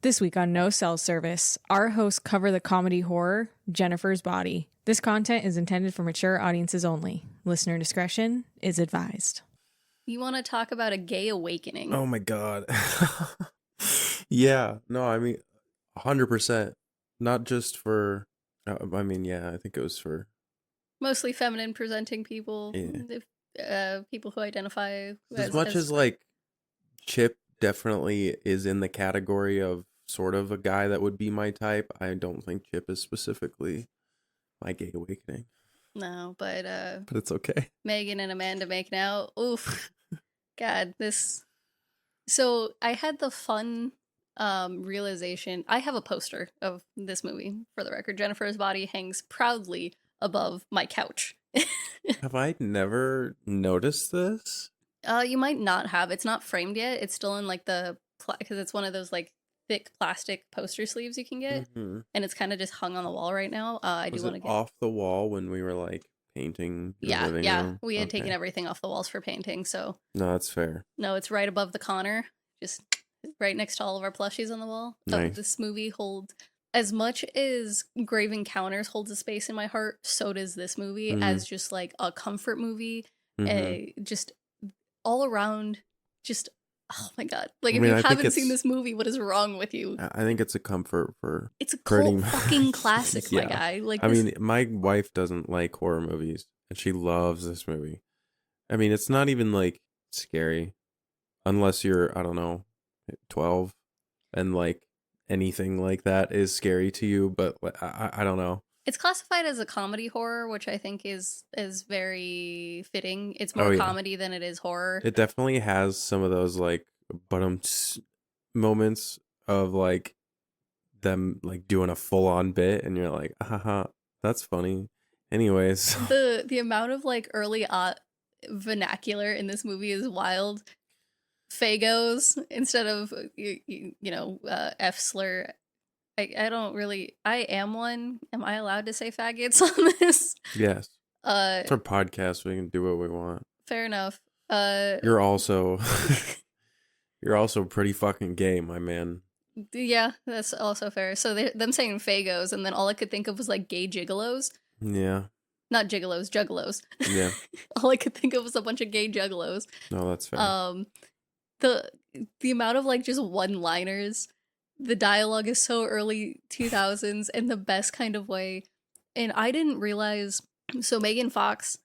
This week on No Cell Service, our hosts cover the comedy horror, Jennifer's Body. This content is intended for mature audiences only. Listener discretion is advised. You want to talk about a gay awakening? Oh my god. Yeah, no, I mean 100%. Not just for I mean, yeah, I think it was for Mostly feminine presenting people, people who identify as much as like Chip definitely is in the category of sort of a guy that would be my type. I don't think Chip is specifically my gay awakening. No, but it's okay. Megan and Amanda making out. Oof. God, this. So I had the fun realization. I have a poster of this movie, for the record. Jennifer's Body hangs proudly above my couch. Have I never noticed this? You might not have. It's not framed yet. It's still in like because it's one of those like thick plastic poster sleeves you can get, and it's kind of just hung on the wall right now. I do want to get off the wall when we were like painting. Living room? We had taken everything off the walls for painting, so no, that's fair. No, it's right above the Connor, just right next to all of our plushies on the wall. Nice. This movie holds as much as Grave Encounters holds a space in my heart. So does this movie as just like a comfort movie, just all around, just. Oh my god. Like, if you haven't seen this movie, what is wrong with you? I think it's a comfort for... It's a cult fucking classic, my guy. Like, I mean, my wife doesn't like horror movies, and she loves this movie. I mean, it's not even, like, scary. Unless you're, I don't know, 12, and, like, anything like that is scary to you, but I don't know. It's classified as a comedy horror, which I think is very fitting. It's more comedy than it is horror. It definitely has some of those like moments of like them like doing a full-on bit, and you're like, haha, that's funny. Anyways, the amount of like early vernacular in this movie is wild. Fagos instead of F slur. I don't really. I am one. Am I allowed to say faggots on this? Yes. It's our podcast. We can do what we want. Fair enough. You're also pretty fucking gay, my man. Yeah, that's also fair. So them saying fagos, and then all I could think of was like gay gigolos. Yeah. Not gigolos, juggalos. Yeah. All I could think of was a bunch of gay juggalos. No, that's fair. The amount of like just one-liners. The dialogue is so early 2000s in the best kind of way. And I didn't realize... So Megan Fox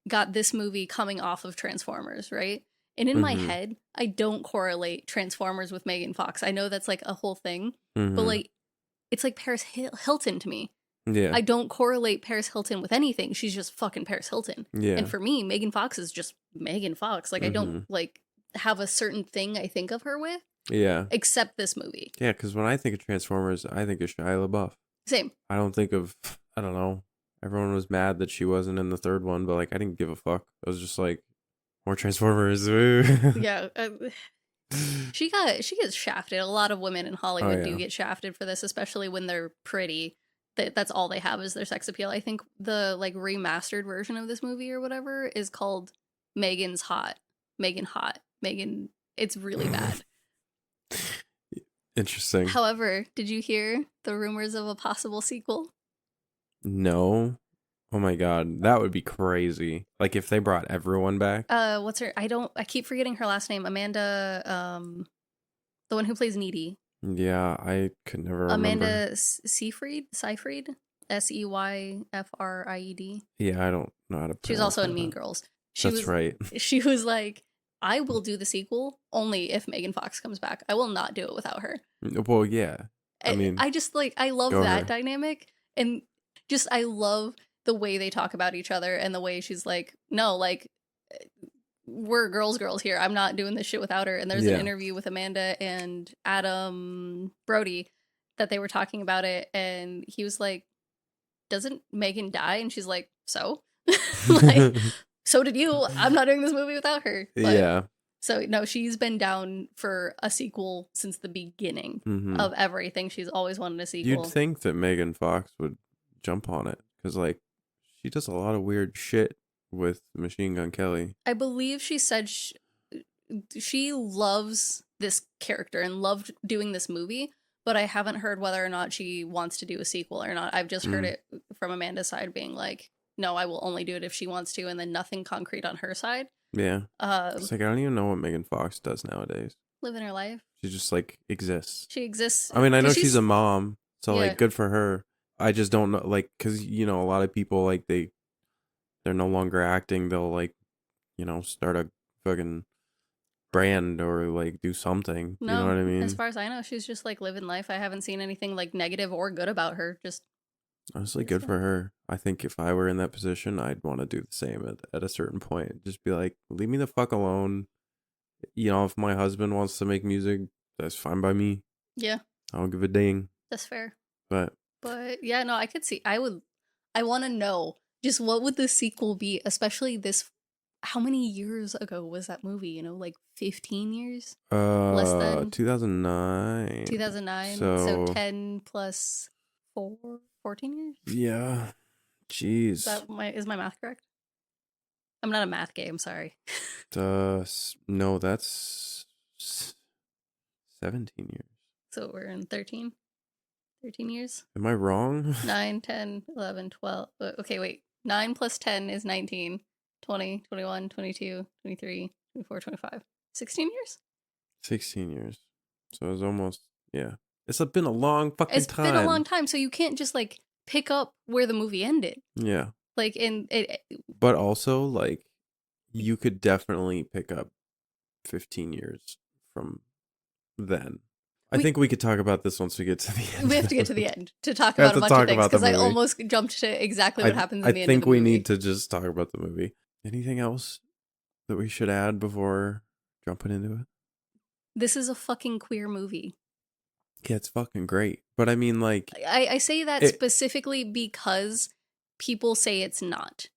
got this movie coming off of Transformers, right? And in my head, I don't correlate Transformers with Megan Fox. I know that's like a whole thing. But like, it's like Paris Hilton to me. Yeah. I don't correlate Paris Hilton with anything. She's just fucking Paris Hilton. Yeah. And for me, Megan Fox is just Megan Fox. Like, I don't like have a certain thing I think of her with. Yeah. Except this movie. Yeah, because when I think of Transformers, I think of Shia LaBeouf. Same. I don't think of, I don't know. Everyone was mad that she wasn't in the third one, but like, I didn't give a fuck. I was just like, more Transformers. Yeah. She gets shafted. A lot of women in Hollywood do get shafted for this, especially when they're pretty. That's all they have is their sex appeal. I think the like remastered version of this movie or whatever is called Megan's Hot. Megan Hot. Megan. It's really bad. Interesting. However, did you hear the rumors of a possible sequel? No. Oh my god, that would be crazy. Like if they brought everyone back. What's her? I keep forgetting her last name. Amanda, the one who plays Needy. Yeah, I could never remember. Amanda Seyfried, Seyfried, Seyfried. Yeah, I don't know how to. She was also in Mean Girls. Right. She was like, I will do the sequel only if Megan Fox comes back. I will not do it without her. Well, yeah. I mean, I just like, I love that dynamic. And just, I love the way they talk about each other and the way she's like, no, like, we're girls here. I'm not doing this shit without her. And there's an interview with Amanda and Adam Brody that they were talking about it. And he was like, doesn't Megan die? And she's like, so? Like, so did you. I'm not doing this movie without her. But, yeah. So, no, she's been down for a sequel since the beginning of everything. She's always wanted a sequel. You'd think that Megan Fox would jump on it. Because, like, she does a lot of weird shit with Machine Gun Kelly. I believe she said she loves this character and loved doing this movie. but I haven't heard whether or not she wants to do a sequel or not. I've just heard it from Amanda's side being like, no, I will only do it if she wants to, and then nothing concrete on her side. Yeah. It's like, I don't even know what Megan Fox does nowadays. Living her life. She just like exists. She exists. I mean, I know she's a mom, so Yeah. like good for her. I just don't know, like, because you know, a lot of people like they're no longer acting. They'll like, you know, start a fucking brand or like do something. No, you know what I mean? As far as I know, she's just like living life. I haven't seen anything like negative or good about her. Just honestly, good for her. I think if I were in that position, I'd want to do the same at a certain point. Just be like, leave me the fuck alone. You know, if my husband wants to make music, that's fine by me. Yeah. I don't give a ding. That's fair. But yeah, no, I could see. I want to know just what would the sequel be, especially this. How many years ago was that movie? You know, like 15 years? Less than 2009. 2009. So 10 plus 4, 14 years? Yeah. Jeez. Is my math correct? I'm not a math gay, I'm sorry. No, that's 17 years. So we're in 13? 13 years? Am I wrong? 9, 10, 11, 12. Okay, wait. 9 plus 10 is 19. 20, 21, 22, 23, 24, 25. 16 years? 16 years. So it was almost, yeah. It's been a long fucking time. It's been a long time, so you can't just, like, pick up where the movie ended. Yeah. Like, but also, like, you could definitely pick up 15 years from then. I think we could talk about this once we get to the end. We have to get to the end to talk about a bunch of things, because I almost jumped to exactly what happens in the end of the movie. I think we need to just talk about the movie. Anything else that we should add before jumping into it? This is a fucking queer movie. Yeah, it's fucking great. But I mean, like... I say that specifically because people say it's not.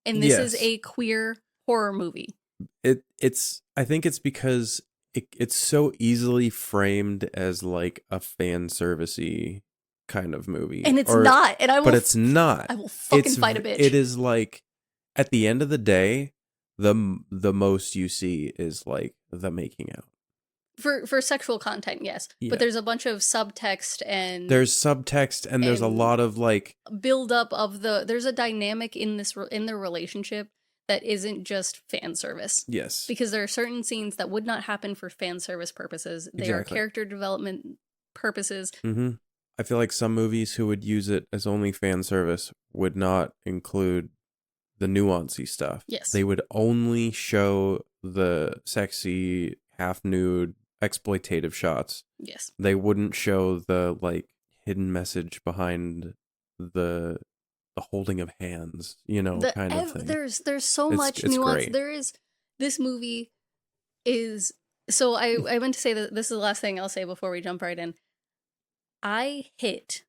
And this is a queer horror movie. I think it's because it's so easily framed as like a fan servicey kind of movie. And it's not. And but it's not. I will fucking fight a bitch. It is like, at the end of the day, the most you see is like the making out. For sexual content, yes. Yeah. But there's a bunch of subtext and... There's subtext and there's a lot of like... build up of there's a dynamic in their relationship that isn't just fan service. Yes. Because there are certain scenes that would not happen for fan service purposes. They are character development purposes. Mm-hmm. I feel like some movies who would use it as only fan service would not include the nuancy stuff. Yes. They would only show the sexy, half-nude, exploitative shots. Yes. They wouldn't show the like hidden message behind the holding of hands, you know, kind of thing. There's so much nuance. Great. This movie is so I meant to say that this is the last thing I'll say before we jump right in. I hit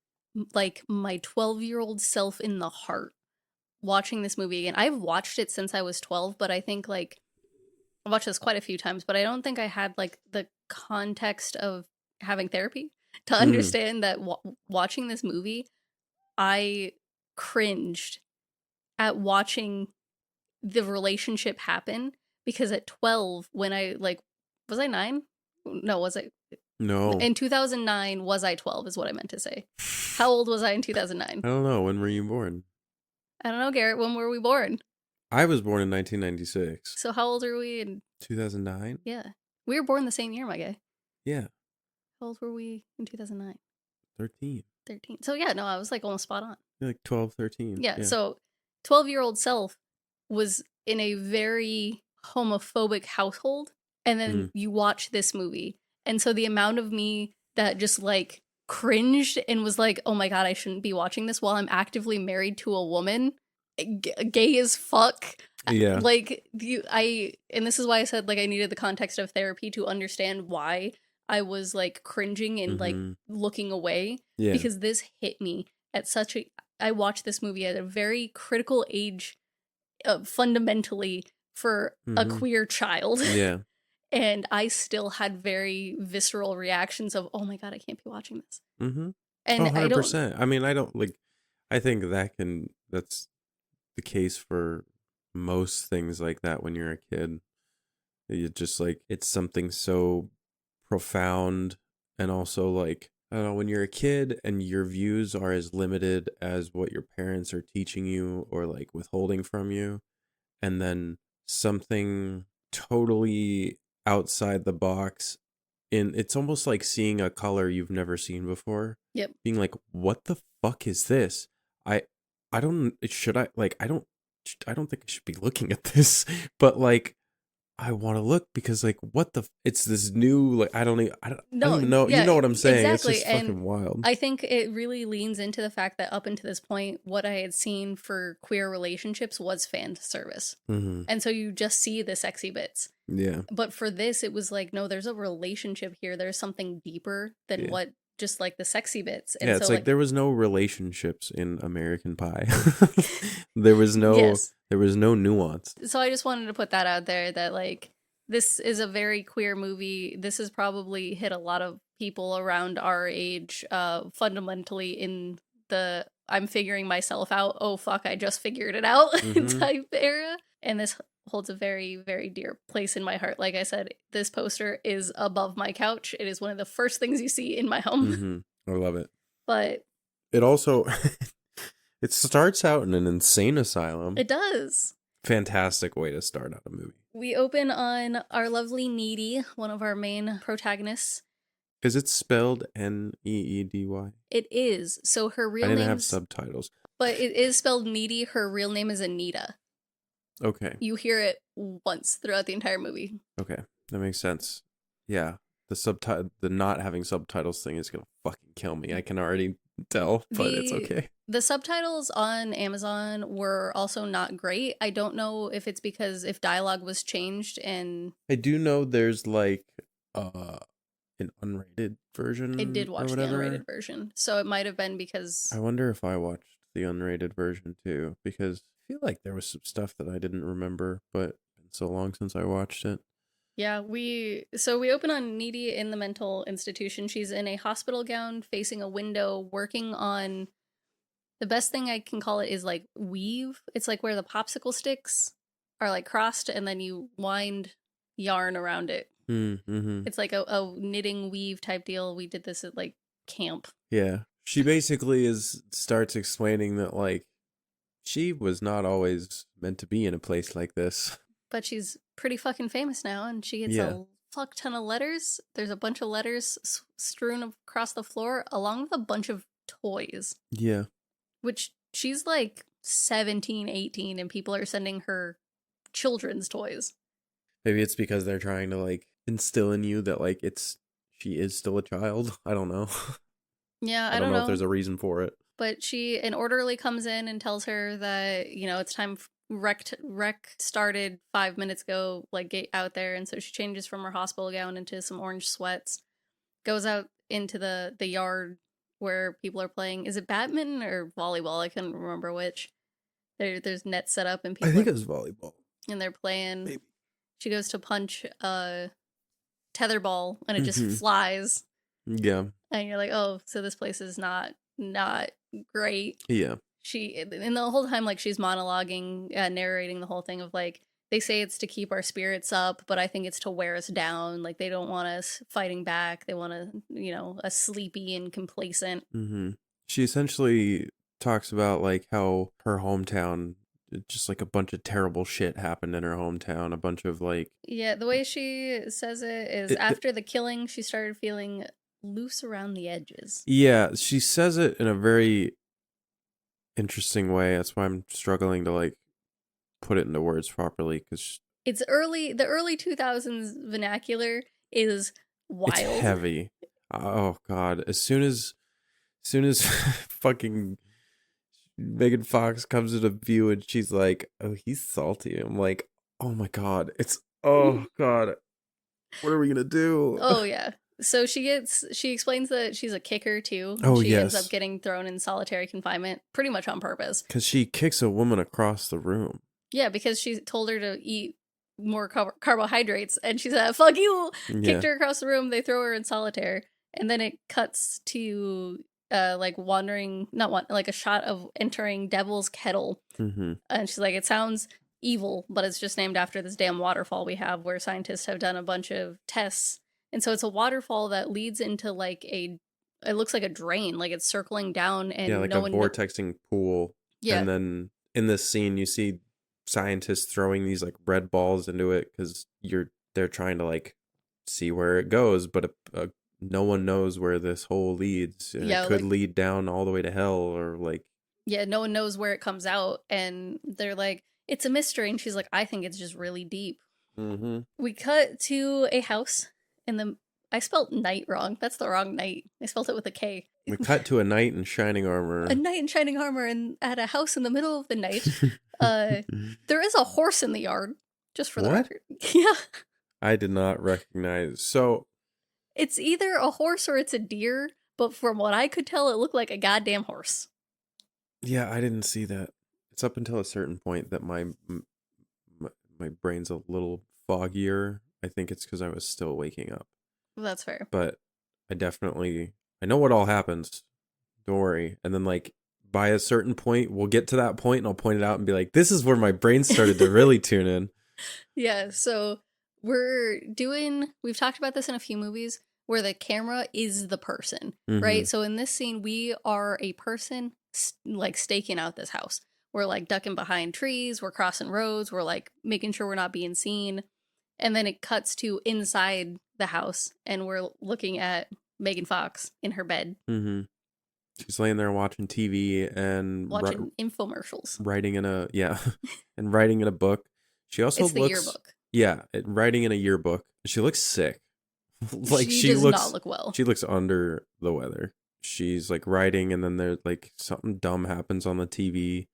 like my 12-year-old self in the heart watching this movie again. I've watched it since I was 12, but I think like I've watched this quite a few times, but I don't think I had like the context of having therapy to understand that watching this movie, I cringed at watching the relationship happen, because at 12, when I like, was I 9? No, was I? No. In 2009, was I 12 is what I meant to say. How old was I in 2009? I don't know. When were you born? I don't know, Garrett. When were we born? I was born in 1996. So how old are we in 2009? Yeah. We were born the same year, my guy. Yeah. How old were we in 2009? 13. 13. So yeah, no, I was like almost spot on. You're like 12, 13. Yeah. So 12-year-old self was in a very homophobic household. And then you watch this movie. And so the amount of me that just like cringed and was like, oh my God, I shouldn't be watching this while I'm actively married to a woman, gay as fuck. Yeah. Like and this is why I said like I needed the context of therapy to understand why I was like cringing and like looking away. Yeah. Because this hit me at I watched this movie at a very critical age, fundamentally for a queer child. Yeah. And I still had very visceral reactions of, oh my God, I can't be watching this. Mm-hmm. And 100%. I mean, I don't like, I think that's the case for most things like that when you're a kid. You just like, it's something so profound and also like I don't know, when you're a kid and your views are as limited as what your parents are teaching you or like withholding from you, and then something totally outside the box, it's almost like seeing a color you've never seen before. Yep. Being like, what the fuck is this? I don't should I like I don't think I should be looking at this, but like I want to look because like what the it's this new like I don't even know, yeah, you know what I'm saying. exactly. It's just fucking wild. I think it really leans into the fact that up until this point, what I had seen for queer relationships was fan service. Mm-hmm. And so you just see the sexy bits. Yeah. But for this, it was like, no, there's a relationship here. There's something deeper than what just like the sexy bits. And yeah, it's like there was no relationships in American Pie. There was no there was no nuance. So I just wanted to put that out there that like this is a very queer movie. This has probably hit a lot of people around our age, fundamentally in the I'm figuring myself out, oh fuck, I just figured it out type era. And this holds a very, very dear place in my heart. Like I said, this poster is above my couch. It is one of the first things you see in my home. I love it. But it also it starts out in an insane asylum. It does. Fantastic way to start out a movie. We open on our lovely Needy, one of our main protagonists. Is it spelled Needy? It is. So her real name. I didn't have subtitles. But it is spelled Needy. Her real name is Anita. Okay. You hear it once throughout the entire movie. Okay. That makes sense. Yeah. The not having subtitles thing is going to fucking kill me. I can already tell, but it's okay. The subtitles on Amazon were also not great. I don't know if it's because if dialogue was changed and... I do know there's like an unrated version. I did watch the unrated version. So it might have been because... I wonder if I watched the unrated version too, because I feel like there was some stuff that I didn't remember, but it's been so long since I watched it. Yeah, we open on Needy in the mental institution. She's in a hospital gown facing a window working on, the best thing I can call it is like weave. It's like where the popsicle sticks are like crossed and then you wind yarn around it. It's like a knitting weave type deal. We did this at like camp. Yeah. She basically starts explaining that like she was not always meant to be in a place like this. But she's pretty fucking famous now, and she gets a fuck ton of letters. There's a bunch of letters strewn across the floor, along with a bunch of toys. Yeah. Which she's like 17, 18, and people are sending her children's toys. Maybe it's because they're trying to like instill in you that like she is still a child. I don't know. Yeah, I don't know if there's a reason for it. But an orderly comes in and tells her that, it's time. Rec started 5 minutes ago, like get out there, and so she changes from her hospital gown into some orange sweats, goes out into the yard where people are playing. Is it badminton or volleyball? I couldn't remember which. There's nets set up and people. I think it was volleyball. And they're playing. Maybe. She goes to punch a tetherball and it just flies. Yeah. And you're like, oh, so this place is not great. Yeah. And the whole time, like, she's monologuing, narrating the whole thing of, like, they say it's to keep our spirits up, but I think it's to wear us down. Like, they don't want us fighting back. They want us sleepy and complacent. She essentially talks about, like, how her hometown, just, like, a bunch of terrible shit happened in her hometown. A bunch of, like... Yeah, the way she says it is after the killing, she started feeling loose around the edges. Yeah, she says it in a very... interesting way. That's why I'm struggling to like put it into words properly, because it's the early 2000s vernacular is wild. It's heavy. Oh god, as soon as fucking Megan Fox comes into view and she's like, oh, he's salty, I'm like, oh my god, oh god, what are we gonna do? Oh yeah. So she explains that she's a kicker too. Oh, she yes. ends up getting thrown in solitary confinement pretty much on purpose. Because she kicks a woman across the room. Yeah, because she told her to eat more carbohydrates and she said, fuck you! Yeah. Kicked her across the room, they throw her in solitaire. And then it cuts to like a shot of entering Devil's Kettle. And she's like, it sounds evil, but it's just named after this damn waterfall we have where scientists have done a bunch of tests. And so it's a waterfall that leads into like a it looks like a drain, like it's circling down, and like no a one vortexing pool. Yeah. And then in this scene, you see scientists throwing these like red balls into it because they're trying to like see where it goes, but no one knows where this hole leads. And it could lead down all the way to hell, or like no one knows where it comes out, and they're like, it's a mystery, and she's like, I think it's just really deep. Mm-hmm. We cut to a house in the. I spelled night wrong. That's the wrong night. I spelled it with a K. We cut to a knight in shining armor. A knight in shining armor, and at a house in the middle of the night. There is a horse in the yard, just for the record. Yeah. I did not recognize. So it's either a horse or it's a deer, but from what I could tell, it looked like a goddamn horse. Yeah, I didn't see that. It's up until a certain point that my brain's a little foggier. I think it's because I was still waking up. That's fair. But I know what all happens. Don't worry. And then like by a certain point, we'll get to that point and I'll point it out and be like, this is where my brain started to really tune in. Yeah, so we've talked about this in a few movies where the camera is the person, right? So in this scene, we are a person like staking out this house. We're like ducking behind trees, we're crossing roads, we're like making sure we're not being seen. And then it cuts to inside the house and we're looking at Megan Fox in her bed. Mm-hmm. She's laying there watching TV and watching infomercials. Writing in a book. She also looks the yearbook. Yeah, writing in a yearbook. She looks sick. Like she does not look well. She looks under the weather. She's like writing and then there's like something dumb happens on the TV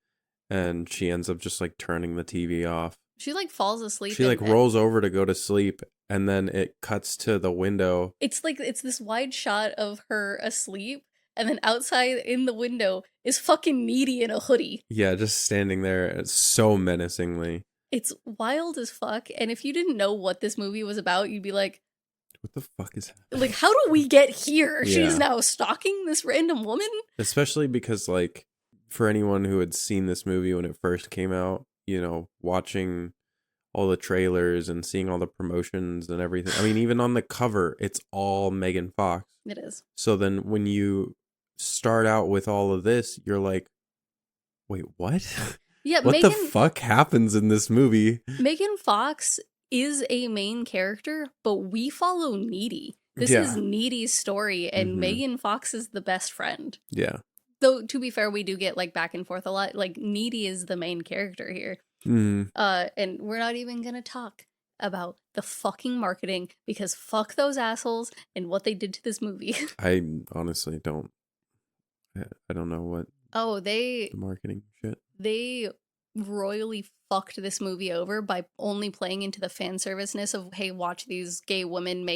and she ends up just like turning the TV off. She like falls asleep. She like rolls over to go to sleep and then it cuts to the window. It's this wide shot of her asleep and then outside in the window is fucking Needy in a hoodie. Yeah, just standing there so menacingly. It's wild as fuck. And if you didn't know what this movie was about, you'd be like, what the fuck is happening? Like, how do we get here? Yeah. She's now stalking this random woman? Especially because, like, for anyone who had seen this movie when it first came out, you know, watching all the trailers and seeing all the promotions and everything. I mean, even on the cover, it's all Megan Fox. It is. So then when you start out with all of this, you're like, wait, what? Yeah, what the fuck happens in this movie? Megan Fox is a main character, but we follow Needy. This is Needy's story, and Megan Fox is the best friend. Yeah. Though, to be fair, we do get, like, back and forth a lot. Like, Needy is the main character here. And we're not even gonna talk about the fucking marketing, because fuck those assholes and what they did to this movie. I honestly don't. I don't know what. Oh, the marketing shit. They royally fucked this movie over by only playing into the fan serviceness of, hey, watch these gay women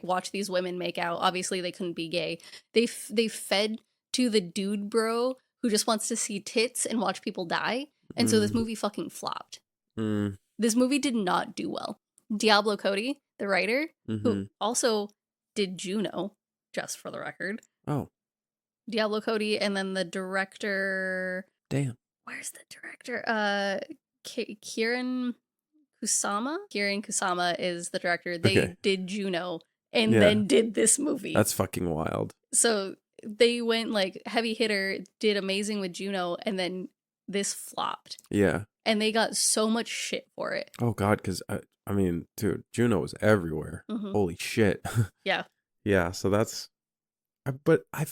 watch these women make out. Obviously, they couldn't be gay. They fed to the dude bro who just wants to see tits and watch people die. And so this movie fucking flopped. This movie did not do well. Diablo Cody, the writer, who also did Juno, just for the record. Oh. Diablo Cody, and then the director... Damn. Where's the director? Karyn Kusama? Karyn Kusama is the director. They did Juno and then did this movie. That's fucking wild. So they went like heavy hitter, did amazing with Juno, and then this flopped. Yeah. And they got so much shit for it. Oh, God, because, I mean, dude, Juno was everywhere. Holy shit. Yeah. Yeah, so that's... But I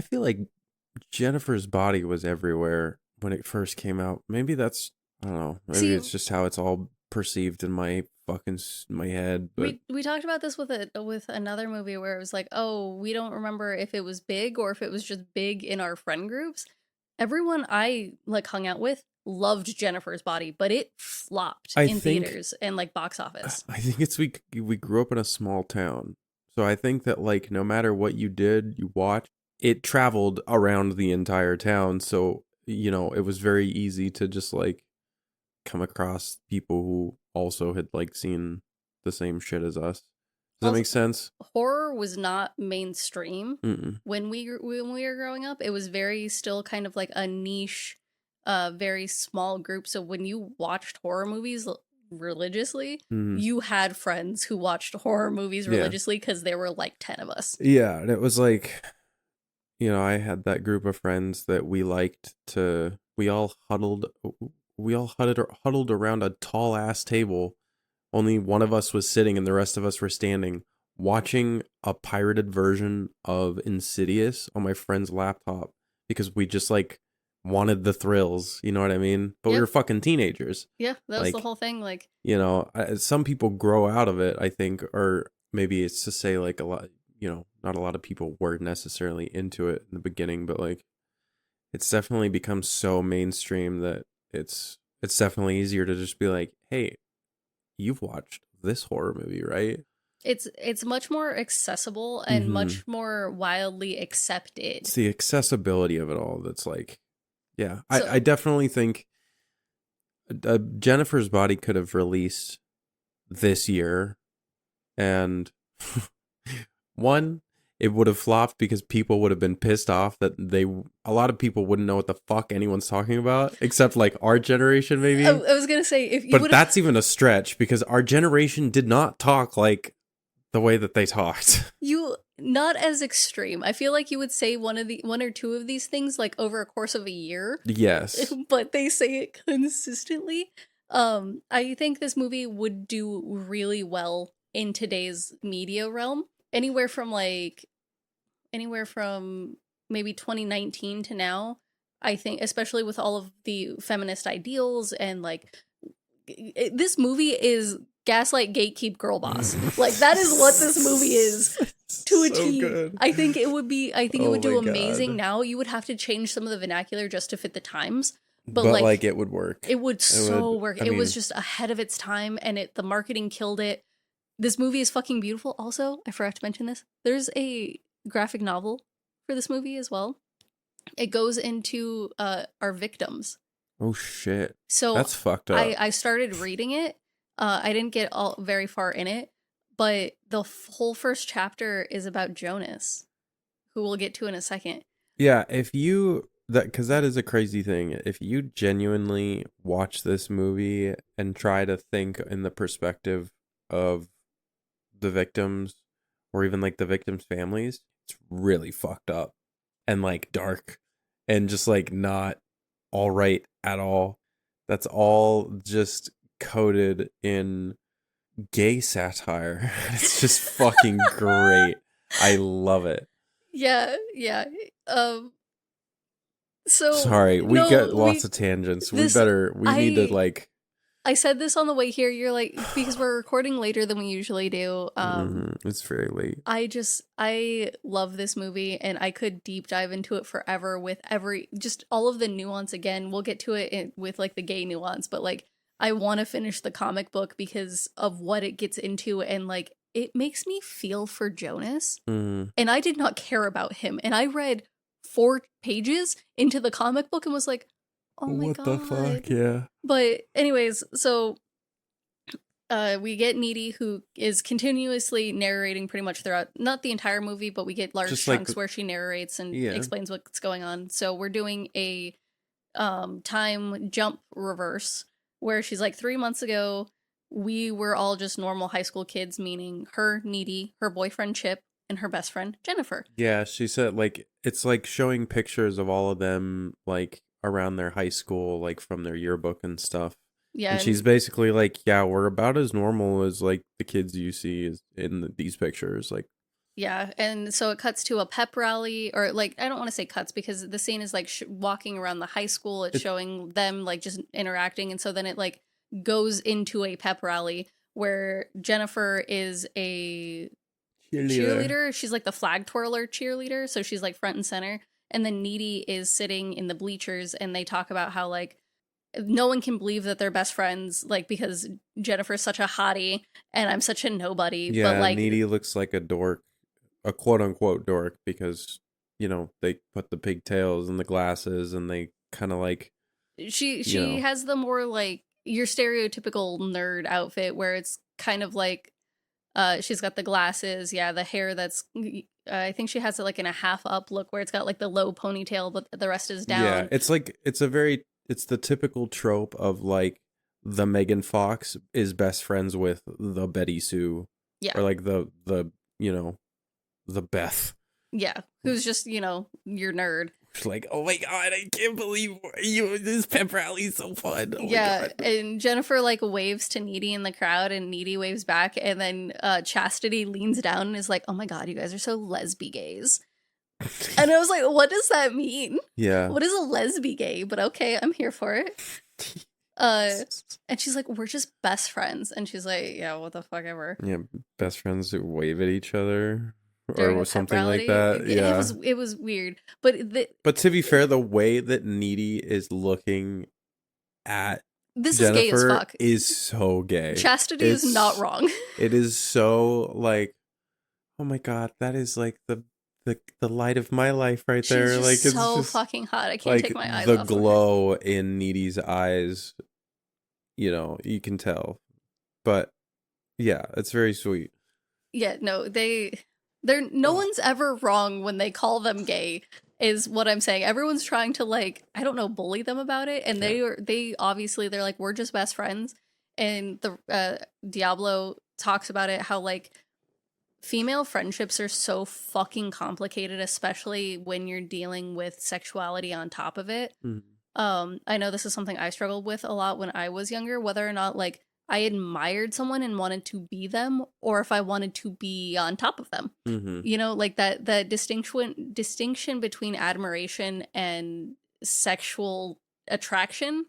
feel like Jennifer's Body was everywhere when it first came out. Maybe that's... I don't know. Maybe it's just how it's all perceived in my head. But we talked about this with another movie where it was like, oh, we don't remember if it was big or if it was just big in our friend groups. Everyone I like hung out with loved Jennifer's Body, but it flopped in theaters and like box office. I think it's we grew up in a small town. So I think that like no matter what you did, you watched, it traveled around the entire town. So, you know, it was very easy to just like come across people who also had like seen the same shit as us. Does that make sense? Horror was not mainstream when we were growing up. It was very still kind of like a niche, very small group. So when you watched horror movies religiously, you had friends who watched horror movies religiously because there were like 10 of us. Yeah, and it was like I had that group of friends that we liked to, we all huddled around a tall ass table. Only one of us was sitting and the rest of us were standing, watching a pirated version of Insidious on my friend's laptop because we just like wanted the thrills, you know what I mean? But we Yep. were fucking teenagers. Yeah, that was the Like, whole thing. Like, some people grow out of it, I think, or maybe it's to say like a lot, not a lot of people were necessarily into it in the beginning, but like it's definitely become so mainstream that it's definitely easier to just be like, hey, you've watched this horror movie, right? it's much more accessible and much more wildly accepted. It's the accessibility of it all that's like, yeah. So- I definitely think Jennifer's Body could have released this year, and one, it would have flopped because people would have been pissed off that a lot of people wouldn't know what the fuck anyone's talking about, except like our generation maybe. I was gonna say, if you but that's even a stretch because our generation did not talk like the way that they talked. You not as extreme. I feel like you would say one or two of these things like over a course of a year. Yes. But they say it consistently. I think this movie would do really well in today's media realm. Anywhere from maybe 2019 to now. I think, especially with all of the feminist ideals and like this movie is gaslight, gatekeep, girl boss. Like that is what this movie is to a T. Good. I think it would do amazing God. now. You would have to change some of the vernacular just to fit the times. But like it would work. It would work. It was just ahead of its time and the marketing killed it. This movie is fucking beautiful. Also, I forgot to mention this. There's a graphic novel for this movie as well. It goes into our victims. Oh shit. So that's fucked up. I started reading it. I didn't get very far in it, but the whole first chapter is about Jonas, who we'll get to in a second. Yeah, because that is a crazy thing. If you genuinely watch this movie and try to think in the perspective of the victims or even like the victims' families, it's really fucked up and like dark and just like not all right at all. That's all just coated in gay satire. It's just fucking great. I love it. Yeah. So sorry, we get lots of tangents. We need to like. I said this on the way here. You're like, because we're recording later than we usually do. It's very late. I love this movie and I could deep dive into it forever with just all of the nuance. Again, we'll get to it with like the gay nuance, but like I want to finish the comic book because of what it gets into and like it makes me feel for Jonas. And I did not care about him. And I read 4 pages into the comic book and was like, oh my God. What the fuck? Yeah. But anyways, so we get Needy, who is continuously narrating pretty much throughout, not the entire movie, but we get large chunks where she narrates and explains what's going on. So we're doing a time jump reverse where she's like 3 months ago, we were all just normal high school kids, meaning her, Needy, her boyfriend, Chip, and her best friend, Jennifer. Yeah, she said like it's like showing pictures of all of them like around their high school, like from their yearbook and stuff. Yeah, and she's basically like, yeah, we're about as normal as like the kids you see in these pictures, like. Yeah, and so it cuts to a pep rally, or like I don't want to say cuts because the scene is like walking around the high school. It's showing them like just interacting, and so then it like goes into a pep rally where Jennifer is a cheerleader. She's like the flag twirler cheerleader, so she's like front and center. And then Needy is sitting in the bleachers and they talk about how like no one can believe that they're best friends, like because Jennifer's such a hottie and I'm such a nobody. Yeah, but like Needy looks like a dork, a quote unquote dork, because they put the pigtails and the glasses and they kind of like she has the more like your stereotypical nerd outfit where it's kind of like she's got the glasses, the hair that's I think she has it like in a half up look where it's got like the low ponytail but the rest is down. Yeah, it's like it's the typical trope of like the Megan Fox is best friends with the Betty Sue. Yeah. Or like the Beth. Yeah, who's just, your nerd. Like, oh my god, I can't believe this pep rally is so fun. Oh my god. And Jennifer like waves to Needy in the crowd, and Needy waves back, and then Chastity leans down and is like, "Oh my god, you guys are so lesbi gays." And I was like, "What does that mean? Yeah. What is a lesbi gay?" But okay, I'm here for it. And she's like, "We're just best friends," and she's like, "Yeah, what the fuck ever." Yeah, best friends who wave at each other. During or something like that. Yeah, it was weird. But to be fair, the way that Needy is looking at this Jennifer is gay as fuck. Is so gay. Chastity is not wrong. It is so like, oh my god, that is like the light of my life right there. She's like it's so just, fucking hot. I can't take my eyes off. The of glow in Needy's eyes, you can tell. But yeah, it's very sweet. Yeah, no, no one's ever wrong when they call them gay, is what I'm saying. Everyone's trying to like, I don't know, bully them about it, and they obviously they're like, we're just best friends. And the Diablo talks about it, how like female friendships are so fucking complicated, especially when you're dealing with sexuality on top of it. Mm-hmm. I know this is something I struggled with a lot when I was younger, whether or not like I admired someone and wanted to be them, or if I wanted to be on top of them. Mm-hmm. Like that distinction between admiration and sexual attraction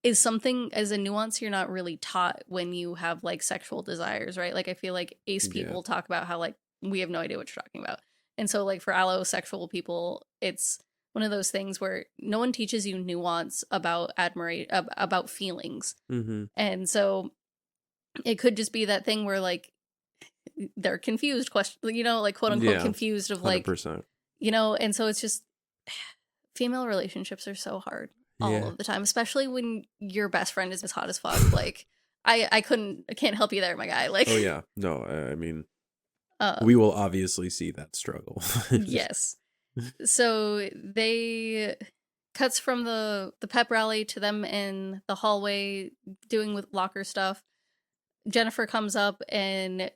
is something as a nuance you're not really taught when you have like sexual desires, right? Like I feel like ace people talk about how like we have no idea what you're talking about. And so like for allosexual people, it's one of those things where no one teaches you nuance about about feelings. Mm-hmm. And so it could just be that thing where like they're confused, like quote unquote confused of like 100%. And so it's just female relationships are so hard all of the time, especially when your best friend is as hot as fuck. Like I can't help you there, my guy. Like, oh yeah, no, I mean, we will obviously see that struggle. Yes. So they cuts from the pep rally to them in the hallway doing with locker stuff. Jennifer comes up and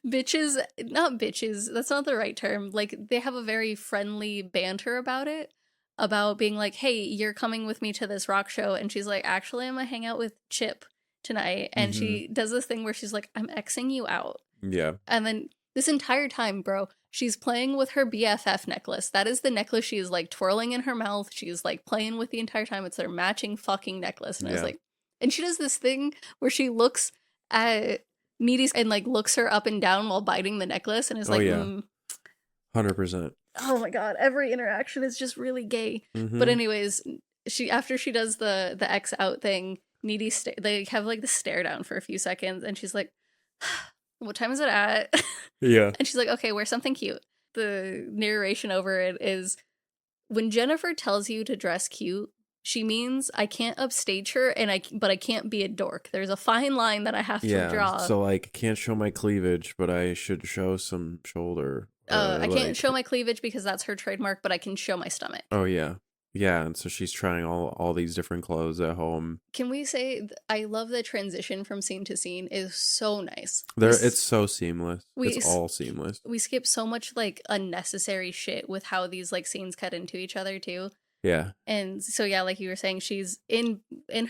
not bitches, that's not the right term. Like they have a very friendly banter about it, about being like, "Hey, you're coming with me to this rock show." And she's like, "Actually, I'm gonna hang out with Chip tonight." And she does this thing where she's like, "I'm Xing you out." Yeah. And then this entire time, bro, she's playing with her BFF necklace. That is the necklace she is like twirling in her mouth. She's like playing with the entire time. It's their matching fucking necklace. And I was like, and she does this thing where she looks at Needy's and like looks her up and down while biting the necklace and is like, 100%. Oh my god, every interaction is just really gay. Mm-hmm. But anyways, after she does the X out thing, Needy they have like the stare down for a few seconds, and she's like, "What time is it at?" Yeah. And she's like, "Okay, wear something cute." The narration over it is, when Jennifer tells you to dress cute, she means I can't upstage her, but I can't be a dork. There's a fine line that I have to draw. So like, I can't show my cleavage, but I should show some shoulder. I can't show my cleavage because that's her trademark, but I can show my stomach. Oh yeah. Yeah, and so she's trying all these different clothes at home. Can we say I love the transition from scene to scene is so nice. It's so seamless. It's all seamless. We skip so much like unnecessary shit with how these like scenes cut into each other too. Yeah. And so yeah, like you were saying, she's in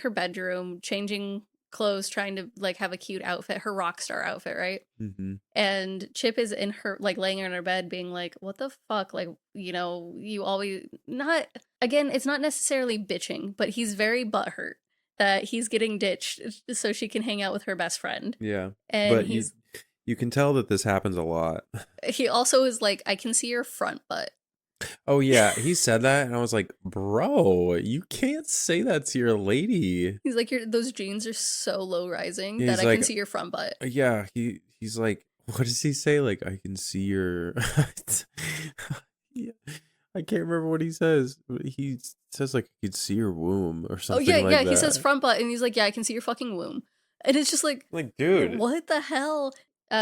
her bedroom changing clothes, trying to like have a cute outfit, her rock star outfit, right? Mm-hmm. And Chip is in her like laying in her bed being like, "What the fuck, like, you always not," again, it's not necessarily bitching, but he's very butthurt that he's getting ditched so she can hang out with her best friend. Yeah. And but you can tell that this happens a lot. He also is like, "I can see your front butt." Oh yeah, he said that, and I was like, "Bro, you can't say that to your lady." He's like, "Those jeans are so low rising that I can see your front butt." Yeah, he's like, what does he say? Like, I can see your. Yeah, I can't remember what he says. He says like, "I could see your womb" or something. Oh yeah, like yeah. that. He says front butt, and he's like, "Yeah, I can see your fucking womb," and it's just like, dude, what the hell?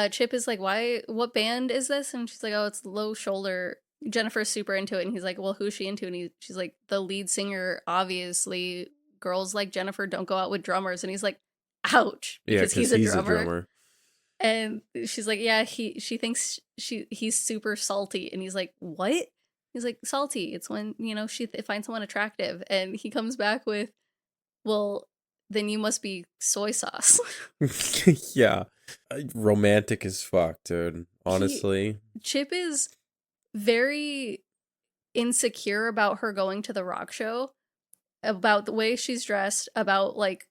Chip is like, "Why? What band is this?" And she's like, "Oh, it's Low Shoulder." Jennifer's super into it, and he's like, "Well, who's she into?" And she's like, "The lead singer, obviously. Girls like Jennifer don't go out with drummers." And he's like, "Ouch," because he's a drummer. And she's like, yeah, she thinks he's super salty. And he's like, what? He's like, salty. It's when, she finds someone attractive. And he comes back with, well, then you must be soy sauce. Yeah. Romantic as fuck, dude. Honestly. Chip is very insecure about her going to the rock show, about the way she's dressed, about like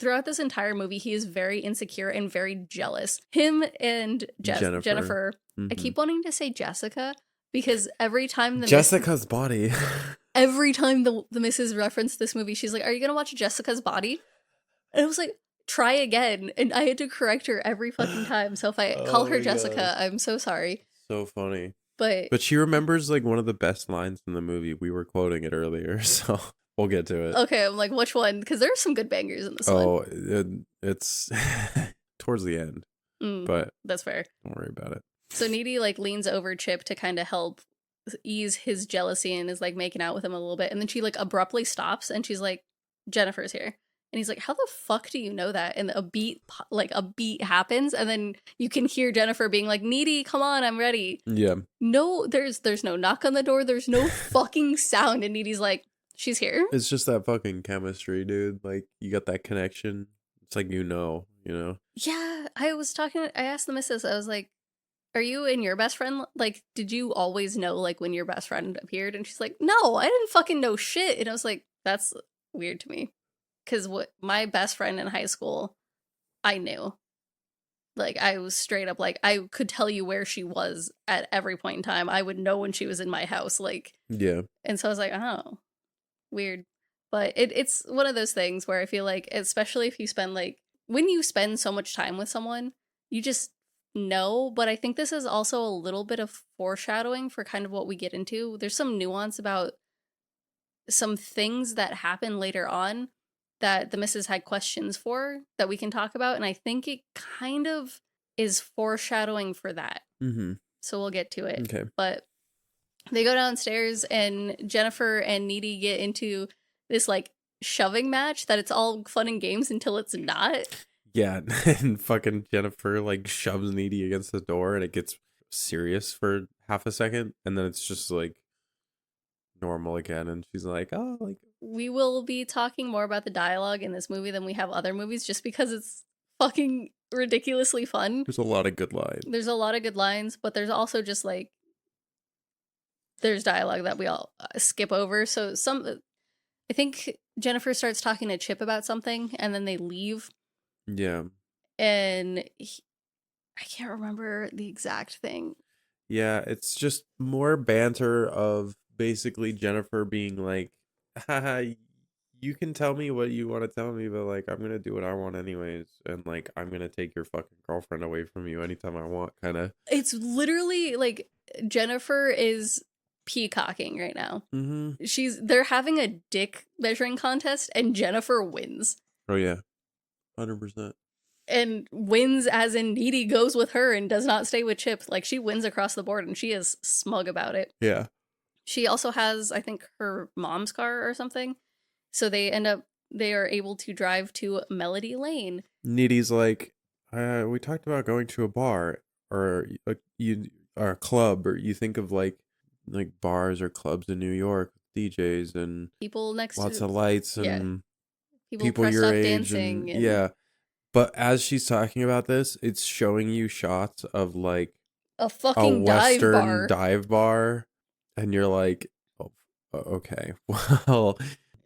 throughout this entire movie he is very insecure and very jealous. Him and Jennifer. Mm-hmm. I keep wanting to say Jessica because every time Jessica's body. Every time the missus referenced this movie, she's like, "Are you gonna watch Jessica's Body?" And I was like, "Try again," and I had to correct her every fucking time. So if I call her Jessica, God. I'm so sorry. So funny. But she remembers like one of the best lines in the movie. We were quoting it earlier, so we'll get to it. Okay, I'm like, which one? Because there are some good bangers in this one. Oh, it's towards the end, but that's fair. Don't worry about it. So Needy like leans over Chip to kind of help ease his jealousy and is like making out with him a little bit, and then she like abruptly stops and she's like, "Jennifer's here." And he's like, "How the fuck do you know that?" And a beat happens, and then you can hear Jennifer being like, "Needy, come on, I'm ready." Yeah. No, there's no knock on the door. There's no fucking sound, and Needy's like, "She's here." It's just that fucking chemistry, dude. Like you got that connection. It's like you know. Yeah, I asked the missus. I was like, "Are you and your best friend, like, did you always know, like, when your best friend appeared?" And she's like, "No, I didn't fucking know shit." And I was like, that's weird to me. Because my best friend in high school, I knew. Like, I was straight up, like, I could tell you where she was at every point in time. I would know when she was in my house, like. Yeah. And so I was like, oh, weird. But it's one of those things where I feel like, especially if you spend, like, when you spend so much time with someone, you just know. But I think this is also a little bit of foreshadowing for kind of what we get into. There's some nuance about some things that happen later on that the missus had questions for that we can talk about. And I think it kind of is foreshadowing for that. Mm-hmm. So we'll get to it. Okay. But they go downstairs and Jennifer and Needy get into this like shoving match that it's all fun and games until it's not. Yeah. And fucking Jennifer like shoves Needy against the door and it gets serious for half a second. And then it's just like normal again. And she's like, oh, like. We will be talking more about the dialogue in this movie than we have other movies just because it's fucking ridiculously fun. There's a lot of good lines. There's a lot of good lines, but there's also just like there's dialogue that we all skip over. So I think Jennifer starts talking to Chip about something and then they leave. Yeah. And I can't remember the exact thing. Yeah, it's just more banter of basically Jennifer being like, haha, you can tell me what you want to tell me, but like I'm gonna do what I want anyways, and like I'm gonna take your fucking girlfriend away from you anytime I want, kind of. It's literally like Jennifer is peacocking right now. Mm-hmm. They're having a dick measuring contest and Jennifer wins. Oh yeah, 100%. And wins as in Needy goes with her and does not stay with Chip. Like she wins across the board and she is smug about it. Yeah. She also has, I think, her mom's car or something. So they are able to drive to Melody Lane. Needy's like, we talked about going to a bar or a club, or you think of like bars or clubs in New York, DJs and people next lots to of lights and people your age dancing and yeah. But as she's talking about this, it's showing you shots of like a fucking Western dive bar. And you're like, oh, okay, well.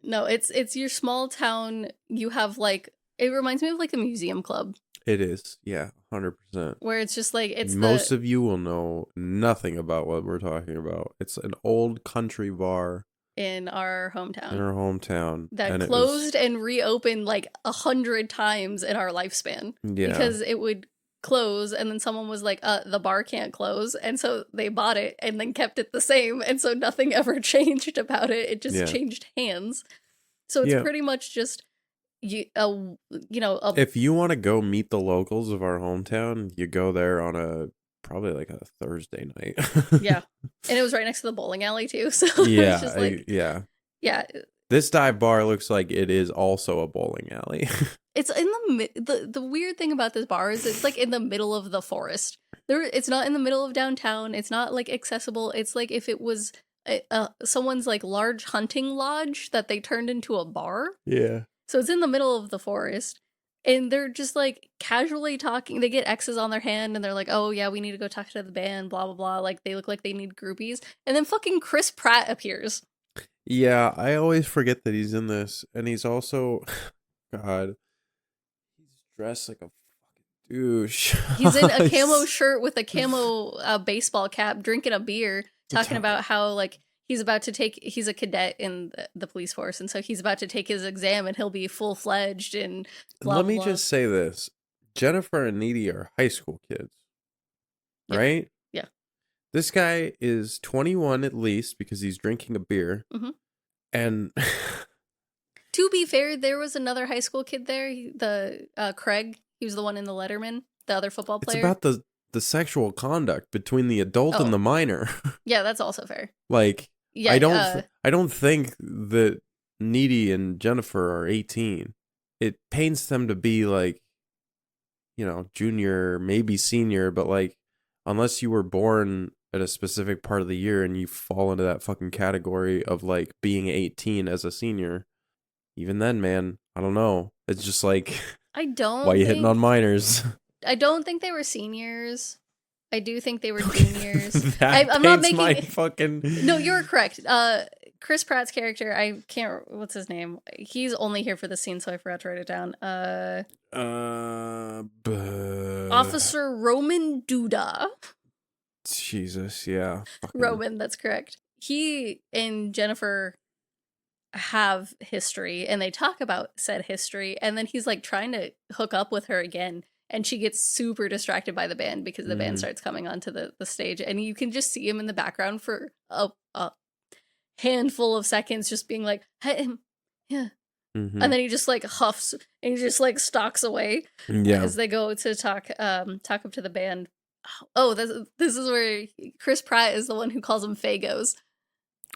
No, it's your small town. You have like, it reminds me of like a museum club. It is, yeah, 100%. Where it's just like, most of you will know nothing about what we're talking about. It's an old country bar. In our hometown. That closed and reopened like 100 times in our lifespan. Yeah. Because it would close and then someone was like, the bar can't close, and so they bought it and then kept it the same, and so nothing ever changed about it. It just changed hands. So it's pretty much just if you want to go meet the locals of our hometown, you go there on probably like a Thursday night. Yeah. And it was right next to the bowling alley too, so yeah. it's just like, yeah, This dive bar looks like it is also a bowling alley. It's in the weird thing about this bar is it's like in the middle of the forest. It's not in the middle of downtown. It's not like accessible. It's like if it was someone's like large hunting lodge that they turned into a bar. Yeah. So it's in the middle of the forest. And they're just like casually talking. They get X's on their hand and they're like, oh yeah, we need to go talk to the band, blah, blah, blah. Like they look like they need groupies. And then fucking Chris Pratt appears. Yeah, I always forget that he's in this. And he's also, God, he's dressed like a fucking douche. He's in a camo shirt with a camo baseball cap, drinking a beer, talking about how like he's a cadet in the police force. And so he's about to take his exam and he'll be full-fledged and blah, Let me blah. just say this. Jennifer and Needy are high school kids, right? Yeah. This guy is 21 at least because he's drinking a beer. Mm-hmm. And to be fair, there was another high school kid there, Craig. He was the one in the Letterman, the other football player. It's about the sexual conduct between the adult and the minor. Yeah, that's also fair. Like, yeah, I don't think that Needy and Jennifer are 18. It paints them to be like, you know, junior, maybe senior, but like, unless you were born at a specific part of the year and you fall into that fucking category of like being 18 as a senior, even then, man, I don't know. It's just like, why are you hitting on minors? I don't think they were seniors. I do think they were juniors. I'm not making my fucking. No, you're correct. Chris Pratt's character, I can't. What's his name? He's only here for the scene, so I forgot to write it down. Officer Roman Duda. Jesus, yeah. Roman, that's correct. He and Jennifer have history, and they talk about said history, and then he's like trying to hook up with her again. And she gets super distracted by the band because the band starts coming onto the stage. And you can just see him in the background for a handful of seconds just being like, hey, yeah. Mm-hmm. And then he just like huffs and he just like stalks away as they go to talk up to the band. Oh, this is where Chris Pratt is the one who calls them Fagos.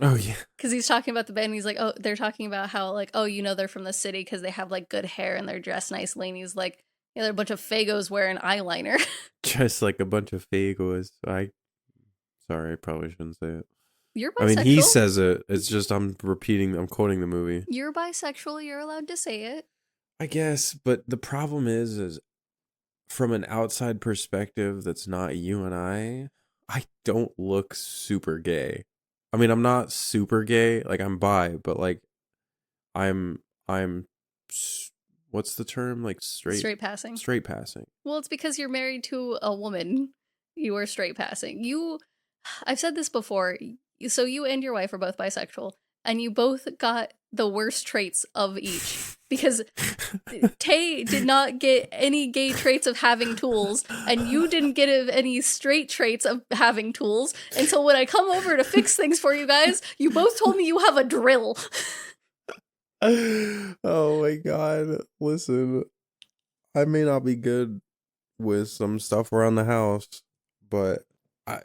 Oh, yeah. Because he's talking about the band. And he's like, oh, they're talking about how like, oh, you know, they're from the city because they have like good hair and they're dressed nicely. And he's like, yeah, they're a bunch of Fagos wearing eyeliner. Just like a bunch of Fagos. Sorry, I probably shouldn't say it. You're bisexual. I mean, he says it. It's just I'm quoting the movie. You're bisexual. You're allowed to say it. I guess, but the problem is from an outside perspective that's not you and I don't look super gay. I mean, I'm not super gay. Like, I'm bi, but like, I'm what's the term? Like straight passing. Straight passing. Well, it's because you're married to a woman. You are straight passing. I've said this before. So you and your wife are both bisexual, and you both got the worst traits of each. Because Tay did not get any gay traits of having tools, and you didn't get any straight traits of having tools. And so when I come over to fix things for you guys, you both told me you have a drill. Oh my God. Listen, I may not be good with some stuff around the house, but I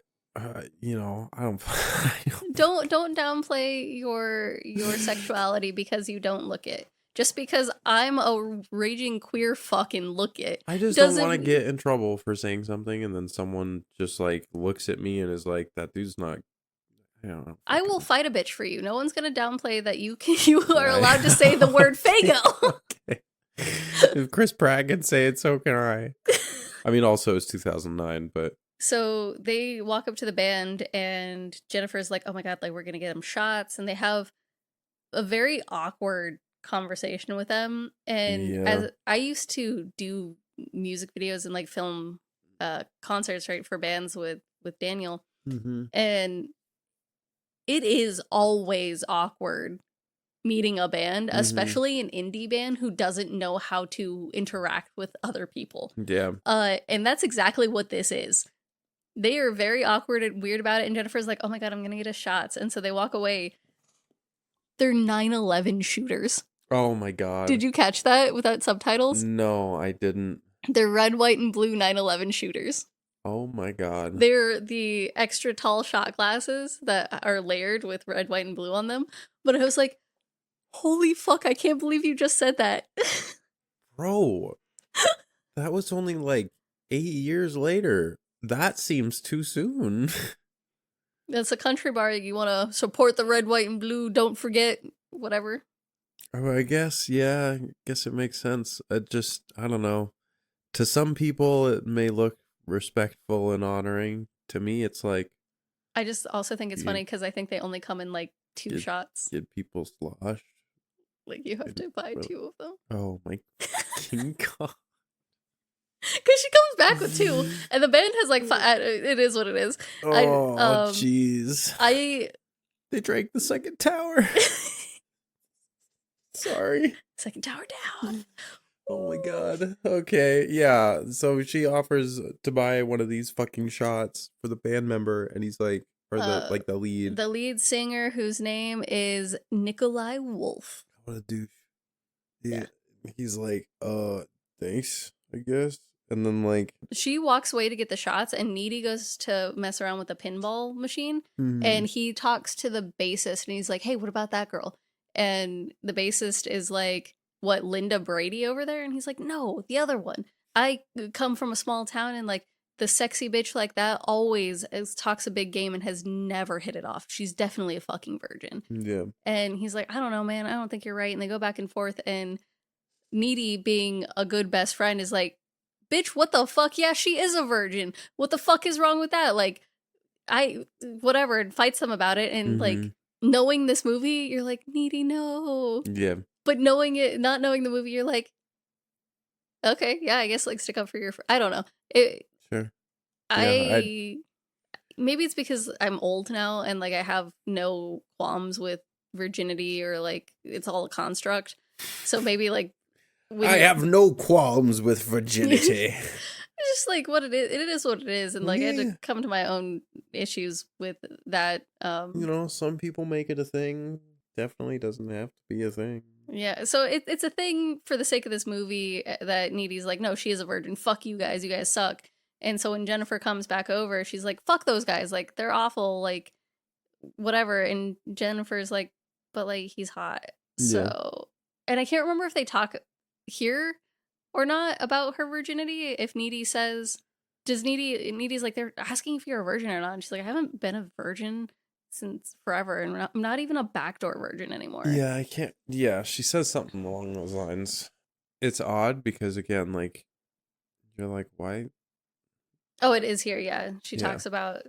don't downplay your sexuality because you don't look it. Just because I'm a raging queer fucking look it. I just don't want to get in trouble for saying something and then someone just like looks at me and is like, that dude's not. I will fight a bitch for you. No one's gonna downplay that you are allowed to say the word Fago. Okay. If Chris Pratt can say it, so can I. I mean, also it's 2009, but. So they walk up to the band and Jennifer's like, oh my God, like we're gonna get them shots, and they have a very awkward conversation with them. And as I used to do music videos and like film concerts, right, for bands with Daniel, and it is always awkward meeting a band, especially an indie band who doesn't know how to interact with other people. Yeah. And that's exactly what this is. They are very awkward and weird about it, and Jennifer's like, oh my God, I'm gonna get us shots. And so they walk away. They're 9/11 shooters. Oh my God. Did you catch that without subtitles? No, I didn't. They're red, white, and blue 9/11 shooters. Oh my God. They're the extra tall shot glasses that are layered with red, white, and blue on them. But I was like, Holy fuck, I can't believe you just said that. Bro, that was only like 8 years later. That seems too soon. That's a country bar. You want to support the red, white, and blue. Don't forget, whatever. Oh, I guess, yeah. I guess it makes sense. I don't know. To some people, it may look respectful and honoring. To me, it's like... I just also think it's funny because I think they only come in like 2 shots. Get people sloshed. Like you have to buy 2 of them. Oh my fucking god. Because she comes back with 2, and the band has like 5. It is what it is. Oh, jeez. They drank the second tower. Sorry. Second tower down. Oh my god. Okay, yeah. So she offers to buy one of these fucking shots for the band member, and he's like, or the lead. The lead singer, whose name is Nikolai Wolf. What a douche. Yeah. He's like, thanks, I guess. And then like she walks away to get the shots, and Needy goes to mess around with the pinball machine, and he talks to the bassist, and he's like, hey, what about that girl? And the bassist is like, what, Linda Brady over there? And he's like, no, the other one. I come from a small town, and like the sexy bitch like that always talks a big game and has never hit it off. She's definitely a fucking virgin. Yeah. And he's like, I don't know, man. I don't think you're right. And they go back and forth, and Needy, being a good best friend, is like, bitch, what the fuck? Yeah, she is a virgin. What the fuck is wrong with that? Like, whatever, and fights them about it. And like, knowing this movie, you're like, Needy, no. Yeah. But not knowing the movie, you're like, okay, yeah, I guess like stick up for your I don't know. Sure. Maybe it's because I'm old now and like I have no qualms with virginity, or like it's all a construct. So maybe like I have no qualms with virginity. It's just like what it is. It is what it is, and like I had to come to my own issues with that. Some people make it a thing. Definitely doesn't have to be a thing. Yeah, so it's a thing for the sake of this movie that Needy's like, no, she is a virgin. Fuck you guys suck. And so when Jennifer comes back over, she's like, fuck those guys, like they're awful, like whatever. And Jennifer's like, but like he's hot. So, and I can't remember if they talk here or not about her virginity. If Needy says, Needy's like, they're asking if you're a virgin or not, and she's like, I haven't been a virgin since forever, and I'm not even a backdoor virgin anymore. Yeah, I can't. Yeah, she says something along those lines. It's odd because again, like, you're like, why? Oh, it is here. Yeah, she talks about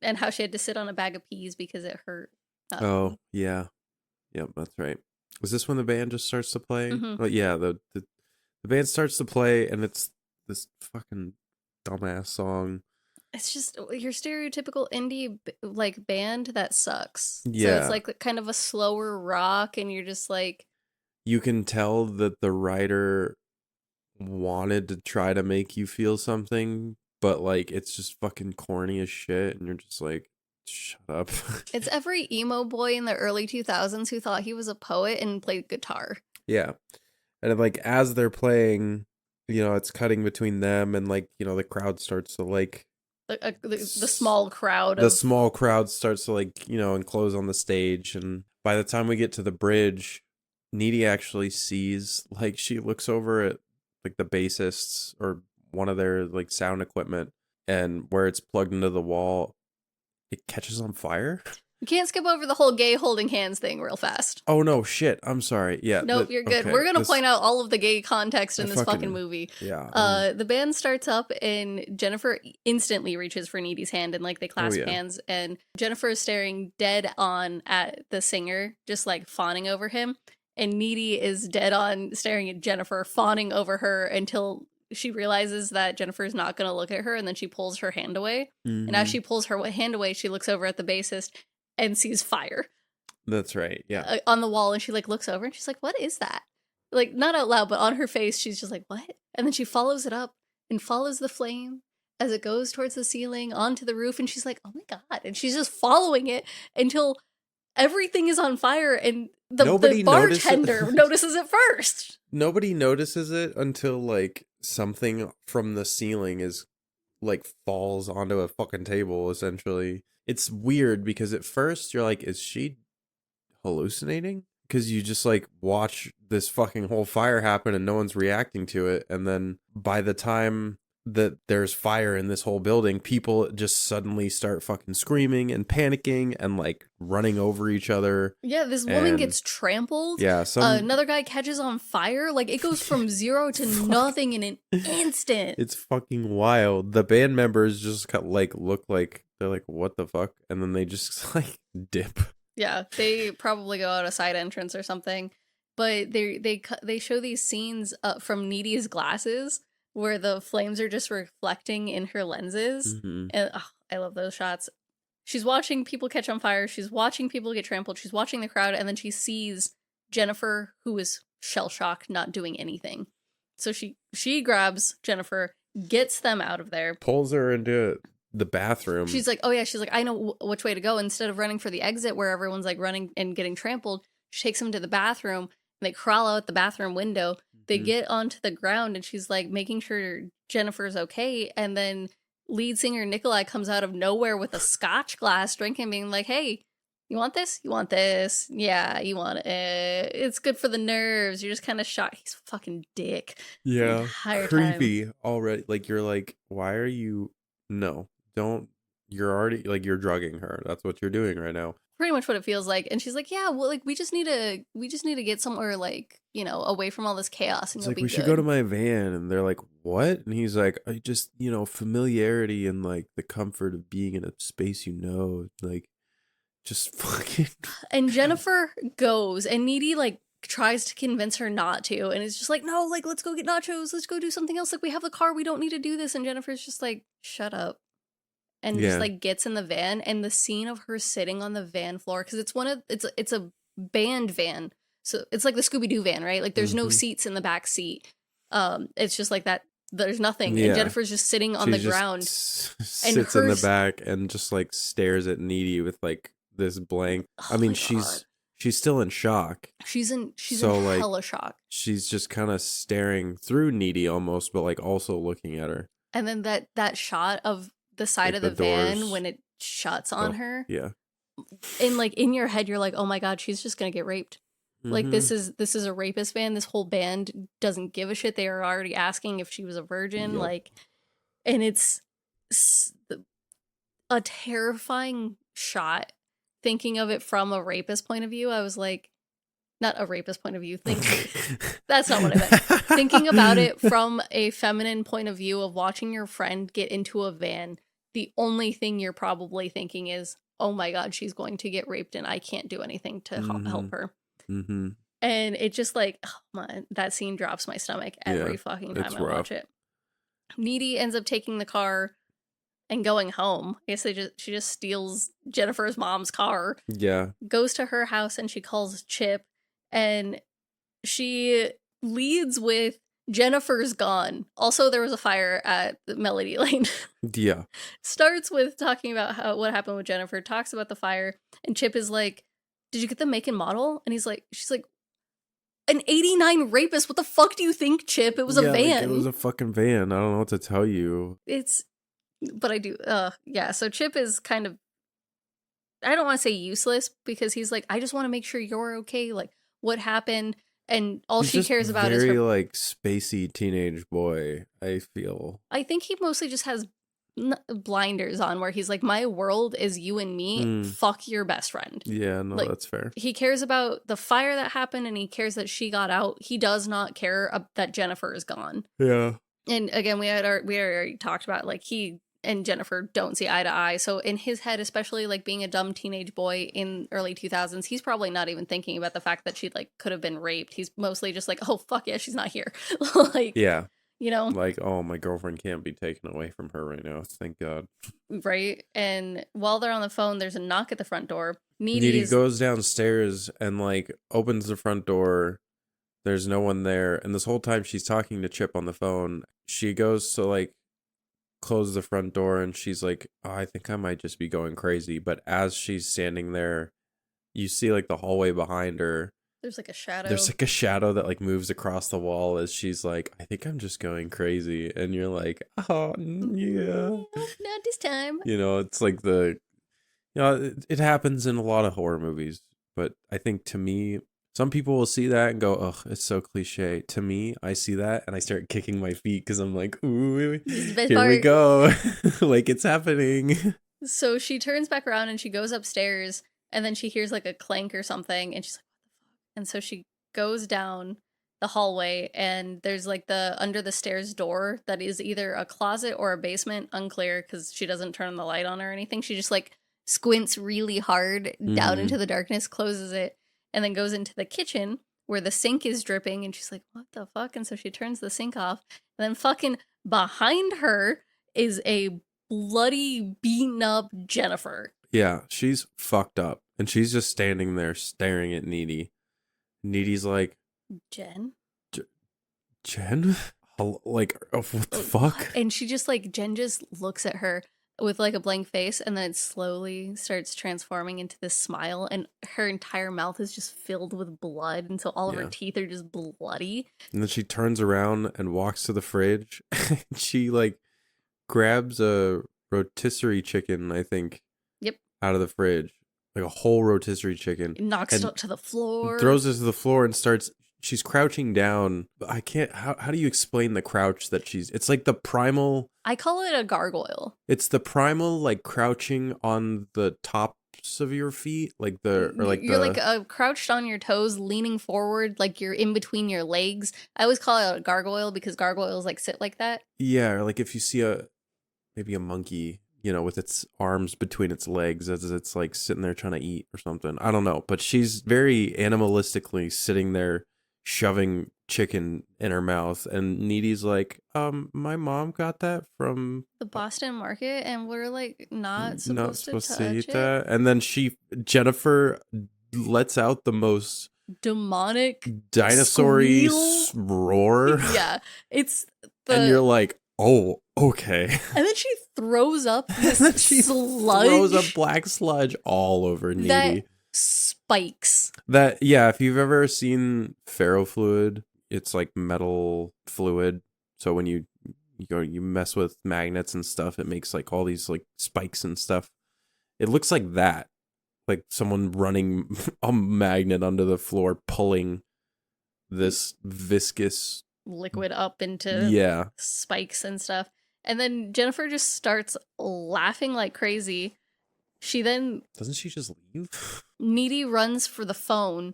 and how she had to sit on a bag of peas because it hurt. Oh yeah, yep, that's right. Was this when the band just starts to play? Mm-hmm. But yeah, the band starts to play, and it's this fucking dumbass song. It's just your stereotypical indie like band that sucks. Yeah, so it's like kind of a slower rock, and you're just like, you can tell that the writer wanted to try to make you feel something, but like it's just fucking corny as shit, and you're just like, shut up. It's every emo boy in the early 2000s who thought he was a poet and played guitar. Yeah. And like as they're playing, it's cutting between them, and like, the crowd starts to like the small crowd. The small crowd starts to like, enclose on the stage, and by the time we get to the bridge, Needy actually sees, like, she looks over at like the bassists or one of their like sound equipment, and where it's plugged into the wall, it catches on fire. You can't skip over the whole gay holding hands thing real fast. Oh no, shit. I'm sorry. Yeah. Nope, you're good. Okay, We're going to point out all of the gay context in this fucking movie. Yeah. The band starts up, and Jennifer instantly reaches for Needy's hand, and like they clasp hands, and Jennifer is staring dead on at the singer, just like fawning over him. And Needy is dead on staring at Jennifer, fawning over her until she realizes that Jennifer is not going to look at her, and then she pulls her hand away. Mm-hmm. And as she pulls her hand away, she looks over at the bassist and sees fire. That's right. Yeah. On the wall, and she like looks over and she's like, what is that? Like, not out loud, but on her face, she's just like, what? And then she follows it up and follows the flame as it goes towards the ceiling onto the roof, and she's like, oh my God. And she's just following it until everything is on fire, and the bartender notices it first. Nobody notices it until like something from the ceiling is like falls onto a fucking table, essentially. It's weird because at first you're like, is she hallucinating? because you just like watch this fucking whole fire happen and no one's reacting to it, and then by the time that there's fire in this whole building, people just suddenly start fucking screaming and panicking and like running over each other. Yeah, this woman gets trampled. Yeah, another guy catches on fire. Like, it goes from 0 to nothing in an instant. It's fucking wild. The band members just look like they're like, what the fuck? And then they just like dip. Yeah, they probably go out a side entrance or something. But they show these scenes from Needy's glasses, where the flames are just reflecting in her lenses. Mm-hmm. And I love those shots. She's watching people catch on fire. She's watching people get trampled. She's watching the crowd. And then she sees Jennifer, who is shell-shocked, not doing anything. So she grabs Jennifer, gets them out of there. Pulls her into the bathroom. She's like, oh yeah, she's like, I know which way to go. Instead of running for the exit where everyone's like running and getting trampled, she takes them to the bathroom. And they crawl out the bathroom window. They get onto the ground, and she's like making sure Jennifer's okay. And then lead singer Nikolai comes out of nowhere with a scotch glass drink and being like, hey, you want this? You want this? Yeah, you want it. It's good for the nerves. You're just kind of shocked. He's a fucking dick. Yeah, creepy time. already. Like, you're like, why are you? No, don't. You're already like, you're drugging her. That's what you're doing right now. Pretty much what it feels like. And she's like, yeah, well, like, we just need to get somewhere, like, you know, away from all this chaos. And it's like, we should go to my van. And they're like, what? And he's like, I just, you know, familiarity and like the comfort of being in a space, you know, like, just fucking. And Jennifer goes, and Needy like tries to convince her not to, and it's just like, no, like, let's go get nachos, let's go do something else, like, we have the car, we don't need to do this. And Jennifer's just like, shut up. And just like gets in the van, and the scene of her sitting on the van floor, because it's a band van, so it's like the Scooby-Doo van, right? Like, there's no seats in the back seat. It's just like that. There's nothing, and Jennifer's just sitting on the ground, sits in the back and just like stares at Needy with like this blank. I mean, she's still in shock. She's in like, hella shock. She's just kind of staring through Needy almost, but like also looking at her. And then that shot of the side like of the van doors. when it shuts on her. Yeah. And like in your head, you're like, oh my God, she's just gonna get raped. Mm-hmm. Like, this is a rapist band. This whole band doesn't give a shit. They are already asking if she was a virgin. Yep. Like, and it's a terrifying shot. Thinking of it from a rapist point of view, I was like, not a rapist point of view. That's not what I meant. Thinking about it from a feminine point of view of watching your friend get into a van, the only thing you're probably thinking is, oh my God, she's going to get raped and I can't do anything to help her. Mm-hmm. And it just like, that scene drops my stomach every fucking time I watch it. Needy ends up taking the car and going home. I guess she just steals Jennifer's mom's car. Yeah. Goes to her house and she calls Chip, and she leads with Jennifer's gone. Also, there was a fire at Melody Lane. Yeah. Starts with talking about what happened with Jennifer, talks about the fire, and Chip is like, did you get the make and model? And she's like, an 89 rapist? What the fuck do you think, Chip? It was a van. Like, it was a fucking van. I don't know what to tell you. But I do. Yeah. So Chip is kind of, I don't want to say useless, because he's like, I just want to make sure you're okay. Like, what happened? And all she cares about is her. Very like spacey teenage boy, I feel. I think he mostly just has blinders on, where he's like, my world is you and me. Fuck your best friend. Yeah, no, like, that's fair. He cares about the fire that happened, and he cares that she got out. He does not care that Jennifer is gone. Yeah. And again, we already talked about, like, he and Jennifer don't see eye to eye. So in his head, especially like being a dumb teenage boy in early 2000s, he's probably not even thinking about the fact that she like could have been raped. He's mostly just like, oh fuck yeah, she's not here. Like, yeah, you know, like, oh, my girlfriend can't be taken away from her right now. Thank God. Right. And while they're on the phone, there's a knock at the front door. Needy goes downstairs and like opens the front door. There's no one there. And this whole time she's talking to Chip on the phone. She goes to like close the front door, and she's like, oh, I think I might just be going crazy. But as she's standing there, you see like the hallway behind her. There's like a shadow. There's like a shadow that like moves across the wall as she's like, I think I'm just going crazy. And you're like, oh yeah, not this time. You know, it's like it happens in a lot of horror movies, but I think to me, Some people will see that and go, ugh, it's so cliche. To me, I see that and I start kicking my feet because I'm like, ooh, here we go. Like, it's happening. So she turns back around and she goes upstairs and then she hears like a clank or something and she's like, what the fuck? And so she goes down the hallway and there's like the under the stairs door that is either a closet or a basement, unclear because she doesn't turn the light on or anything. She just like squints really hard down into the darkness, closes it, and then goes into the kitchen where the sink is dripping and she's like, what the fuck? And so she turns the sink off and then fucking behind her is a bloody, beaten up Jennifer. Yeah, she's fucked up. And she's just standing there staring at Needy. Needy's like, Jen? Jen? Like, oh, what the fuck? And she just like, Jen just looks at her with like a blank face and then it slowly starts transforming into this smile and her entire mouth is just filled with blood and so all of her teeth are just bloody. And then she turns around and walks to the fridge. She like grabs a rotisserie chicken, I think. Yep. Out of the fridge. Like a whole rotisserie chicken. Knocks it up to the floor. Throws it to the floor and starts... She's crouching down. I can't... How do you explain the crouch that she's... It's like the primal... I call it a gargoyle. It's the primal, like, crouching on the tops of your feet. Like the... Or like you're like crouched on your toes, leaning forward, like you're in between your legs. I always call it a gargoyle because gargoyles, like, sit like that. Yeah, or like if you see maybe a monkey... You know, with its arms between its legs as it's like sitting there trying to eat or something. I don't know. But she's very animalistically sitting there shoving chicken in her mouth. And Needy's like, my mom got that from the Boston market and we're like not supposed to eat that. And then Jennifer lets out the most demonic dinosaur-y roar. Yeah. And you're like, oh, okay. And then she throws up this sludge. Throws up black sludge all over Needy. That spikes. If you've ever seen ferrofluid, it's like metal fluid. So when you mess with magnets and stuff, it makes like all these like spikes and stuff. It looks like that. Like someone running a magnet under the floor, pulling this viscous liquid up into spikes and stuff. And then Jennifer just starts laughing like crazy. She then... Doesn't she just leave? Needy runs for the phone.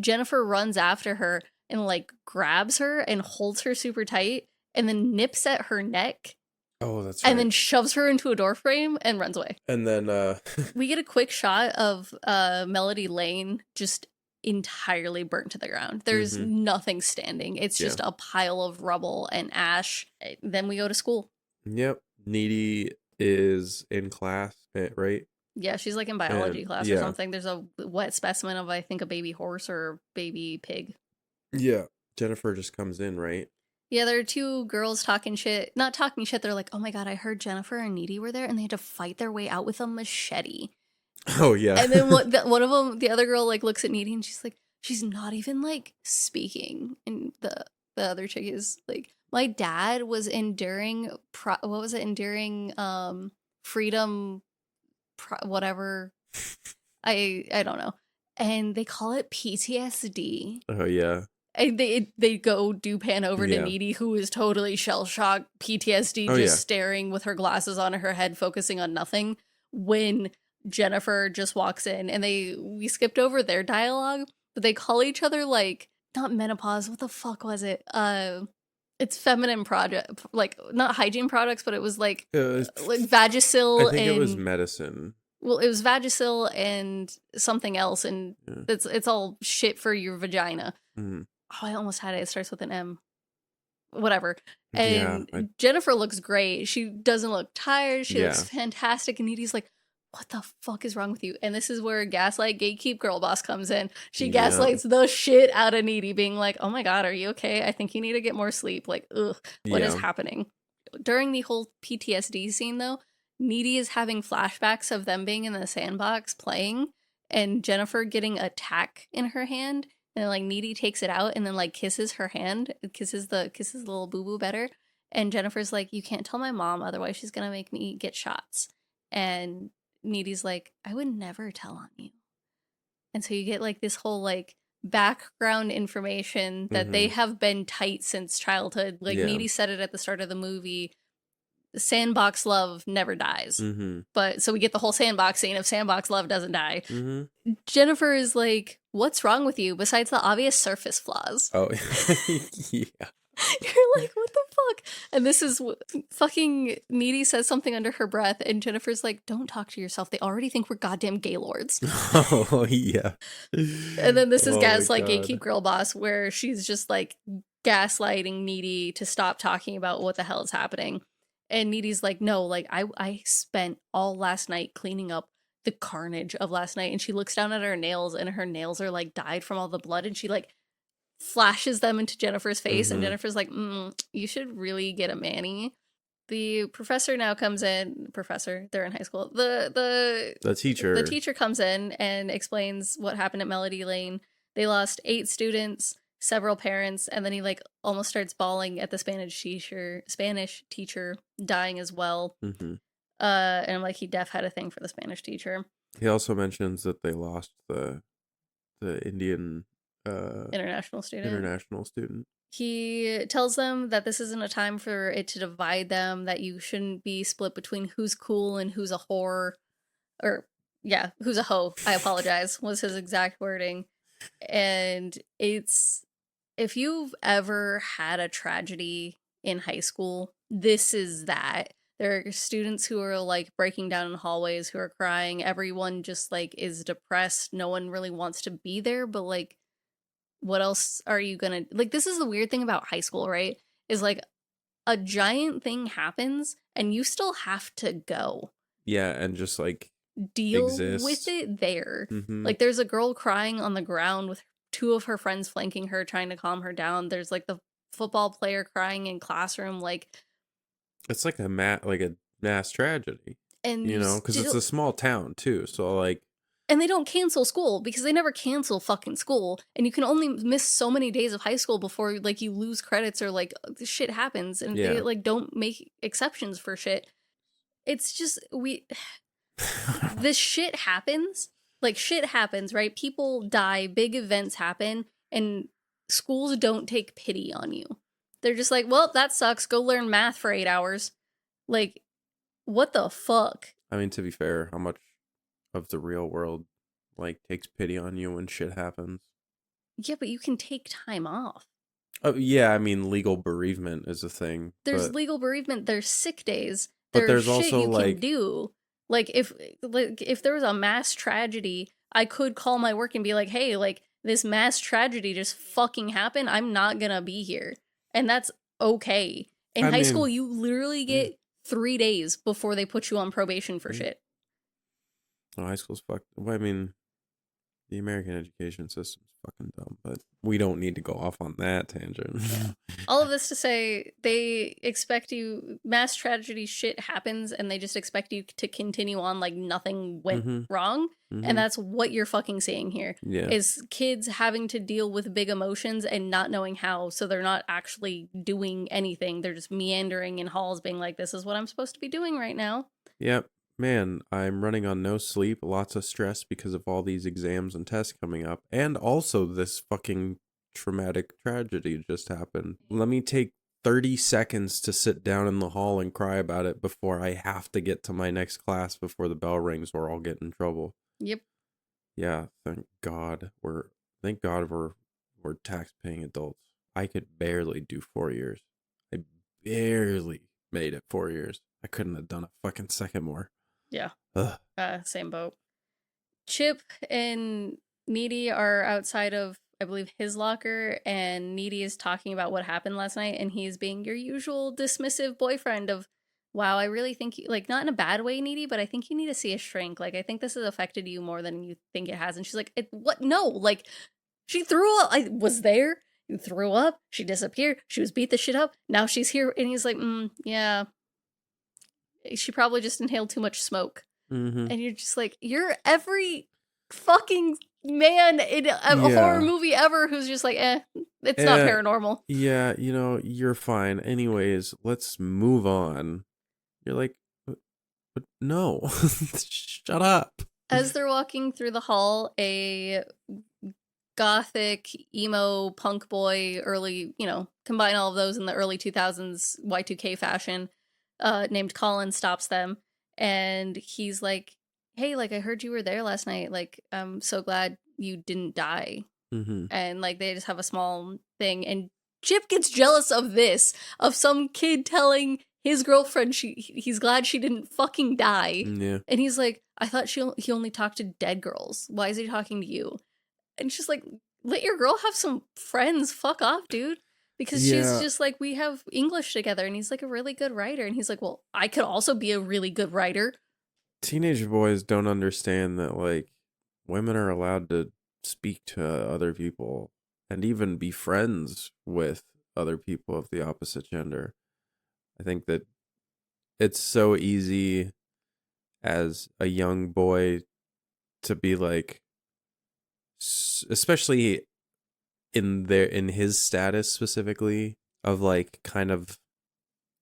Jennifer runs after her and like grabs her and holds her super tight and then nips at her neck. Oh, that's right. And then shoves her into a door frame and runs away. And then we get a quick shot of Melody Lane just entirely burnt to the ground. There's nothing standing. It's just a pile of rubble and ash. Then we go to school. Yep. Needy is in class, right? Yeah, she's like in biology class or something. There's a wet specimen of, I think, a baby horse or a baby pig. Yeah. Jennifer just comes in, right? Yeah, there are two girls talking shit. Not talking shit. They're like, oh my God, I heard Jennifer and Needy were there and they had to fight their way out with a machete. Oh, yeah. And then one of them, the other girl, like looks at Needy and she's like, she's not even like speaking. And the other chick is like, my dad was enduring, freedom, whatever. I don't know. And they call it PTSD. Oh, yeah. And they go pan over to Needy, who is totally shell-shocked, PTSD, staring with her glasses on her head, focusing on nothing, when Jennifer just walks in. And we skipped over their dialogue, but they call each other, like, not menopause, what the fuck was it? It's feminine product, like, not hygiene products, but it was like Vagisil. I think it was medicine. Well, it was Vagisil and something else, and it's all shit for your vagina. Mm-hmm. Oh, I almost had it. It starts with an M. Whatever. And Jennifer looks great. She doesn't look tired. She looks fantastic. And Needy's like, what the fuck is wrong with you? And this is where Gaslight Gatekeep Girl Boss comes in. She gaslights the shit out of Needy, being like, oh my God, are you okay? I think you need to get more sleep. Like, ugh, what is happening? During the whole PTSD scene, though, Needy is having flashbacks of them being in the sandbox playing and Jennifer getting a tack in her hand. And like Needy takes it out and then like kisses her hand, kisses the little boo-boo better. And Jennifer's like, you can't tell my mom, otherwise she's going to make me get shots. And Needy's like, I would never tell on you. And so you get like this whole like background information that they have been tight since childhood. Like Needy said it at the start of the movie. Sandbox love never dies. But so we get the whole sandbox scene of sandbox love doesn't die. Jennifer is like, what's wrong with you besides the obvious surface flaws? Oh, yeah. You're like, what the fuck? And this is fucking Needy says something under her breath, and Jennifer's like, don't talk to yourself. They already think we're goddamn gaylords. Oh, yeah. And then this is Gaslight Gatekeep Girl Boss, where she's just like gaslighting Needy to stop talking about what the hell is happening. And Needy's like, no, like I spent all last night cleaning up the carnage of last night. And she looks down at her nails, and her nails are like dyed from all the blood, and she like flashes them into Jennifer's face, and Jennifer's like, you should really get a mani. The professor now comes in. They're in high school. The teacher comes in and explains what happened at Melody Lane. They lost 8 students, several parents, and then he like almost starts bawling at the Spanish teacher dying as well. And I'm like, he def had a thing for the Spanish teacher. He also mentions that they lost the Indian international student. He tells them that this isn't a time for it to divide them, that you shouldn't be split between who's cool and who's a whore, or who's a hoe. I apologize, was his exact wording. And it's, if you've ever had a tragedy in high school, this is that. There are students who are like breaking down in hallways, who are crying. Everyone just like is depressed. No one really wants to be there, but like, what else are you gonna, like, this is the weird thing about high school, right? Is like a giant thing happens and you still have to go. Yeah, and just like deal with it there. Like there's a girl crying on the ground with 2 of her friends flanking her, trying to calm her down. There's like the football player crying in classroom. Like it's like a mass tragedy. And you know, because it's a small town too. So like, and they don't cancel school because they never cancel fucking school. And you can only miss so many days of high school before like you lose credits or like shit happens. And they like don't make exceptions for shit. It's just, this shit happens. Like shit happens, right? People die, big events happen, and schools don't take pity on you. They're just like, well, that sucks. Go learn math for 8 hours. Like, what the fuck? I mean, to be fair, how much of the real world like takes pity on you when shit happens? Yeah, but you can take time off. Oh yeah, I mean, legal bereavement is a thing. There's legal bereavement. There's sick days. But there's shit also you like can do. Like if there was a mass tragedy, I could call my work and be like, hey, like this mass tragedy just fucking happened. I'm not gonna be here, and that's okay. In high school, you literally get 3 days before they put you on probation for shit. Oh, high school's fucked. Well, I mean, the American education system's fucking dumb, but we don't need to go off on that tangent. All of this to say, they expect you, mass tragedy shit happens, and they just expect you to continue on like nothing went wrong. And that's what you're fucking seeing here. Yeah. Is kids having to deal with big emotions and not knowing how, so they're not actually doing anything. They're just meandering in halls being like, this is what I'm supposed to be doing right now. Yep. Man, I'm running on no sleep, lots of stress because of all these exams and tests coming up. And also this fucking traumatic tragedy just happened. Let me take 30 seconds to sit down in the hall and cry about it before I have to get to my next class before the bell rings or I'll get in trouble. Yep. Yeah, thank God we're tax-paying adults. I could barely do 4 years. I barely made it 4 years. I couldn't have done a fucking second more. Yeah. Same boat. Chip and Needy are outside of, I believe, his locker, and Needy is talking about what happened last night, and he's being your usual dismissive boyfriend of, wow, I really think, like, not in a bad way, Needy, but I think you need to see a shrink. Like, I think this has affected you more than you think it has. And she's like, what? No, like, she threw up. I was there. You threw up. She disappeared. She was beat the shit up. Now she's here. And he's like, yeah. She probably just inhaled too much smoke. And you're just like, you're every fucking man in a horror movie ever who's just like, it's not paranormal. Yeah, you know, you're fine. Anyways, let's move on. You're like, but no, shut up. As they're walking through the hall, a gothic, emo, punk boy, early, combine all of those in the early 2000s Y2K fashion, named Colin stops them. And he's like, hey, like, I heard you were there last night. Like, I'm so glad you didn't die. Mm-hmm. And, like, they just have a small thing. And Chip gets jealous of this, of some kid telling his girlfriend he's glad she didn't fucking die. Yeah. And he's like, I thought he only talked to dead girls. Why is he talking to you? And she's like, let your girl have some friends. Fuck off, dude. Because she's just like, we have English together. And he's like a really good writer. And he's like, well, I could also be a really good writer. Teenage boys don't understand that, like, women are allowed to speak to other people and even be friends with other people of the opposite gender. I think that it's so easy as a young boy to be like, especially in his status specifically, of like kind of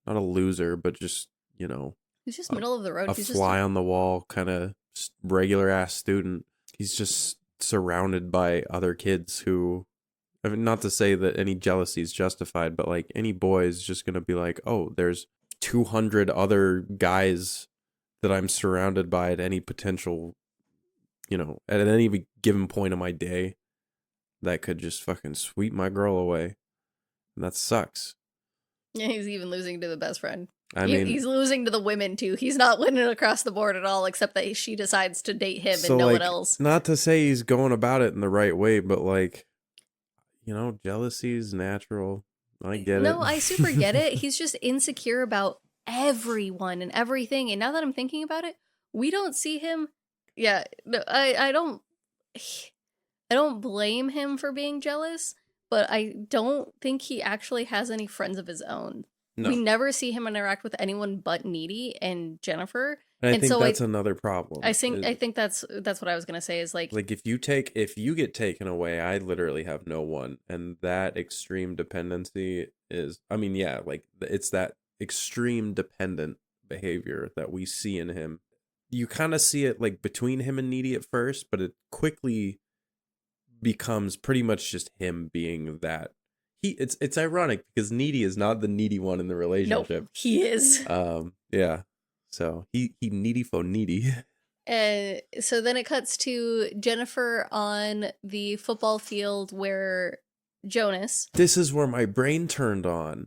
not a loser, but just, he's just middle of the road. He's fly on the wall kind of regular ass student. He's just surrounded by other kids who, I mean, not to say that any jealousy is justified, but like any boy is just going to be like, oh, there's 200 other guys that I'm surrounded by at any potential, at any given point of my day that could just fucking sweep my girl away. And that sucks. Yeah, he's even losing to the best friend. I mean, he's losing to the women too. He's not winning across the board at all, except that she decides to date him and no one else. Not to say he's going about it in the right way, but like, jealousy is natural. I get it. No, I super get it. He's just insecure about everyone and everything. And now that I'm thinking about it, we don't see him. Yeah, no, I don't blame him for being jealous, but I don't think he actually has any friends of his own. No. We never see him interact with anyone but Needy and Jennifer. And I think that's another problem. I think that's what I was gonna say is like if you get taken away, I literally have no one, and that extreme dependency is, it's that extreme dependent behavior that we see in him. You kind of see it like between him and Needy at first, but it quickly becomes pretty much just him being that. It's ironic because Needy is not the needy one in the relationship. Nope, he is. Yeah. So he needy for needy. So then it cuts to Jennifer on the football field where Jonas. This is where my brain turned on.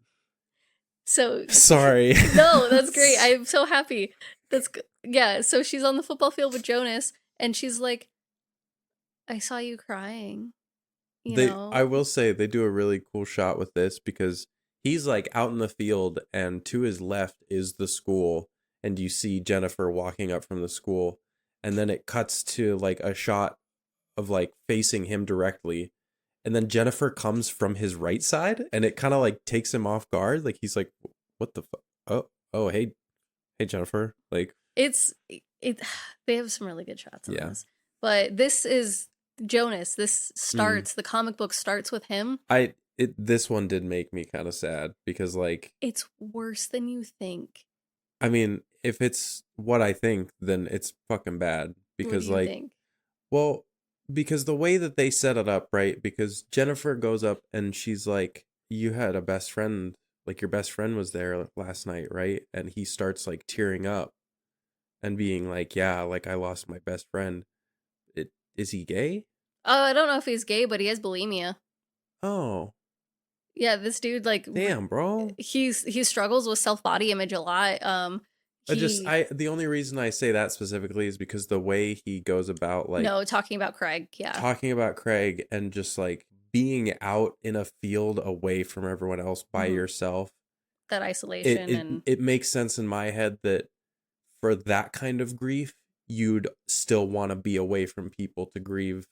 So sorry. No, that's great. I'm so happy. Yeah. So she's on the football field with Jonas, and she's like, "I saw you crying." I will say they do a really cool shot with this because he's like out in the field, and to his left is the school, and you see Jennifer walking up from the school, and then it cuts to like a shot of like facing him directly, and then Jennifer comes from his right side, and it kind of like takes him off guard. Like he's like, "What the fuck? Oh, hey, Jennifer!" Like they have some really good shots on this, but this is Jonas. This starts the comic book starts with him. This one did make me kind of sad because like it's worse than you think. I mean, if it's what I think, then it's fucking bad because what do you think? Well, because the way that they set it up, right? Because Jennifer goes up and she's like, "You had a best friend, like your best friend was there last night, right?" And he starts like tearing up and being like, "Yeah, like I lost my best friend." Is he gay? I don't know if he's gay, but he has bulimia. Oh. Yeah, this dude, like, damn, bro. He struggles with self-body image a lot. The only reason I say that specifically is because the way he goes about talking about Craig, and just like being out in a field away from everyone else by yourself. That isolation it makes sense in my head that for that kind of grief, you'd still want to be away from people to grieve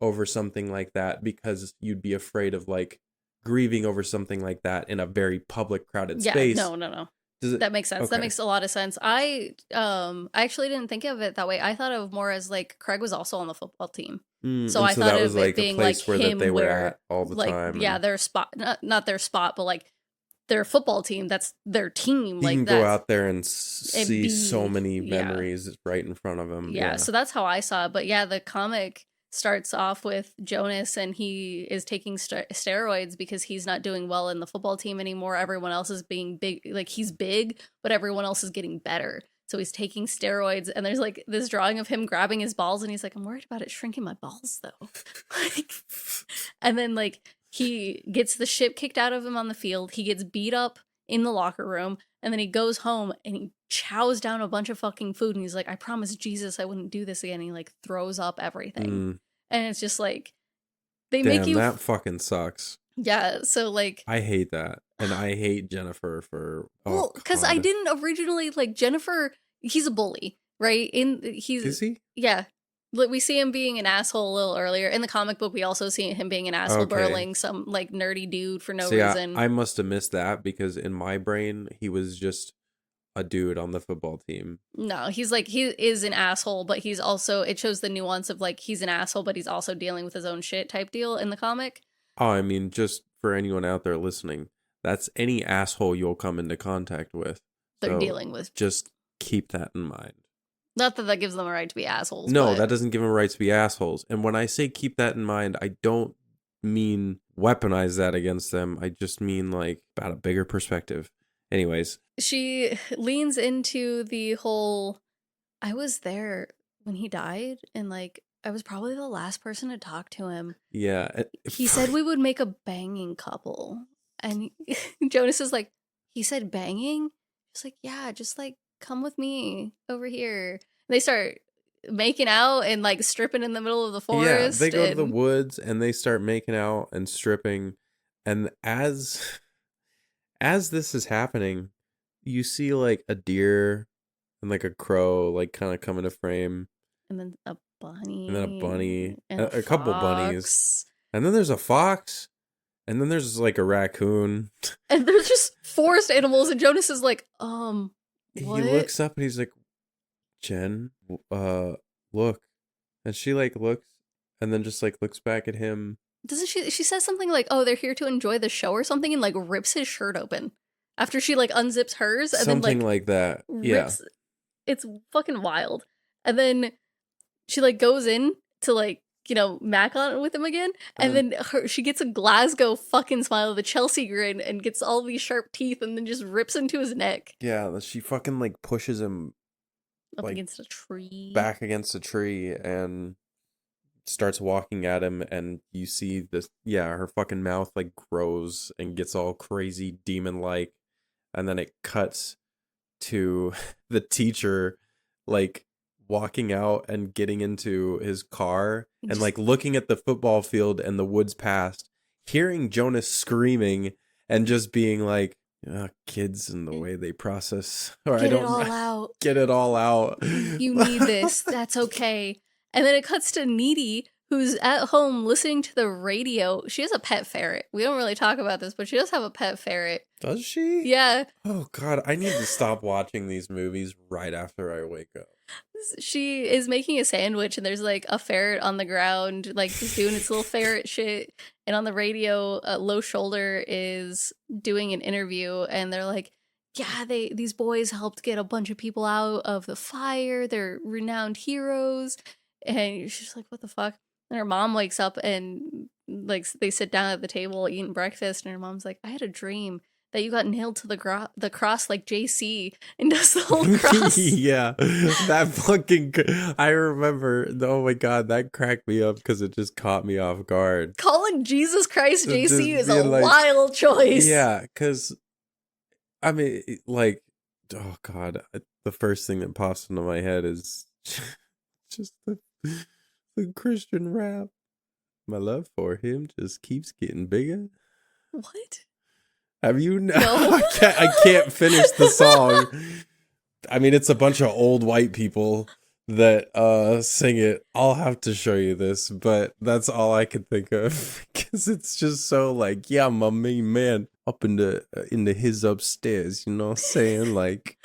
over something like that because you'd be afraid of like grieving over something like that in a very public crowded space. No. That makes sense. Okay. That makes a lot of sense. I actually didn't think of it that way. I thought of more as like Craig was also on the football team. So I thought of it being like where him they were at all the time. Yeah, their spot, not their spot, but like their football team. That's their team. He can go out there and see so many memories right in front of him. Yeah, so that's how I saw it. But yeah, the comic starts off with Jonas, and he is taking steroids because he's not doing well in the football team anymore. Everyone else is being big, like he's big, but everyone else is getting better. So he's taking steroids, and there's like this drawing of him grabbing his balls, and he's like, I'm worried about it shrinking my balls though. Like, and then like he gets the shit kicked out of him on the field. He gets beat up in the locker room, and then he goes home and he chows down a bunch of fucking food, and he's like, I promised Jesus I wouldn't do this again. And he like throws up everything. And it's just like, they make you... that fucking sucks. Yeah, so like... I hate that. And I hate Jennifer for... well, because I didn't originally like Jennifer. He's a bully, right? Is he? Yeah. We see him being an asshole a little earlier. In the comic book, we also see him being an asshole, burling some like nerdy dude for no reason. I must have missed that, because in my brain, he was just a dude on the football team. No, he is an asshole, but he's also, it shows the nuance of like, he's an asshole, but he's also dealing with his own shit type deal in the comic. Oh, I mean, just for anyone out there listening, that's any asshole you'll come into contact with. They're dealing with. Just keep that in mind. Not that gives them a right to be assholes. No, that doesn't give them a right to be assholes. And when I say keep that in mind, I don't mean weaponize that against them. I just mean like about a bigger perspective. Anyways. She leans into the whole, I was there when he died, and like, I was probably the last person to talk to him. Yeah. He said we would make a banging couple. And Jonas is like, he said banging? She's like, yeah, just like, come with me over here. And they start making out and like stripping in the middle of the forest. Yeah, they go to the woods and they start making out and stripping. And as this is happening, you see like a deer and like a crow like kind of come into frame. And then a bunny. And then a bunny. And a couple bunnies. And then there's a fox. And then there's like a raccoon. And there's just forest animals, and Jonas is like, what? He looks up and he's like, Jen, look. And she like looks and then just like looks back at him. Doesn't she says something like, oh, they're here to enjoy the show or something, and like rips his shirt open after she like unzips hers and something then like that. Rips, yeah. It's fucking wild. And then she like goes in to like, you know, mac on it with him again, and then she gets a Glasgow fucking smile, the Chelsea grin, and gets all these sharp teeth, and then just rips into his neck. Yeah, she fucking like pushes him up like, against a tree, back against a tree, and starts walking at him, and you see this. Yeah, her fucking mouth like grows and gets all crazy demon like, and then it cuts to the teacher like walking out and getting into his car and like looking at the football field and the woods past, hearing Jonas screaming and just being like, kids and the way they process, or get it all out. Get it all out. You need this. That's okay. And then it cuts to Needy, who's at home listening to the radio. She has a pet ferret. We don't really talk about this, but she does have a pet ferret. Does she? Yeah. Oh God, I need to stop watching these movies right after I wake up. She is making a sandwich, and there's like a ferret on the ground, like just doing its little ferret shit. And on the radio, Low Shoulder is doing an interview, and they're like, yeah, these boys helped get a bunch of people out of the fire. They're renowned heroes. And she's like, what the fuck? And her mom wakes up, and like they sit down at the table eating breakfast, and her mom's like, I had a dream that you got nailed to the cross like JC, and does the whole cross. Yeah, that fucking, I remember, oh my God, that cracked me up because it just caught me off guard. Calling Jesus Christ JC is a like, wild choice. Yeah, because, I mean, like, oh God, the first thing that pops into my head is just the Christian rap. My love for him just keeps getting bigger. What? Have you? No. I can't finish the song. I mean, it's a bunch of old white people that sing it. I'll have to show you this, but that's all I could think of because it's just so like, yeah, my main man up into his upstairs. You know what I'm saying? Like,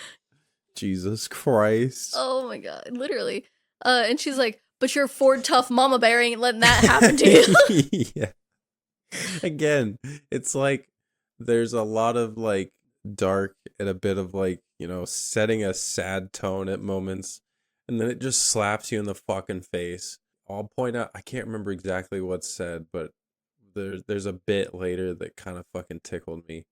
Jesus Christ. Oh my God, literally. And she's like, but you're Ford tough mama bear ain't letting that happen to you. Yeah. Again, it's like there's a lot of like dark and a bit of like, you know, setting a sad tone at moments, and then it just slaps you in the fucking face. I'll point out, I can't remember exactly what's said, but there's a bit later that kind of fucking tickled me,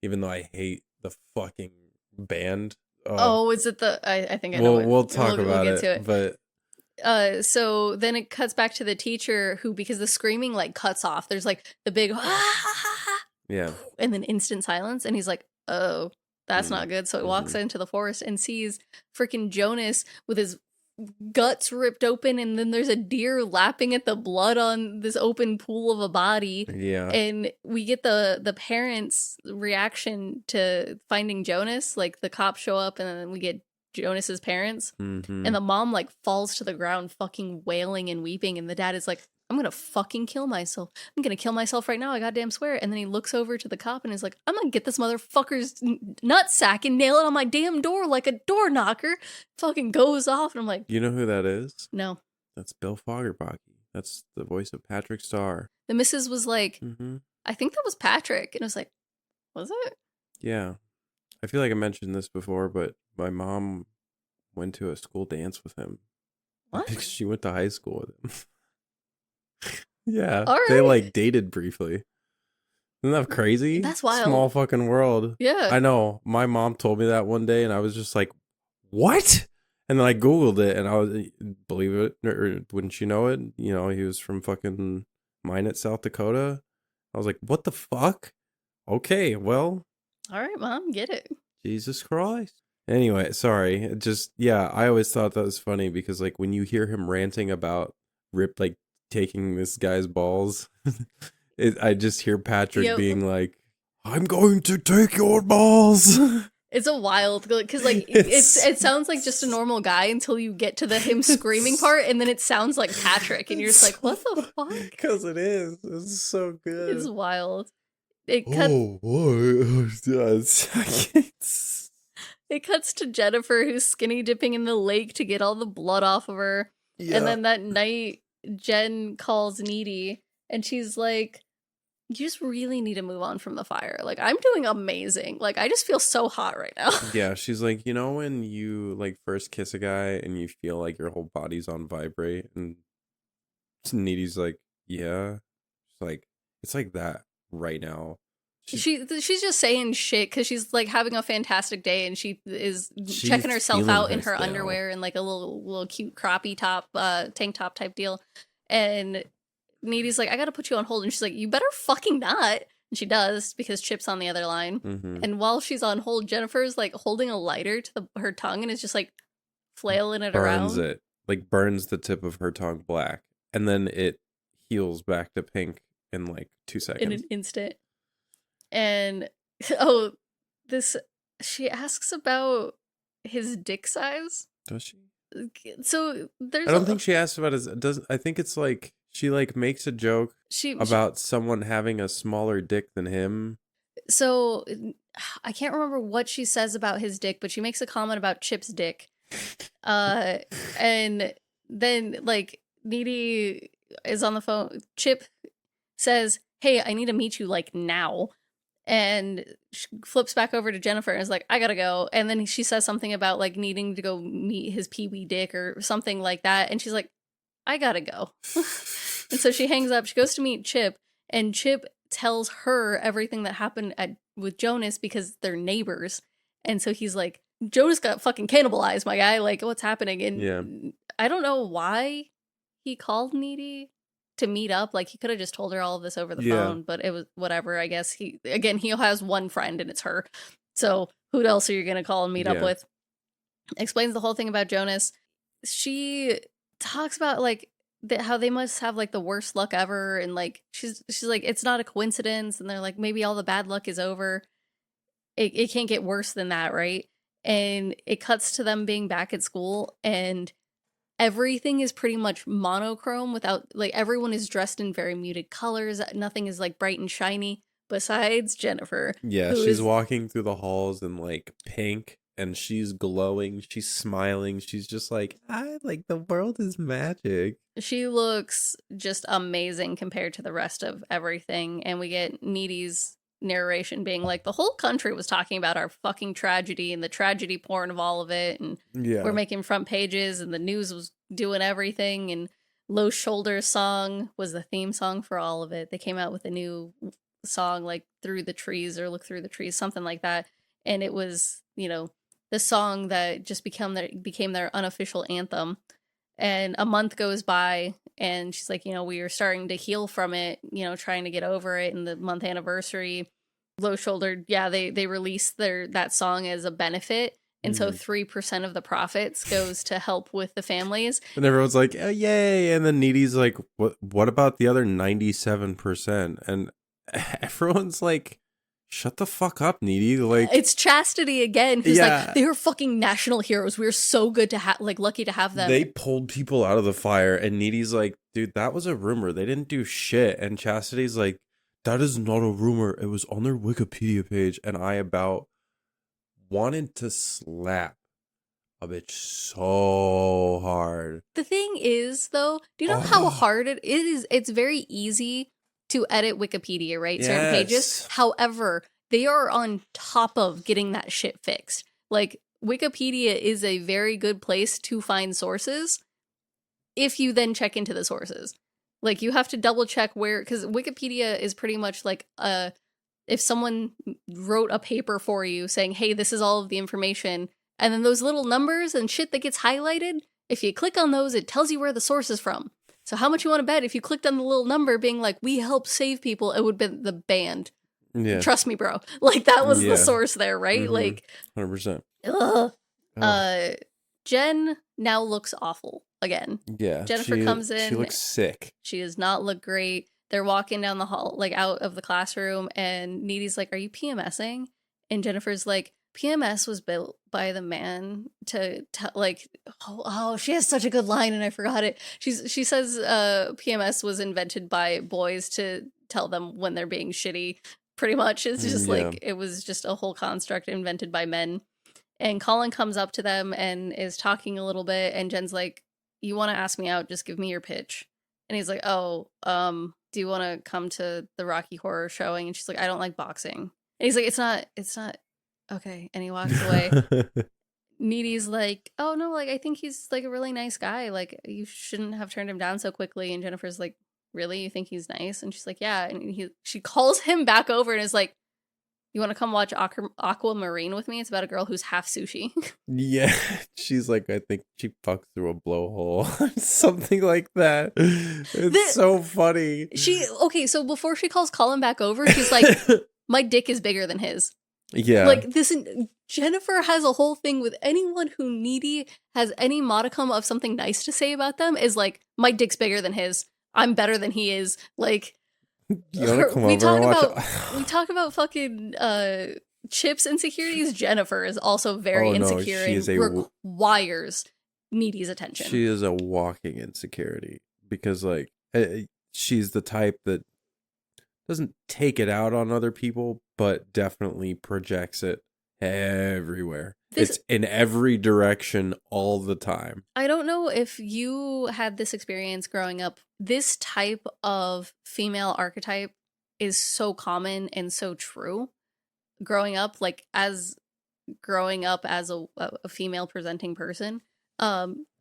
even though I hate the fucking band. Oh, is it the? I think I know. We'll talk about we'll get it, to it. but so then it cuts back to the teacher who, because the screaming like cuts off. There's like the big yeah, and then instant silence, and he's like, "Oh, that's not good." So he walks into the forest and sees freaking Jonas with his guts ripped open, and then there's a deer lapping at the blood on this open pool of a body. Yeah. And we get the parents' reaction to finding Jonas. Like the cops show up, and then we get Jonas's parents, and the mom like falls to the ground fucking wailing and weeping, and the dad is like, I'm gonna fucking kill myself. I'm gonna kill myself right now, I goddamn swear. And then he looks over to the cop and is like, I'm gonna get this motherfucker's nutsack and nail it on my damn door like a door knocker. Fucking goes off, and I'm like, you know who that is? No. That's Bill Fogerbocky. That's the voice of Patrick Star. The missus was like, I think that was Patrick. And I was like, was it? Yeah. I feel like I mentioned this before, but my mom went to a school dance with him. What? She went to high school with him. Yeah. All right. They like dated briefly. Isn't that crazy? That's wild. Small fucking world. Yeah. I know. My mom told me that one day and I was just like, what? And then I Googled it and I was, believe it or wouldn't you know it? You know, he was from fucking Minot, South Dakota. I was like, what the fuck? Okay, well. All right, Mom, get it. Jesus Christ. Anyway, sorry. It just, yeah, I always thought that was funny because like when you hear him ranting about Rip like taking this guy's balls, I just hear Patrick being like, I'm going to take your balls. It's a wild, because like it sounds like just a normal guy until you get to the him screaming part, and then it sounds like Patrick, and you're just like, what the fuck? Because it is. It's so good. It's wild. It cuts. It cuts to Jennifer, who's skinny dipping in the lake to get all the blood off of her, and then that night Jen calls Needy, and she's like, you just really need to move on from the fire. Like, I'm doing amazing. Like, I just feel so hot right now. Yeah, she's like, you know when you like first kiss a guy and you feel like your whole body's on vibrate, and Needy's like, yeah. She's like, it's like that right now. She's just saying shit because she's like having a fantastic day, and she's checking herself out in her underwear and like a little cute croppy top, tank top type deal. And Needy's like, I gotta put you on hold, and she's like, you better fucking not. And she does, because Chip's on the other line. And while she's on hold, Jennifer's like holding a lighter to her tongue and is just like flailing it around. Burns it, like burns the tip of her tongue black, and then it heals back to pink in like 2 seconds. In an instant. And she asks about his dick size. Does she? So there's I don't think she asked about his. I think it's like she like makes a joke about someone having a smaller dick than him. So I can't remember what she says about his dick, but she makes a comment about Chip's dick. And then like Needy is on the phone. Chip says, hey, I need to meet you like now. And she flips back over to Jennifer and is like, I gotta go. And then she says something about like needing to go meet his pee-wee dick or something like that. And she's like, I gotta go. And so she hangs up. She goes to meet Chip, and Chip tells her everything that happened with Jonas because they're neighbors. And so he's like, Jonas got fucking cannibalized, my guy. Like, what's happening? And I don't know why he called Needy to meet up. Like, he could have just told her all of this over the phone, but it was whatever. I guess he has one friend, and it's her. So who else are you gonna call and meet up with? Explains the whole thing about Jonas. She talks about like how they must have like the worst luck ever, and like she's like, it's not a coincidence, and they're like, maybe all the bad luck is over. It can't get worse than that, right? And it cuts to them being back at school, and everything is pretty much monochrome, without like, everyone is dressed in very muted colors. Nothing is like bright and shiny besides Jennifer. Yeah, she's walking through the halls in like pink, and she's glowing, she's smiling, she's just like, I like, the world is magic. She looks just amazing compared to the rest of everything. And we get Needy's narration being like, the whole country was talking about our fucking tragedy and the tragedy porn of all of it, and we're making front pages, and the news was doing everything, and Low Shoulders song was the theme song for all of it. They came out with a new song like Through the Trees or Look Through the Trees, something like that. And it was, the song that just became their unofficial anthem. And a month goes by and she's like, we are starting to heal from it, trying to get over it. And the month anniversary, Low Shouldered, they released that song as a benefit. And so 3% of the profits goes to help with the families. And everyone's like, oh, yay. And then Needy's like, what about the other 97%? And everyone's like, shut the fuck up, Needy. Like, it's Chastity again, who's like, they were fucking national heroes. We were so good to have, like, lucky to have them. They pulled people out of the fire, and Needy's like, dude, that was a rumor. They didn't do shit. And Chastity's like, that is not a rumor. It was on their Wikipedia page. And I about wanted to slap a bitch so hard. The thing is, though, do you know how hard it is? It's very easy to edit Wikipedia, right? Yes. Certain pages. However, they are on top of getting that shit fixed. Like, Wikipedia is a very good place to find sources if you then check into the sources. Like, you have to double check where, because Wikipedia is pretty much like if someone wrote a paper for you saying, hey, this is all of the information, and then those little numbers and shit that gets highlighted, if you click on those, it tells you where the source is from. So how much you want to bet if you clicked on the little number being like, we help save people, it would be the band. Yeah. Trust me, bro. Like, that was the source there, right? Mm-hmm. Like, 100%. Jen now looks awful again. Yeah. Jennifer comes in. She looks sick. She does not look great. They're walking down the hall, like out of the classroom, and Needy's like, are you PMSing? And Jennifer's like, PMS was built by the man to like, she has such a good line and I forgot it. She says PMS was invented by boys to tell them when they're being shitty. Pretty much. It's just like, it was just a whole construct invented by men. And Colin comes up to them and is talking a little bit, and Jen's like, you want to ask me out, just give me your pitch. And he's like, do you want to come to the Rocky Horror showing? And she's like, I don't like boxing. And he's like, it's not okay. And he walks away. Needy's like, oh no, like, I think he's like a really nice guy. Like, you shouldn't have turned him down so quickly. And Jennifer's like, really? You think he's nice? And she's like, yeah. And she calls him back over and is like, you want to come watch Aquamarine with me? It's about a girl who's half sushi. Yeah. She's like, I think she fucked through a blowhole. Something like that. It's so funny. So before she calls Colin back over, she's like, my dick is bigger than his. Yeah. Like, Jennifer has a whole thing with anyone who Needy has any modicum of something nice to say about them is like, my dick's bigger than his. I'm better than he is. Like, we talk about fucking Chip's insecurities. Jennifer is also very insecure and requires Needy's attention. She is a walking insecurity because, like, she's the type that doesn't take it out on other people, but definitely projects it everywhere. It's in every direction all the time. I don't know if you had this experience growing up. This type of female archetype is so common and so true. Growing up as a female presenting person,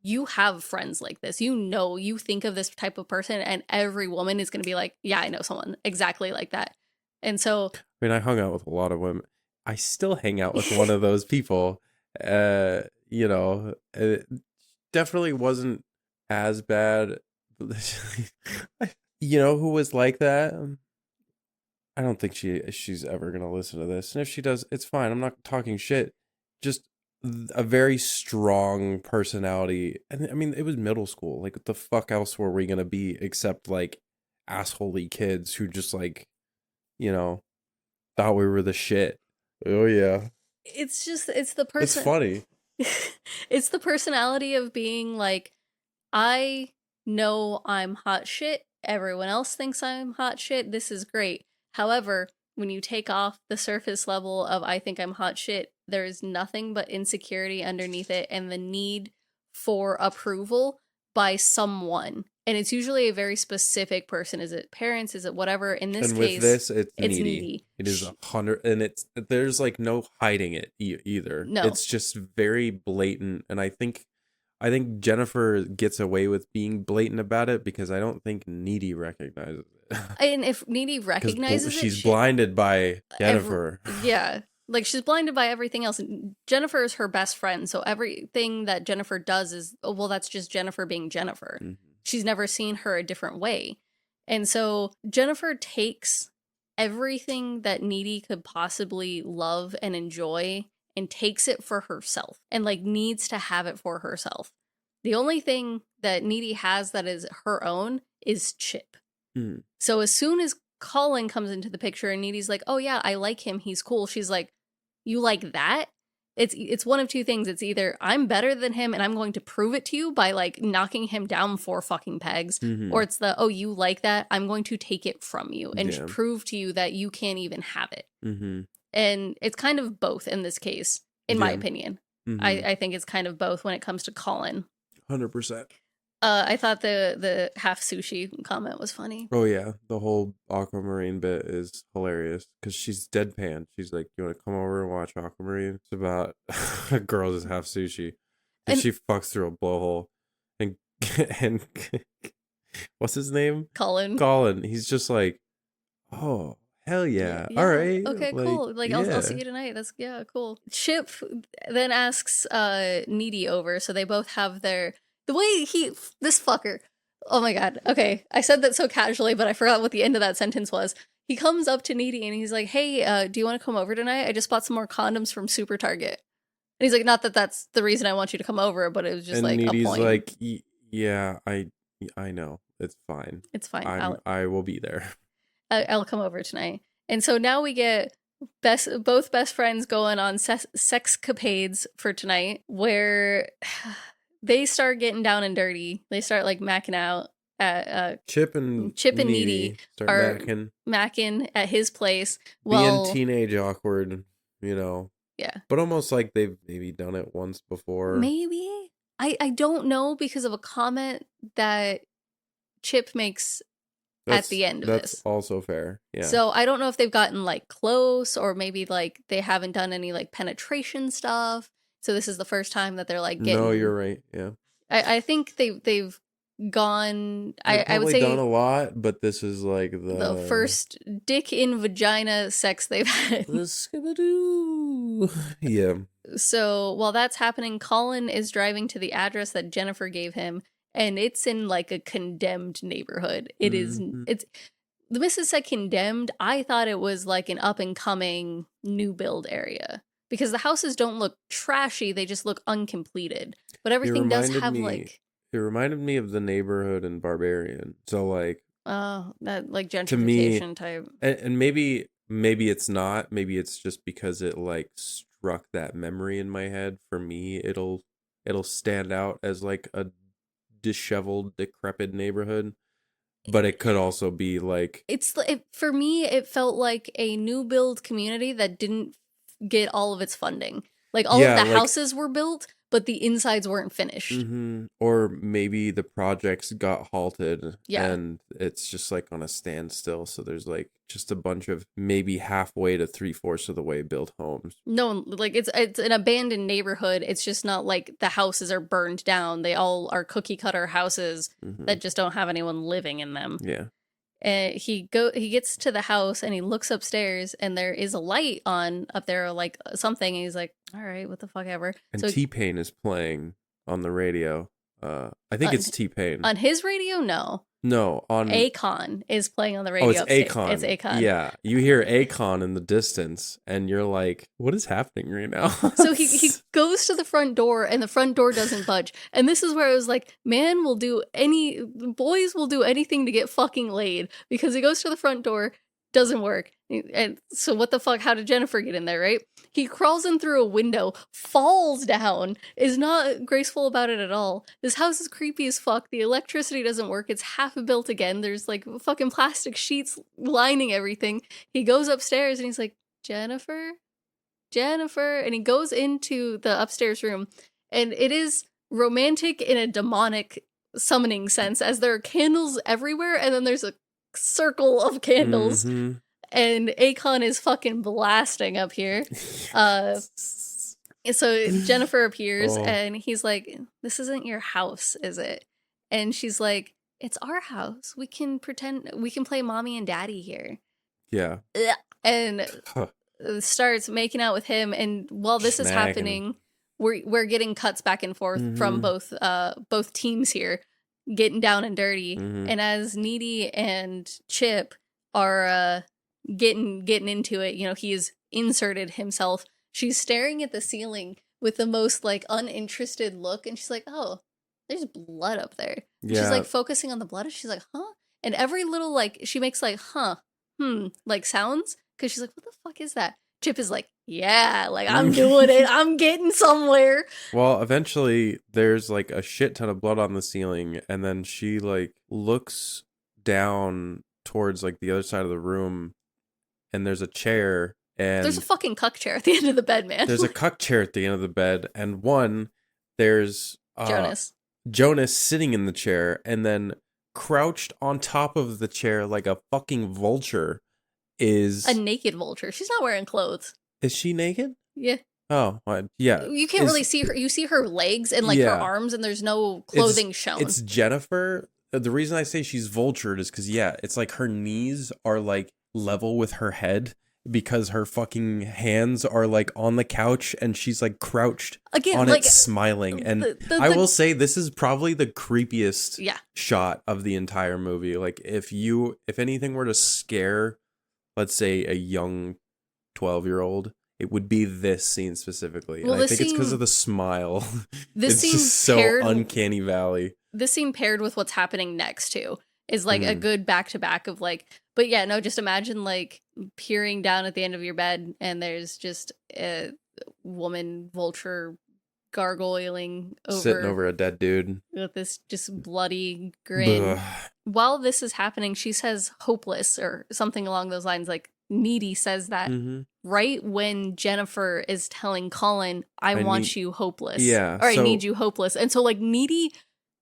you have friends like this. You think of this type of person, and every woman is going to be like, yeah, I know someone exactly like that. And so, I mean, I hung out with a lot of women. I still hang out with one of those people. It definitely wasn't as bad. You know who was like that? I don't think she's ever going to listen to this. And if she does, it's fine. I'm not talking shit. Just a very strong personality. And I mean, it was middle school. Like, what the fuck else were we going to be except like assholey kids who just like, thought we were the shit. Oh yeah. It's the person. It's funny. It's the personality of being like, I know I'm hot shit. Everyone else thinks I'm hot shit. This is great. However, when you take off the surface level of I think I'm hot shit, there is nothing but insecurity underneath it and the need for approval by someone. And it's usually a very specific person. Is it parents? Is it whatever? In this case, with this, it's needy. It is 100, and there's like no hiding it either. No, it's just very blatant. And I think I think Jennifer gets away with being blatant about it because I don't think Needy recognizes it. And if Needy recognizes it, she's blinded by Jennifer. Yeah. Like, she's blinded by everything else. Jennifer is her best friend, so everything that Jennifer does is, oh, well, that's just Jennifer being Jennifer. Mm-hmm. She's never seen her a different way. And so Jennifer takes everything that Needy could possibly love and enjoy and takes it for herself and, like, needs to have it for herself. The only thing that Needy has that is her own is Chip. Mm. So as soon as Colin comes into the picture and Needy's like, oh yeah, I like him, he's cool, she's like, you like that? It's one of two things. It's either I'm better than him and I'm going to prove it to you by, like, knocking him down 4 fucking pegs, or it's the, oh, you like that, I'm going to take it from you and prove to you that you can't even have it. And it's kind of both in this case, in my opinion. I think it's kind of both when it comes to Colin. 100%. I thought the half sushi comment was funny. Oh yeah, the whole Aquamarine bit is hilarious because she's deadpan. She's like, "You want to come over and watch Aquamarine?" It's about a girl just half sushi, and she fucks through a blowhole, and what's his name? Colin. He's just like, "Oh hell yeah, all right, okay, like, cool. Like I'll see you tonight. That's cool." Chip then asks Needy over, so they both have their. The way this fucker, oh my god, okay, I said that so casually, but I forgot what the end of that sentence was. He comes up to Needy and he's like, hey, do you want to come over tonight? I just bought some more condoms from Super Target. And he's like, not that that's the reason I want you to come over, but it was just, and like, Needy's a point. Like, yeah, I know, it's fine. It's fine. I will be there. I'll come over tonight. And so now we get both best friends going on sexcapades for tonight, where... They start getting down and dirty. They start, like, macking out at Chip and Needy are macking at his place. Well, being teenage awkward, you know. Yeah. But almost like they've maybe done it once before. Maybe. I don't know because of a comment that Chip makes at the end of this. That's also fair. Yeah. So I don't know if they've gotten, like, close or maybe, like, they haven't done any, like, penetration stuff. So this is the first time that they're, like, getting... No, you're right. Yeah. I think they've gone... I would say done a lot, but this is, like, the first dick in vagina sex they've had. The skibadoo. Yeah. So while that's happening, Colin is driving to the address that Jennifer gave him, and it's in, like, a condemned neighborhood. It is... It's... The missus said condemned. I thought it was, like, an up-and-coming new build area. Because the houses don't look trashy, they just look uncompleted. But everything does have, like... It reminded me of the neighborhood in Barbarian. So, like... Oh, that, like, gentrification type. And maybe it's not. Maybe it's just because it, like, struck that memory in my head. For me, it'll stand out as, like, a disheveled, decrepit neighborhood. But it could also be, like... For me, it felt like a new build community that didn't get all of its funding. Like, all of the houses were built, but the insides weren't finished. Or maybe the projects got halted and it's just, like, on a standstill. So there's, like, just a bunch of maybe halfway to 3/4 of the way built homes. No, like, it's an abandoned neighborhood. It's just not like the houses are burned down. They all are cookie cutter houses that just don't have anyone living in them. Yeah. And he gets to the house and he looks upstairs and there is a light on up there, like something. And he's like, all right, what the fuck ever. And so T-Pain is playing on the radio. I think it's T-Pain. On his radio? No, on Akon is playing on the radio. Oh, it's upstairs. Akon. It's Akon. Yeah, you hear Akon in the distance, and you're like, "What is happening right now?" So he goes to the front door, and the front door doesn't budge. And this is where I was like, boys will do anything to get fucking laid, because he goes to the front door, doesn't work. And so what the fuck? How did Jennifer get in there, right? He crawls in through a window, falls down, is not graceful about it at all. This house is creepy as fuck. The electricity doesn't work. It's half built again. There's, like, fucking plastic sheets lining everything. He goes upstairs and he's like, Jennifer? And he goes into the upstairs room, and it is romantic in a demonic summoning sense, as there are candles everywhere, and then there's a circle of candles. And Akon is fucking blasting up here. So Jennifer appears Oh. and he's like, "This isn't your house, is it?" And she's like, "It's our house. We can play mommy and daddy here." Yeah. And Huh. starts making out with him. And while this is Snagging. happening, we're getting cuts back and forth from both teams here, getting down and dirty. And as Needy and Chip are getting into it, you know, he's inserted himself. She's staring at the ceiling with the most like uninterested look, and she's like, "Oh, there's blood up there." Yeah. She's like focusing on the blood, and she's like, "Huh?" And every little like she makes like like sounds, because she's like, "What the fuck is that?" Chip is like, "Yeah, like I'm doing it. I'm getting somewhere." Well, eventually there's like a shit ton of blood on the ceiling, and then she like looks down towards like the other side of the room, and there's a chair, and there's a fucking cuck chair at the end of the bed, man. There's a cuck chair at the end of the bed, and there's Jonas sitting in the chair, and then crouched on top of the chair like a fucking vulture is a naked vulture. She's not wearing clothes. Is she naked? Yeah. Oh, yeah. You can't really see her. You see her legs and like her arms, and there's no clothing shown. It's Jennifer. The reason I say she's vultured is because it's like her knees are like level with her head, because her fucking hands are like on the couch and she's like crouched again, on like, it smiling. And I will say this is probably the creepiest shot of the entire movie. Like if anything were to scare, let's say, a young 12-year-old, it would be this scene specifically. Well, and I think it's because of the smile. It's just so uncanny valley. This scene paired with what's happening next too is like a good back-to-back of like, but yeah, no, just imagine like peering down at the end of your bed and there's just a woman vulture gargoyling sitting over a dead dude with this just bloody grin. Ugh. While this is happening, she says hopeless or something along those lines. Like Needy says that right when Jennifer is telling Colin, I want you hopeless. Yeah. Or I need you hopeless. And so like Needy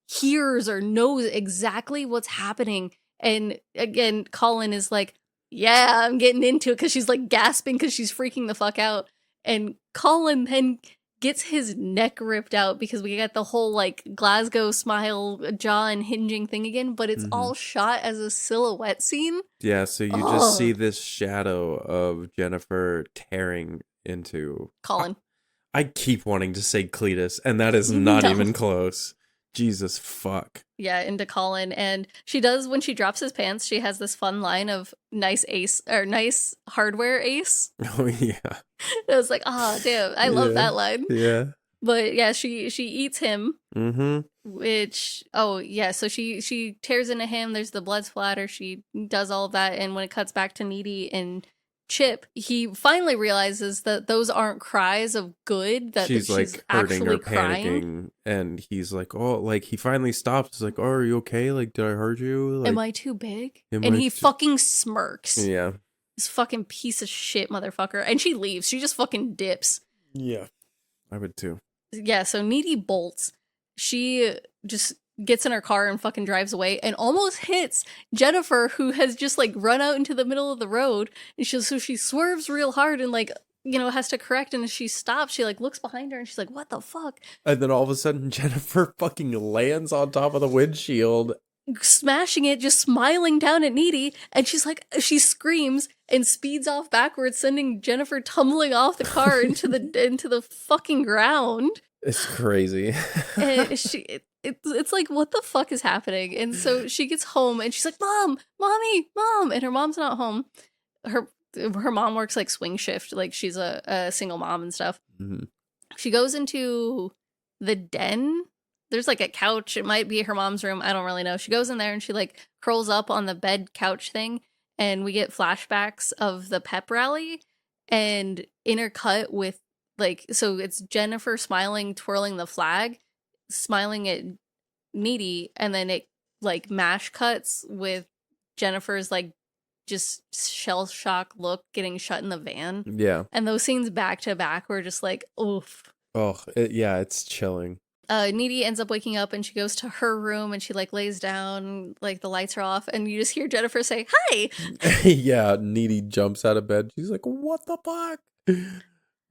hears or knows exactly what's happening. And again, Colin is like, yeah, I'm getting into it, because she's like gasping because she's freaking the fuck out. And Colin then gets his neck ripped out because we got the whole like Glasgow smile jaw and hinging thing again, but it's all shot as a silhouette scene. Yeah, so you just see this shadow of Jennifer tearing into Colin. I keep wanting to say Cletus, and that is not even close. Jesus fuck. Yeah, into Colin. And she does, when she drops his pants, she has this fun line of nice ace, or nice hardware ace. Oh yeah. I was like, damn, I love that line. Yeah. But yeah, she eats him. Which, so she tears into him. There's the blood splatter. She does all of that. And when it cuts back to Needy and Chip, he finally realizes that those aren't cries of good, that she's like hurting or panicking, crying. And he's like, oh, like he finally stops. He's like, oh, are you okay? Like, did I hurt you? Like, am I too big? And he fucking smirks. Yeah. This fucking piece of shit motherfucker. And she leaves. She just fucking dips. Yeah. I would too. Yeah, so Needy bolts. She just gets in her car and fucking drives away and almost hits Jennifer, who has just like run out into the middle of the road. And she swerves real hard and like, you know, has to correct. And as she stops, she like looks behind her and she's like, what the fuck? And then all of a sudden Jennifer fucking lands on top of the windshield, smashing it, just smiling down at Needy. And she's like, she screams and speeds off backwards, sending Jennifer tumbling off the car into the fucking ground. It's crazy. And it's like, what the fuck is happening? And so she gets home and she's like, Mom, Mommy, Mom. And her mom's not home. Her mom works like swing shift. Like she's a single mom and stuff. She goes into the den. There's like a couch. It might be her mom's room. I don't really know. She goes in there and she like curls up on the bed couch thing. And we get flashbacks of the pep rally and intercut with like, so it's Jennifer smiling, twirling the flag, smiling at Needy, and then it like mash cuts with Jennifer's like just shell shock look getting shut in the van. Yeah. And those scenes back to back were just like, oof. Oh, it's chilling. Needy ends up waking up and she goes to her room and she like lays down, like the lights are off, and you just hear Jennifer say, hi. Yeah, Needy jumps out of bed. She's like, what the fuck?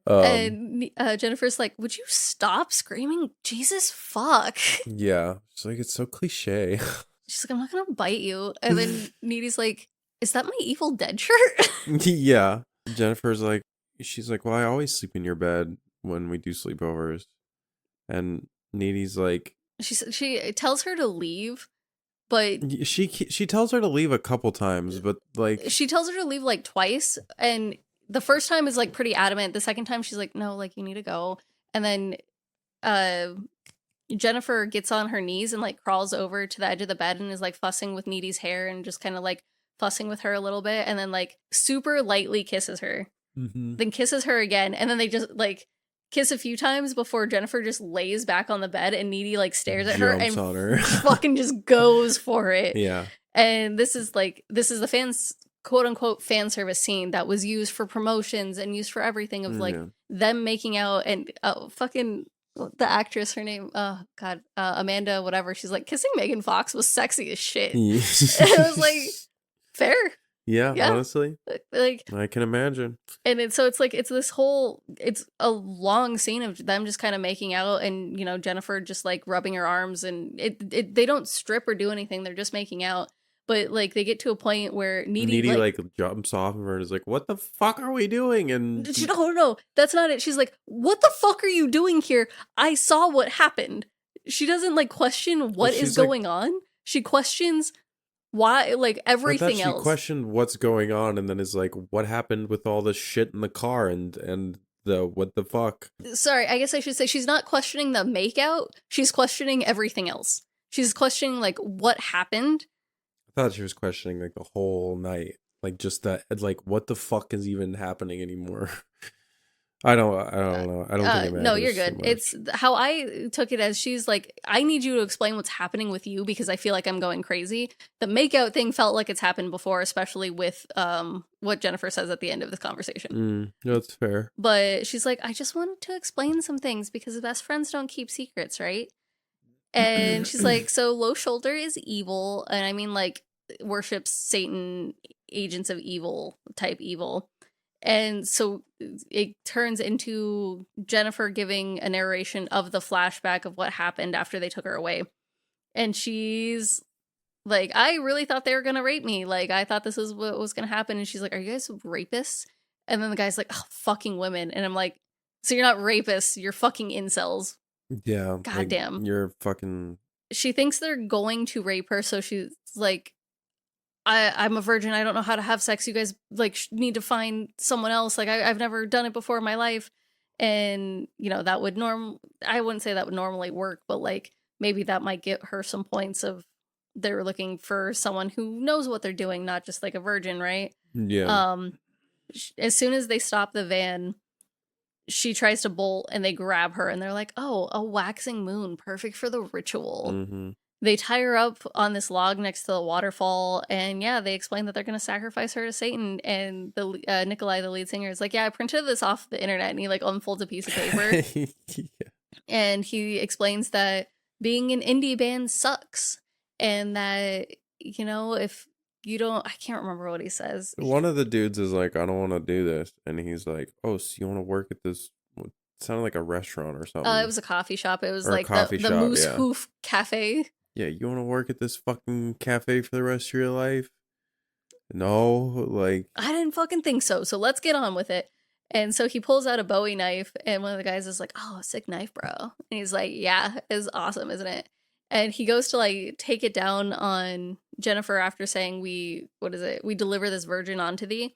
And Jennifer's like, would you stop screaming? Jesus fuck. Yeah. She's like, it's so cliche. She's like, I'm not gonna bite you. And then Needy's like, is that my Evil Dead shirt? Yeah. Jennifer's like, she's like, well, I always sleep in your bed when we do sleepovers. And Needy's like, she tells her to leave, but she tells her to leave a couple times, but like she tells her to leave like twice, and the first time is like pretty adamant. The second time she's like, no, like you need to go. And then Jennifer gets on her knees and like crawls over to the edge of the bed and is like fussing with Needy's hair and just kind of like fussing with her a little bit, and then like super lightly kisses her, then kisses her again, and then they just like kiss a few times before Jennifer just lays back on the bed and Needy like stares at her and fucking just goes for it. Yeah. And this is the fans quote unquote fan service scene that was used for promotions and used for everything of like them making out, and fucking the actress, her name, Amanda whatever, she's like, kissing Megan Fox was sexy as shit. And it was like, fair. Yeah, honestly, like I can imagine. And it's a long scene of them just kind of making out, and you know, Jennifer just like rubbing her arms, and they don't strip or do anything, they're just making out. But like they get to a point where Needy like jumps off of her and is like, what the fuck are we doing? And no, that's not it. She's like, what the fuck are you doing here? I saw what happened. She doesn't like question what is going on. She questions why, like everything else. She questioned what's going on, and then is like, what happened with all the shit in the car and the what the fuck? Sorry, I guess I should say she's not questioning the makeout. She's questioning everything else. She's questioning like what happened. I thought she was questioning like the whole night, like just that, like what the fuck is even happening anymore. I don't know. I don't think it no, you're good. It's how I took it as she's like, I need you to explain what's happening with you because I feel like I'm going crazy. The makeout thing felt like it's happened before, especially with what Jennifer says at the end of this conversation. That's fair. But she's like, I just wanted to explain some things because best friends don't keep secrets, right? And she's like, so Low Shoulder is evil, and I mean like worships Satan, agents of evil type evil. And so it turns into Jennifer giving a narration of the flashback of what happened after they took her away. And she's like, I really thought they were going to rape me. Like, I thought this is what was going to happen. And she's like, are you guys rapists? And then the guy's like, oh, fucking women. And I'm like, so you're not rapists, you're fucking incels. Yeah. Goddamn. Like, you're fucking... She thinks they're going to rape her, so she's like, I'm a virgin. I don't know how to have sex. You guys like need to find someone else. Like I've never done it before in my life. And you know, that would I wouldn't say that would normally work, but like maybe that might get her some points of they're looking for someone who knows what they're doing, not just like a virgin, right? Yeah. As soon as they stop the van, she tries to bolt and they grab her and they're like, oh, a waxing moon, perfect for the ritual. Mm-hmm. They tie her up on this log next to the waterfall, and yeah, they explain that they're going to sacrifice her to Satan. And the Nikolai, the lead singer, is like, yeah, I printed this off the internet, and he like unfolds a piece of paper. Yeah. And he explains that being an indie band sucks, and that, you know, if you don't, I can't remember what he says. One of the dudes is like, I don't want to do this, and he's like, oh, so you want to work at this? It sounded like a restaurant or something. It was a coffee shop. It was like the Moose Hoof Cafe. Yeah, you want to work at this fucking cafe for the rest of your life? No, like... I didn't fucking think so, so let's get on with it. And so he pulls out a Bowie knife, and one of the guys is like, oh, sick knife, bro. And he's like, yeah, it's awesome, isn't it? And he goes to, like, take it down on Jennifer after saying, we deliver this virgin onto thee.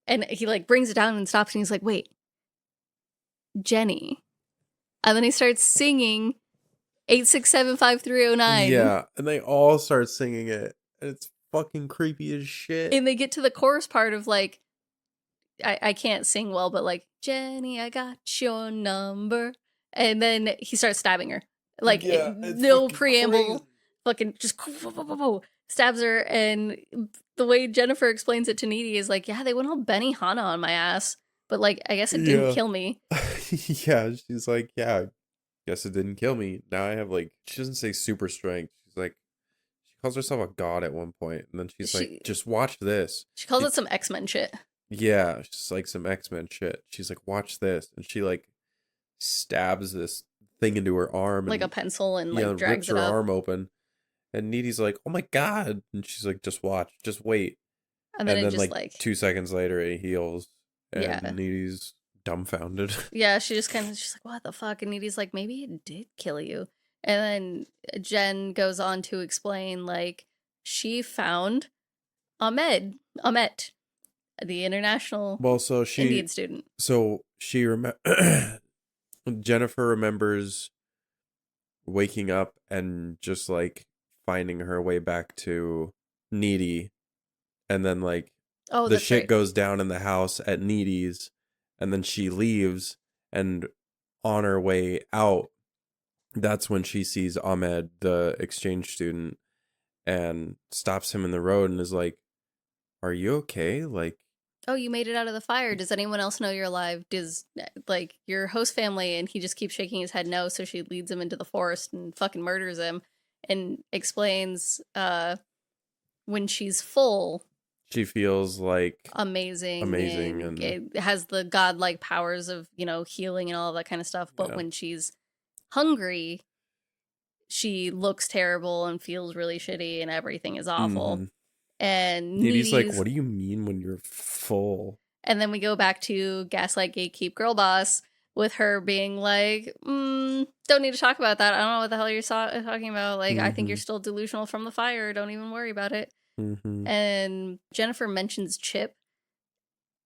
And he, like, brings it down and stops, and he's like, wait, Jenny. And then he starts singing 8675309. Yeah, and they all start singing it, and it's fucking creepy as shit. And they get to the chorus part of like, I can't sing well, but like, Jenny, I got your number, and then he starts stabbing her, like no preamble, crazy. Fucking just stabs her. And the way Jennifer explains it to Needy is like, yeah, they went all Benny Hanna on my ass, but like, I guess it didn't kill me. Yeah, she's like, yeah. Guess it didn't kill me. Now I have like, she doesn't say super strength. She's like, she calls herself a god at one point, and then she's like, just watch this. She calls it some X-Men shit. Yeah, she's like some X-Men shit. She's like, watch this. And she like stabs this thing into her arm like a and pencil and yeah, like rips drags it her up. arm open. And Needy's like, oh my God. And she's like, just watch, just wait. And then And it then just like like 2 seconds later it heals and yeah. Needy's dumbfounded. Yeah, she just kind of she's like, what the fuck? And Needy's like, maybe it did kill you. And then Jen goes on to explain like she found Ahmet, the international Well, Indian student. Jennifer remembers waking up and just like finding her way back to Needy, and then like Oh, the that's shit right. goes down in the house at Needy's, and then she leaves, and on her way out, that's when she sees Ahmed, the exchange student, and stops him in the road and is like, "Are you okay?" Like, Oh, you made it out of the fire. Does anyone else know you're alive? Does like your host family? And he just keeps shaking his head no. So she leads him into the forest and fucking murders him, and explains when she's full, she feels like amazing and and it has the godlike powers of healing and all that kind of stuff. But yeah. when she's hungry, she looks terrible and feels really shitty and everything is awful. Mm-hmm. And Needy's like, what do you mean when you're full? And then we go back to Gaslight Gatekeep Girl Boss with her being like, don't need to talk about that. I don't know what the hell you're talking about. Like, I think you're still delusional from the fire. Don't even worry about it. Mm-hmm. And Jennifer mentions Chip.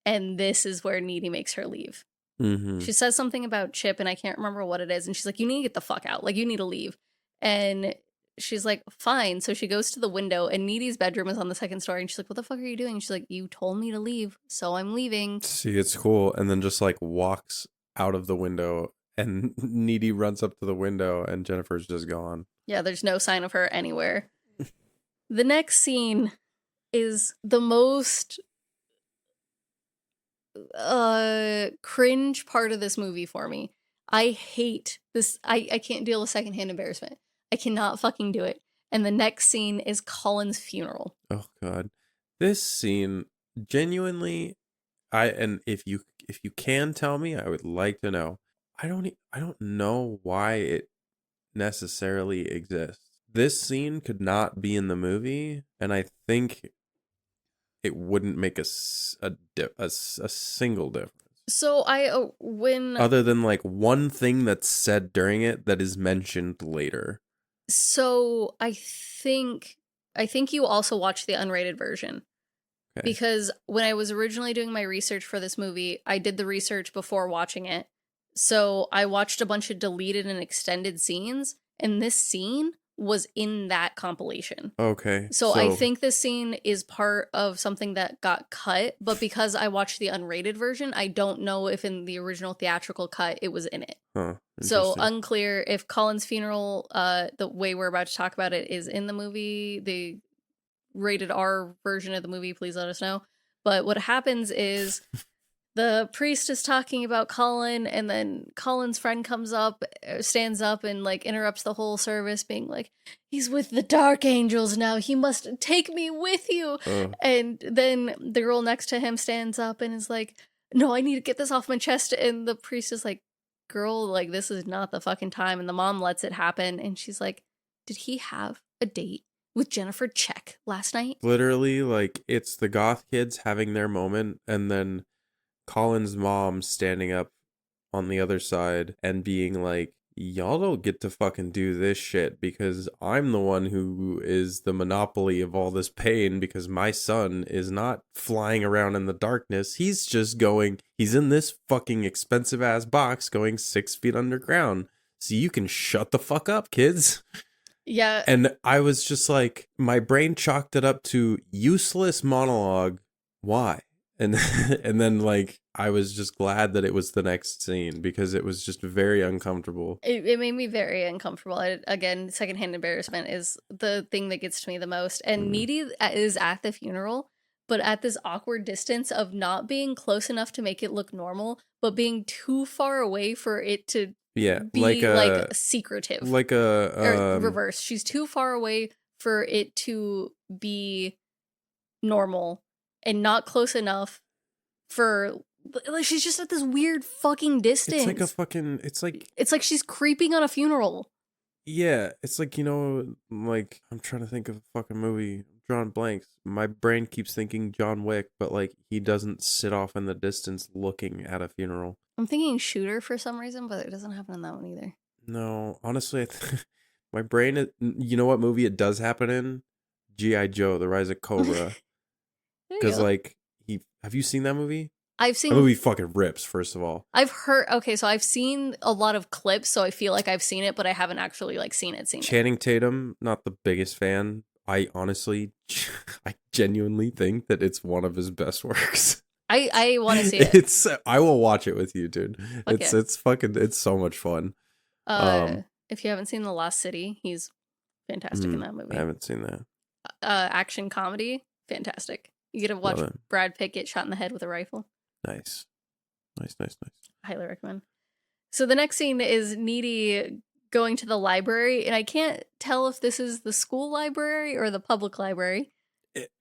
And this is where Needy makes her leave. Mm-hmm. She says something about Chip, and I can't remember what it is. And she's like, you need to get the fuck out. Like, you need to leave. And she's like, fine. So she goes to the window, and Needy's bedroom is on the second story. And she's like, what the fuck are you doing? And she's like, you told me to leave, so I'm leaving. See, it's cool. And then just like walks out of the window, and Needy runs up to the window, and Jennifer's just gone. Yeah, there's no sign of her anywhere. The next scene is the most cringe part of this movie for me. I hate this. I can't deal with secondhand embarrassment. I cannot fucking do it. And the next scene is Colin's funeral. Oh God, this scene genuinely. If you can tell me, I would like to know. I don't know why it necessarily exists. This scene could not be in the movie, and I think it wouldn't make a single difference. So when other than like one thing that's said during it that is mentioned later. So I think you also watched the unrated version. Okay. Because when I was originally doing my research for this movie, I did the research before watching it. So I watched a bunch of deleted and extended scenes, and this scene was in that compilation. Okay. So I think this scene is part of something that got cut, but because I watched the unrated version, I don't know if in the original theatrical cut it was in it. Huh. So unclear if Colin's funeral, the way we're about to talk about it, is in the movie, the rated R version of the movie, please let us know. But what happens is the priest is talking about Colin, and then Colin's friend stands up and like interrupts the whole service, being like, he's with the dark angels now, he must take me with you. And then the girl next to him stands up and is like, no, I need to get this off my chest. And the priest is like, girl, like, this is not the fucking time. And the mom lets it happen, and she's like, did he have a date with Jennifer Check last night? Literally, like, it's the goth kids having their moment, and then Colin's mom standing up on the other side and being like, y'all don't get to fucking do this shit because I'm the one who is the monopoly of all this pain, because my son is not flying around in the darkness. He's in this fucking expensive ass box going 6 feet underground. So you can shut the fuck up, kids. Yeah. And I was just like, my brain chalked it up to useless monologue. Why? And then like I was just glad that it was the next scene, because it was just very uncomfortable. It made me very uncomfortable. Again, secondhand embarrassment is the thing that gets to me the most. And Needy is at the funeral, but at this awkward distance of not being close enough to make it look normal, but being too far away for it to be like secretive. Or reverse. She's too far away for it to be normal, and not close enough for like she's just at this weird fucking distance. It's like a fucking. It's like she's creeping on a funeral. Yeah, it's like, like I'm trying to think of a fucking movie. I'm drawing blanks. My brain keeps thinking John Wick, but like he doesn't sit off in the distance looking at a funeral. I'm thinking Shooter for some reason, but it doesn't happen in that one either. No, honestly, my brain. You know what movie it does happen in? G.I. Joe: The Rise of Cobra. Because like have you seen that movie? I've seen that movie. Fucking rips. First of all, I've heard. Okay, so I've seen a lot of clips, so I feel like I've seen it, but I haven't actually like seen it. Channing Tatum, not the biggest fan. I genuinely think that it's one of his best works. I want to see it. I will watch it with you, dude. Okay. It's so much fun. If you haven't seen The Lost City, he's fantastic in that movie. I haven't seen that. Action comedy, fantastic. You get to watch Brad Pitt get shot in the head with a rifle. Nice. Highly recommend. So the next scene is Needy going to the library, and I can't tell if this is the school library or the public library.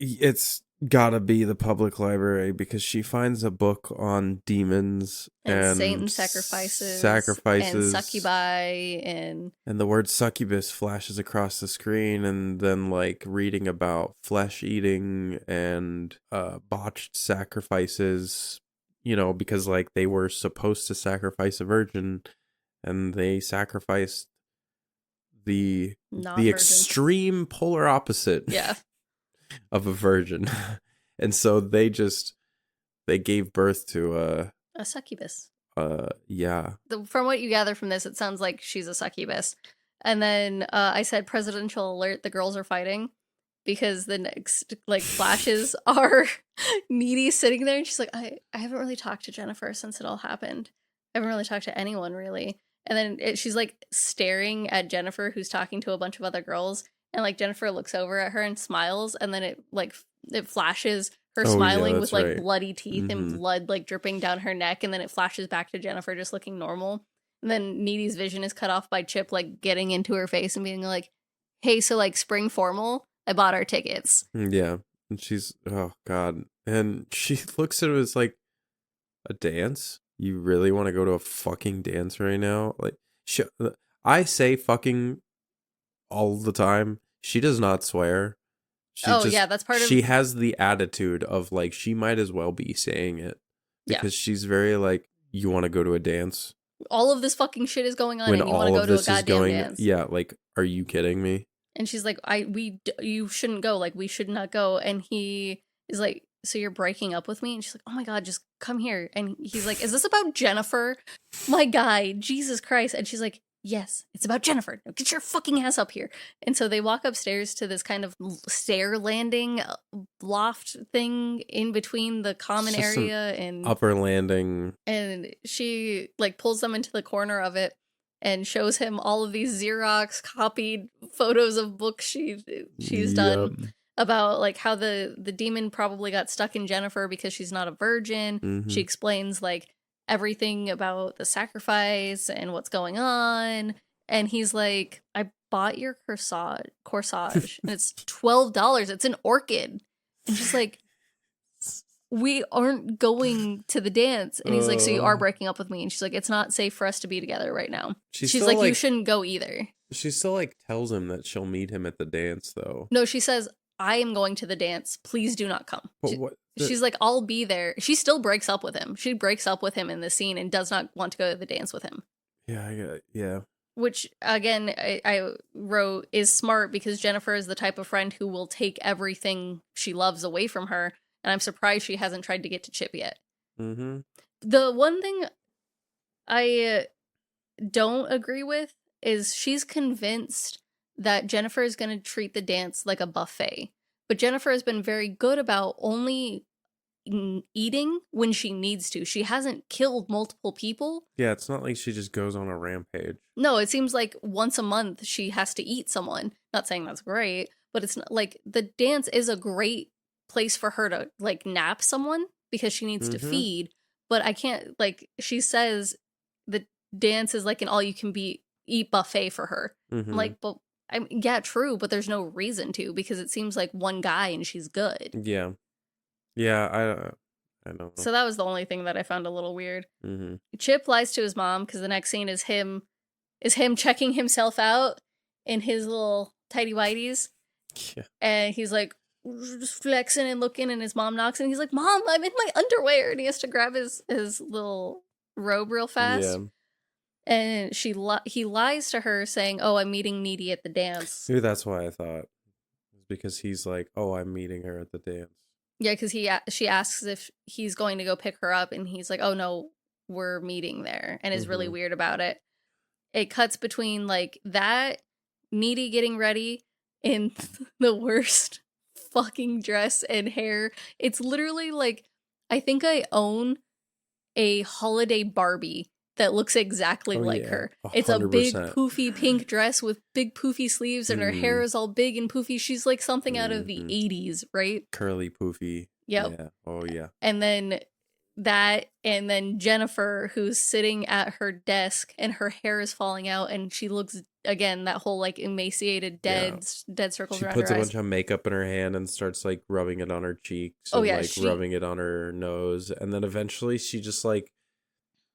It's gotta be the public library because she finds a book on demons and Satan sacrifices and succubi and the word succubus flashes across the screen, and then like reading about flesh eating and botched sacrifices, because like they were supposed to sacrifice a virgin and they sacrificed the extreme polar opposite. Yeah. Of a virgin. And so they gave birth to a succubus. Yeah. From what you gather from this, it sounds like she's a succubus. And then I said presidential alert, the girls are fighting, because the next like flashes are Needy sitting there and she's like, I haven't really talked to Jennifer since it all happened. I haven't really talked to anyone really. And then she's like staring at Jennifer, who's talking to a bunch of other girls. And like Jennifer looks over at her and smiles, and then it flashes her smiling with like bloody teeth and blood like dripping down her neck, and then it flashes back to Jennifer just looking normal. And then Needy's vision is cut off by Chip like getting into her face and being like, "Hey, so like spring formal, I bought our tickets." Yeah, and she's oh god, and she looks at it as like a dance. You really want to go to a fucking dance right now? Like, I say fucking all the time. She does not swear. Yeah, that's part of. She has the attitude of like she might as well be saying it because she's very like, you want to go to a dance. All of this fucking shit is going on, and you want to go to a goddamn dance. Yeah, like, are you kidding me? And she's like, you shouldn't go. Like, we should not go. And he is like, so you're breaking up with me? And she's like, oh my god, just come here. And he's like, is this about Jennifer? My guy, Jesus Christ. And she's like, yes, it's about Jennifer. Now get your fucking ass up here. And so they walk upstairs to this kind of stair landing loft thing in between the common area and upper landing. And she like pulls them into the corner of it and shows him all of these Xerox copied photos of books she's done about like how the demon probably got stuck in Jennifer because she's not a virgin. Mm-hmm. She explains like everything about the sacrifice and what's going on, and he's like, I bought your corsage and it's $12. It's an orchid. And she's like, we aren't going to the dance. And he's like, so you are breaking up with me? And she's like, it's not safe for us to be together right now. She's like, you shouldn't go either. She still like tells him that she'll meet him at the dance though. No, she says, I am going to the dance. Please do not come. She's like, I'll be there. She still breaks up with him. She breaks up with him in the scene and does not want to go to the dance with him. Yeah. Which, again, I wrote is smart because Jennifer is the type of friend who will take everything she loves away from her. And I'm surprised she hasn't tried to get to Chip yet. Mm-hmm. The one thing I don't agree with is she's convinced that Jennifer is going to treat the dance like a buffet. But Jennifer has been very good about only eating when she needs to. She hasn't killed multiple people. Yeah, it's not like she just goes on a rampage. No, it seems like once a month she has to eat someone. Not saying that's great, but it's not like the dance is a great place for her to like nap someone because she needs to feed. But I can't, like, she says the dance is like an all-you-can-eat buffet for her. I'm like, but yeah, true, but there's no reason to because it seems like one guy and she's good. Yeah, I know. So that was the only thing that I found a little weird. Mm-hmm. Chip lies to his mom because the next scene is him checking himself out in his little tighty whities. Yeah. And he's like just flexing and looking, and his mom knocks, and he's like, "Mom, I'm in my underwear," and he has to grab his little robe real fast. Yeah. And he lies to her saying, "Oh, I'm meeting Needy at the dance." Maybe that's why I thought. Because he's like, "Oh, I'm meeting her at the dance." Yeah, because she asks if he's going to go pick her up, and he's like, "Oh no, we're meeting there," and is really weird about it. It cuts between like that, Needy getting ready in the worst fucking dress and hair. It's literally like, I think I own a holiday Barbie that looks exactly like her. 100%. It's a big poofy pink dress with big poofy sleeves, and her hair is all big and poofy. She's like something out of the 80s, right? Curly poofy. Yep. Yeah. Oh yeah. And then Jennifer, who's sitting at her desk and her hair is falling out, and she looks, again, that whole like emaciated dead circles around her eyes. She puts a bunch of makeup in her hand and starts like rubbing it on her cheeks and rubbing it on her nose, and then eventually she just like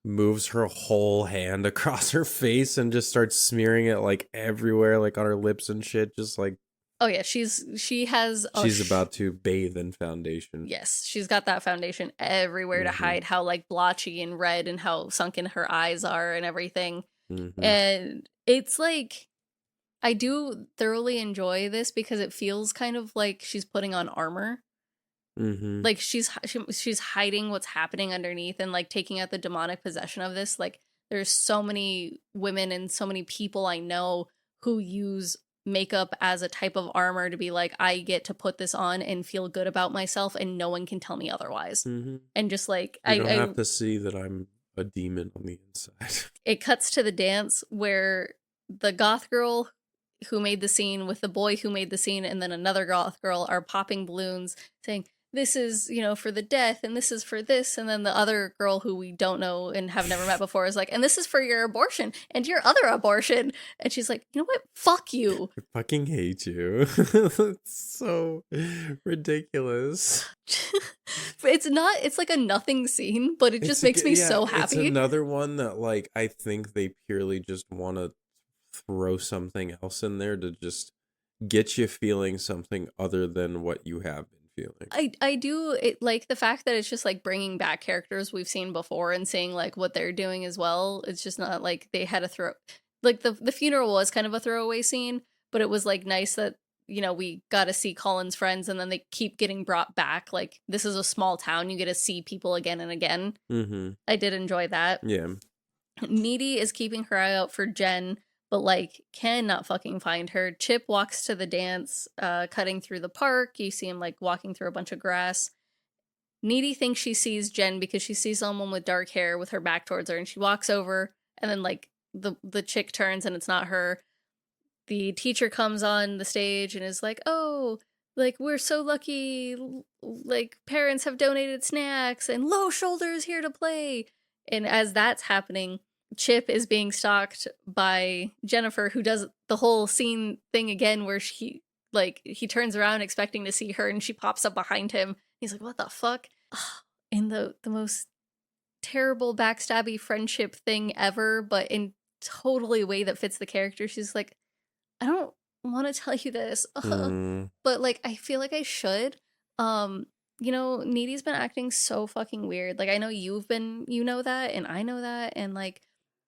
moves her whole hand across her face and just starts smearing it like everywhere, like on her lips and shit, just like. Oh yeah, she's about to bathe in foundation. Yes, she's got that foundation everywhere to hide how like blotchy and red and how sunken her eyes are and everything. And it's like, I do thoroughly enjoy this because it feels kind of like she's putting on armor. Like she's hiding what's happening underneath and like taking out the demonic possession of this. Like there's so many women and so many people I know who use makeup as a type of armor to be like, I get to put this on and feel good about myself and no one can tell me otherwise. And just like, I don't have to see that I'm a demon on the inside. It cuts to the dance where the goth girl who made the scene with the boy who made the scene and then another goth girl are popping balloons saying, "This is, for the death, and this is for this." And then the other girl who we don't know and have never met before is like, "And this is for your abortion and your other abortion." And she's like, "You know what? Fuck you." I fucking hate you. It's so ridiculous. It's like a nothing scene, but it just makes me so happy. It's another one that like, I think they purely just want to throw something else in there to just get you feeling something other than what you have been feeling. I do like the fact that it's just like bringing back characters we've seen before and seeing like what they're doing as well. It's just not like they had a throw, like the funeral was kind of a throwaway scene, but it was like nice that we got to see Colin's friends and then they keep getting brought back. Like this is a small town, you get to see people again and again. I did enjoy that. Yeah. Needy is keeping her eye out for Jen, but like cannot fucking find her. Chip walks to the dance, cutting through the park. You see him like walking through a bunch of grass. Needy thinks she sees Jen because she sees someone with dark hair with her back towards her, and she walks over, and then like the chick turns and it's not her. The teacher comes on the stage and is like, "Oh, like we're so lucky, like parents have donated snacks and Low Shoulder's here to play." And as that's happening, Chip is being stalked by Jennifer, who does the whole scene thing again where he turns around expecting to see her and she pops up behind him. He's like, "What the fuck?" In the most terrible backstabby friendship thing ever, but in totally a way that fits the character. She's like, "I don't want to tell you this, but like I feel like I should." Needy's been acting so fucking weird. Like I know you've been, that, and I know that, and like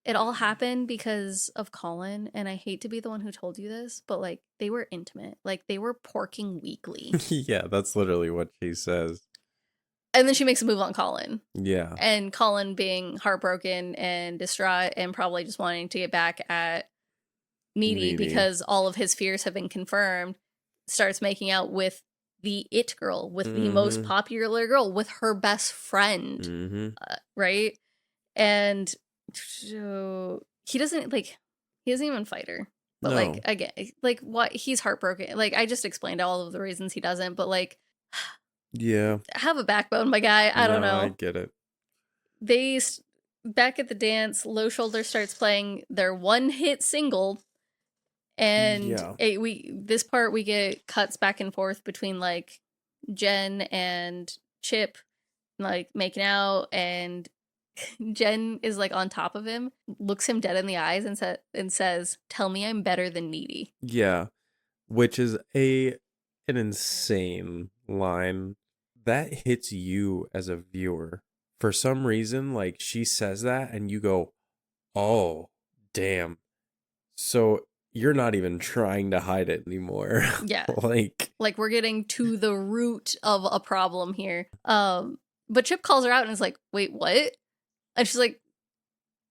it all happened because of Colin, and I hate to be the one who told you this, but like they were intimate. Like they were porking weekly. Yeah, that's literally what she says. And then she makes a move on Colin. Yeah. And Colin being heartbroken and distraught and probably just wanting to get back at Needy because all of his fears have been confirmed, starts making out with the it girl, with the most popular girl, with her best friend, right? And so he doesn't even fight her. But No. like, again, like what, he's heartbroken. Like I just explained all of the reasons he doesn't, but like, yeah, have a backbone, my guy. I don't know. I get it. They back at the dance, Low Shoulder starts playing their one-hit single, and we get cuts back and forth between like Jen and Chip like making out, and Jen is like on top of him, looks him dead in the eyes and says, "Tell me I'm better than needy." Yeah, which is an insane line that hits you as a viewer. For some reason, like she says that and you go, "Oh, damn." So you're not even trying to hide it anymore. Yeah. like we're getting to the root of a problem here. But Chip calls her out and is like, "Wait, what?" And she's like,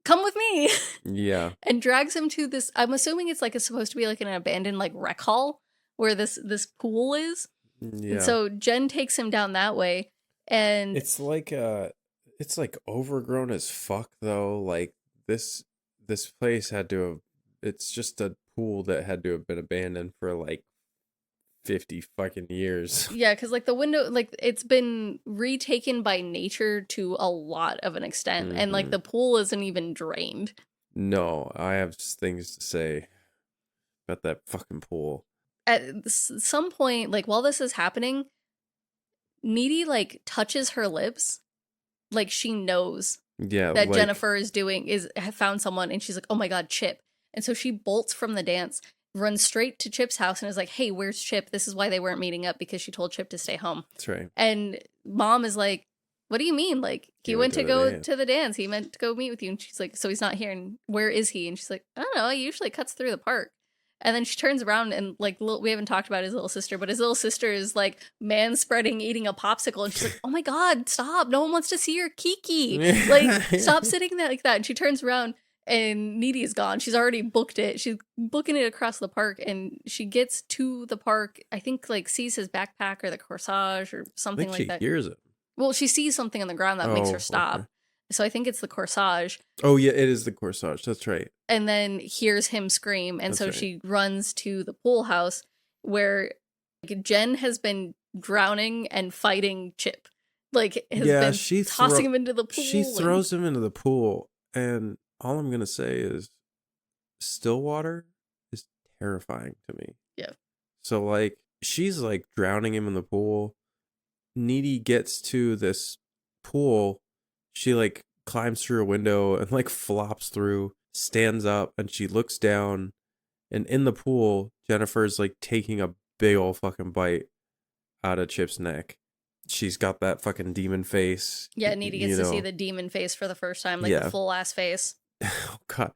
"Come with me." Yeah. And drags him to this, I'm assuming it's like it's supposed to be like an abandoned like rec hall where this pool is. Yeah. And so Jen takes him down that way, and it's like overgrown as fuck though. Like this place had to have, it's just a pool that had to have been abandoned for like 50 fucking years. Yeah, because like the window, like it's been retaken by nature to a lot of an extent, and like the pool isn't even drained. No, I have things to say about that fucking pool. At some point, like while this is happening, Needy like touches her lips, like she knows that like, Jennifer have found someone, and she's like, "Oh my god, Chip!" And so she bolts from the dance, runs straight to Chip's house, and is like, "Hey, where's Chip? This is why they weren't meeting up, because she told Chip to stay home." That's right. And Mom is like, "What do you mean? Like he went to go to the dance. He meant to go meet with you." And she's like, "So he's not here. And where is he?" And she's like, "I don't know. He usually cuts through the park." And then she turns around and like we haven't talked about his little sister, but his little sister is like man spreading, eating a popsicle, and she's like, "Oh my god, stop! No one wants to see your Kiki. Like, stop sitting there like that." And she turns around and Needy is gone. She's already booked it. She's booking it across the park, and she gets to the park. I think like sees his backpack or the corsage or something like that. She hears it. Well, she sees something on the ground that makes her stop. Okay. So I think it's the corsage. Oh, yeah, it is the corsage. That's right. And then hears him scream. And so she runs to the pool house where Jen has been drowning and fighting Chip. Like, she's tossing him into the pool. She throws him into the pool. And all I'm going to say is Stillwater is terrifying to me. Yeah. So, like, she's, like, drowning him in the pool. Needy gets to this pool. She like climbs through a window and like flops through, stands up, and she looks down, and in the pool, Jennifer's like taking a big old fucking bite out of Chip's neck. She's got that fucking demon face. Yeah, Needy gets to see the demon face for the first time, like the full ass face. Oh god.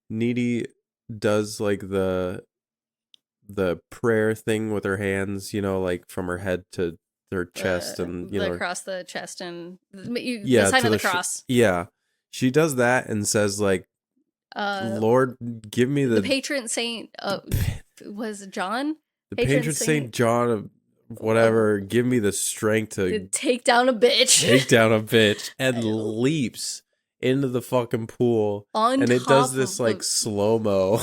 Needy does like the prayer thing with her hands, like from her head to her chest, and across the chest, and the sign of the cross. She does that and says like, "Lord, give me the patron saint." Was John the patron saint John of whatever? Give me the strength to take down a bitch. And leaps into the fucking pool, and it does this like slow-mo.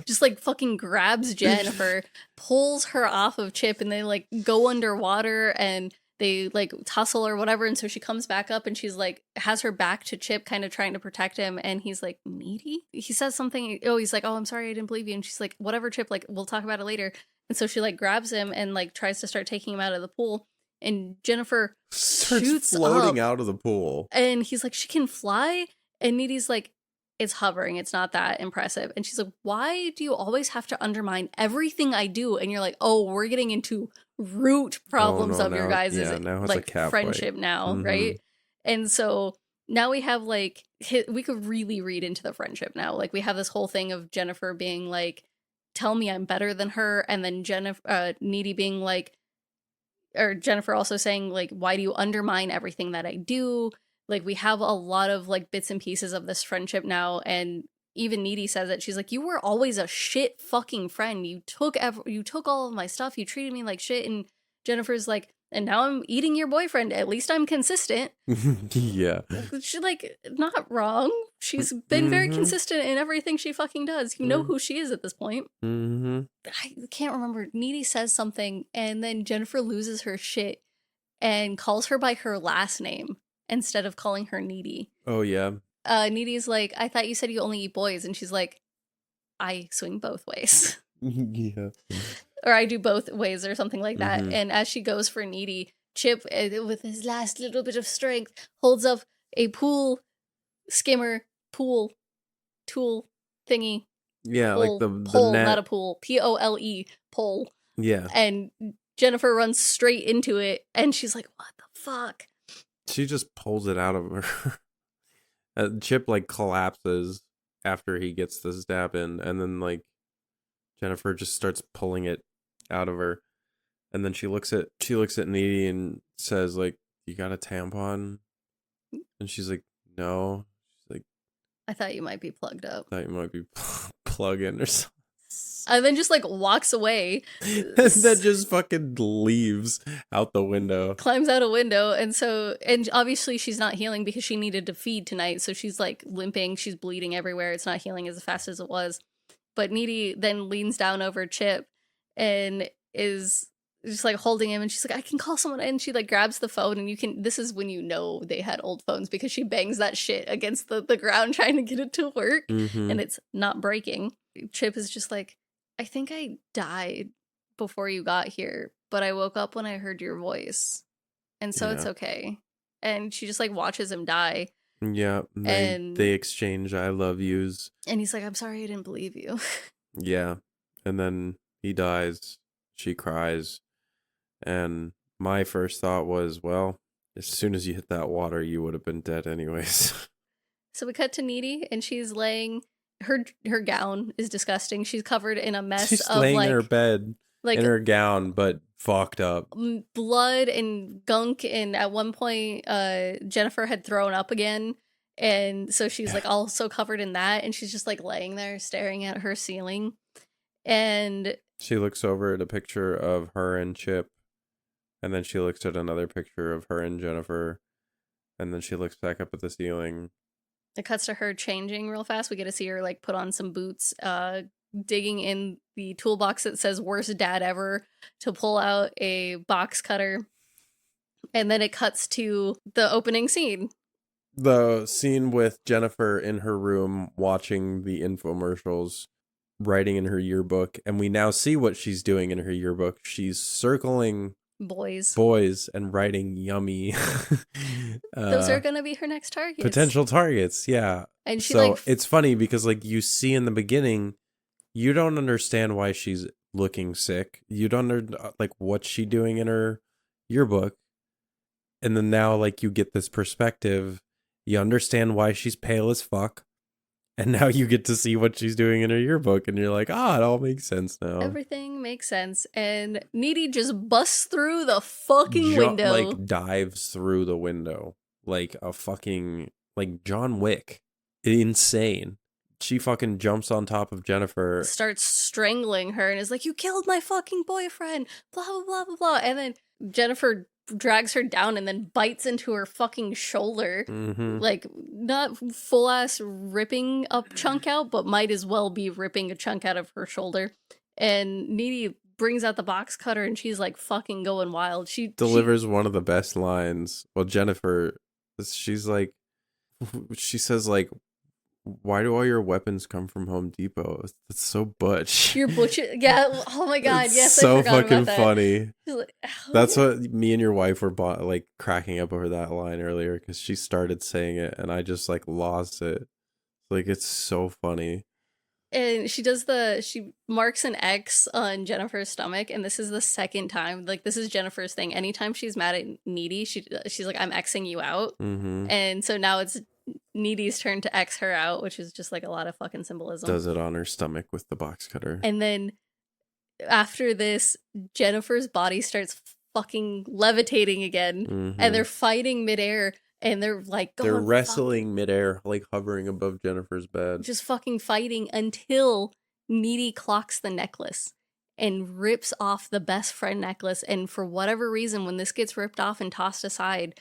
Just like fucking grabs Jennifer, pulls her off of Chip, and they like go underwater and they like tussle or whatever. And so she comes back up and she's like has her back to Chip, kind of trying to protect him, and he's like, "Needy?" He says something. He's like, "Oh, I'm sorry, I didn't believe you." And she's like, "Whatever, Chip, like we'll talk about it later." And so she like grabs him and like tries to start taking him out of the pool. And Jennifer starts floating out of the pool. And he's like, "She can fly?" And Needy's like, "It's hovering. It's not that impressive." And she's like, "Why do you always have to undermine everything I do?" And you're like, "Oh, we're getting into root problems of your guys' like friendship now, right?" And so now we have like, we could really read into the friendship now. Like we have this whole thing of Jennifer being like, "Tell me I'm better than her," and then Needy being like, or Jennifer also saying like, "Why do you undermine everything that I do?" Like we have a lot of like bits and pieces of this friendship now, and even Needy says it. She's like, "You were always a shit fucking friend. You took all of my stuff. You treated me like shit." And Jennifer's like, "And now I'm eating your boyfriend. At least I'm consistent." Yeah. She's like, not wrong. She's been very consistent in everything she fucking does. You know who she is at this point. I can't remember. Needy says something, and then Jennifer loses her shit and calls her by her last name instead of calling her Needy. Oh, yeah. Needy's like, "I thought you said you only eat boys." And she's like, "I swing both ways." Yeah. Or I do both ways or something like that. And as she goes for Needy, Chip, with his last little bit of strength, holds up a pool tool thingy. Yeah, Pole, like the pole, net. not a pool. POLE, pole. Yeah. And Jennifer runs straight into it, and she's like, "What the fuck?" She just pulls it out of her. Chip like collapses after he gets the stab in, and then like Jennifer just starts pulling it out of her, and then she looks at Needy and says like, "You got a tampon?" And she's like, "No." She's like, I thought you might be plugged up. "Thought you might be plug-in or something." And then just like walks away. And then just fucking leaves out the window. Climbs out a window. And obviously she's not healing because she needed to feed tonight. So she's like limping. She's bleeding everywhere. It's not healing as fast as it was. But Needy then leans down over Chip and is just like holding him. And she's like, I can call someone. And she like grabs the phone. And this is when you know they had old phones because she bangs that shit against the ground trying to get it to work. Mm-hmm. And it's not breaking. Chip is just like, I think I died before you got here, but I woke up when I heard your voice. And so it's okay. And she just like watches him die. Yeah. They exchange I love yous. And he's like, I'm sorry I didn't believe you. Yeah. And then he dies. She cries. And my first thought was, well, as soon as you hit that water, you would have been dead anyways. So we cut to Needy, and she's laying. Her gown is disgusting. She's covered in a mess She's of laying like in her bed, like in her gown, but fucked up. Blood and gunk. And at one point, Jennifer had thrown up again, and so she's like also covered in that. And she's just like laying there staring at her ceiling. And she looks over at a picture of her and Chip, and then she looks at another picture of her and Jennifer, and then she looks back up at the ceiling. It cuts to her changing real fast. We get to see her like put on some boots, digging in the toolbox that says worst dad ever to pull out a box cutter. And then it cuts to the opening scene. The scene with Jennifer in her room watching the infomercials, writing in her yearbook. And we now see what she's doing in her yearbook. She's circling boys and writing yummy. Those are gonna be her next targets, potential targets. Yeah. And she so it's funny because like you see in the beginning, you don't understand why she's looking sick. You don't like what's she doing in her yearbook, and then now like you get this perspective. You understand why she's pale as fuck. And now you get to see what she's doing in her yearbook, and you're like, it all makes sense now. Everything makes sense. And Needy just busts through the fucking window. Like, dives through the window. Like a fucking, like John Wick. Insane. She fucking jumps on top of Jennifer. Starts strangling her and is like, you killed my fucking boyfriend. Blah, blah, blah, blah, blah. And then Jennifer drags her down and then bites into her fucking shoulder. Mm-hmm. Like, not full ass ripping a chunk out, but might as well be ripping a chunk out of her shoulder. And Needy brings out the box cutter and she's like fucking going wild. She delivers one of the best lines. Well, Jennifer, she's like, she says like, why do all your weapons come from Home Depot? That's so butch. You're butcher. Yeah. Oh my god. It's yes. So I forgot fucking about that. funny. Like, that's what me and your wife were like cracking up over that line earlier because she started saying it and I just like lost it. Like it's so funny. And she marks an X on Jennifer's stomach, and this is the second time. Like this is Jennifer's thing. Anytime she's mad at Needy, she's like, I'm Xing you out. Mm-hmm. And so now it's Needy's turn to X her out, which is just like a lot of fucking symbolism. Does it on her stomach with the box cutter. And then after this, Jennifer's body starts fucking levitating again, mm-hmm. and they're fighting midair, and they're like they're wrestling midair, like hovering above Jennifer's bed, just fucking fighting until Needy clocks the necklace and rips off the best friend necklace. And for whatever reason, when this gets ripped off and tossed aside,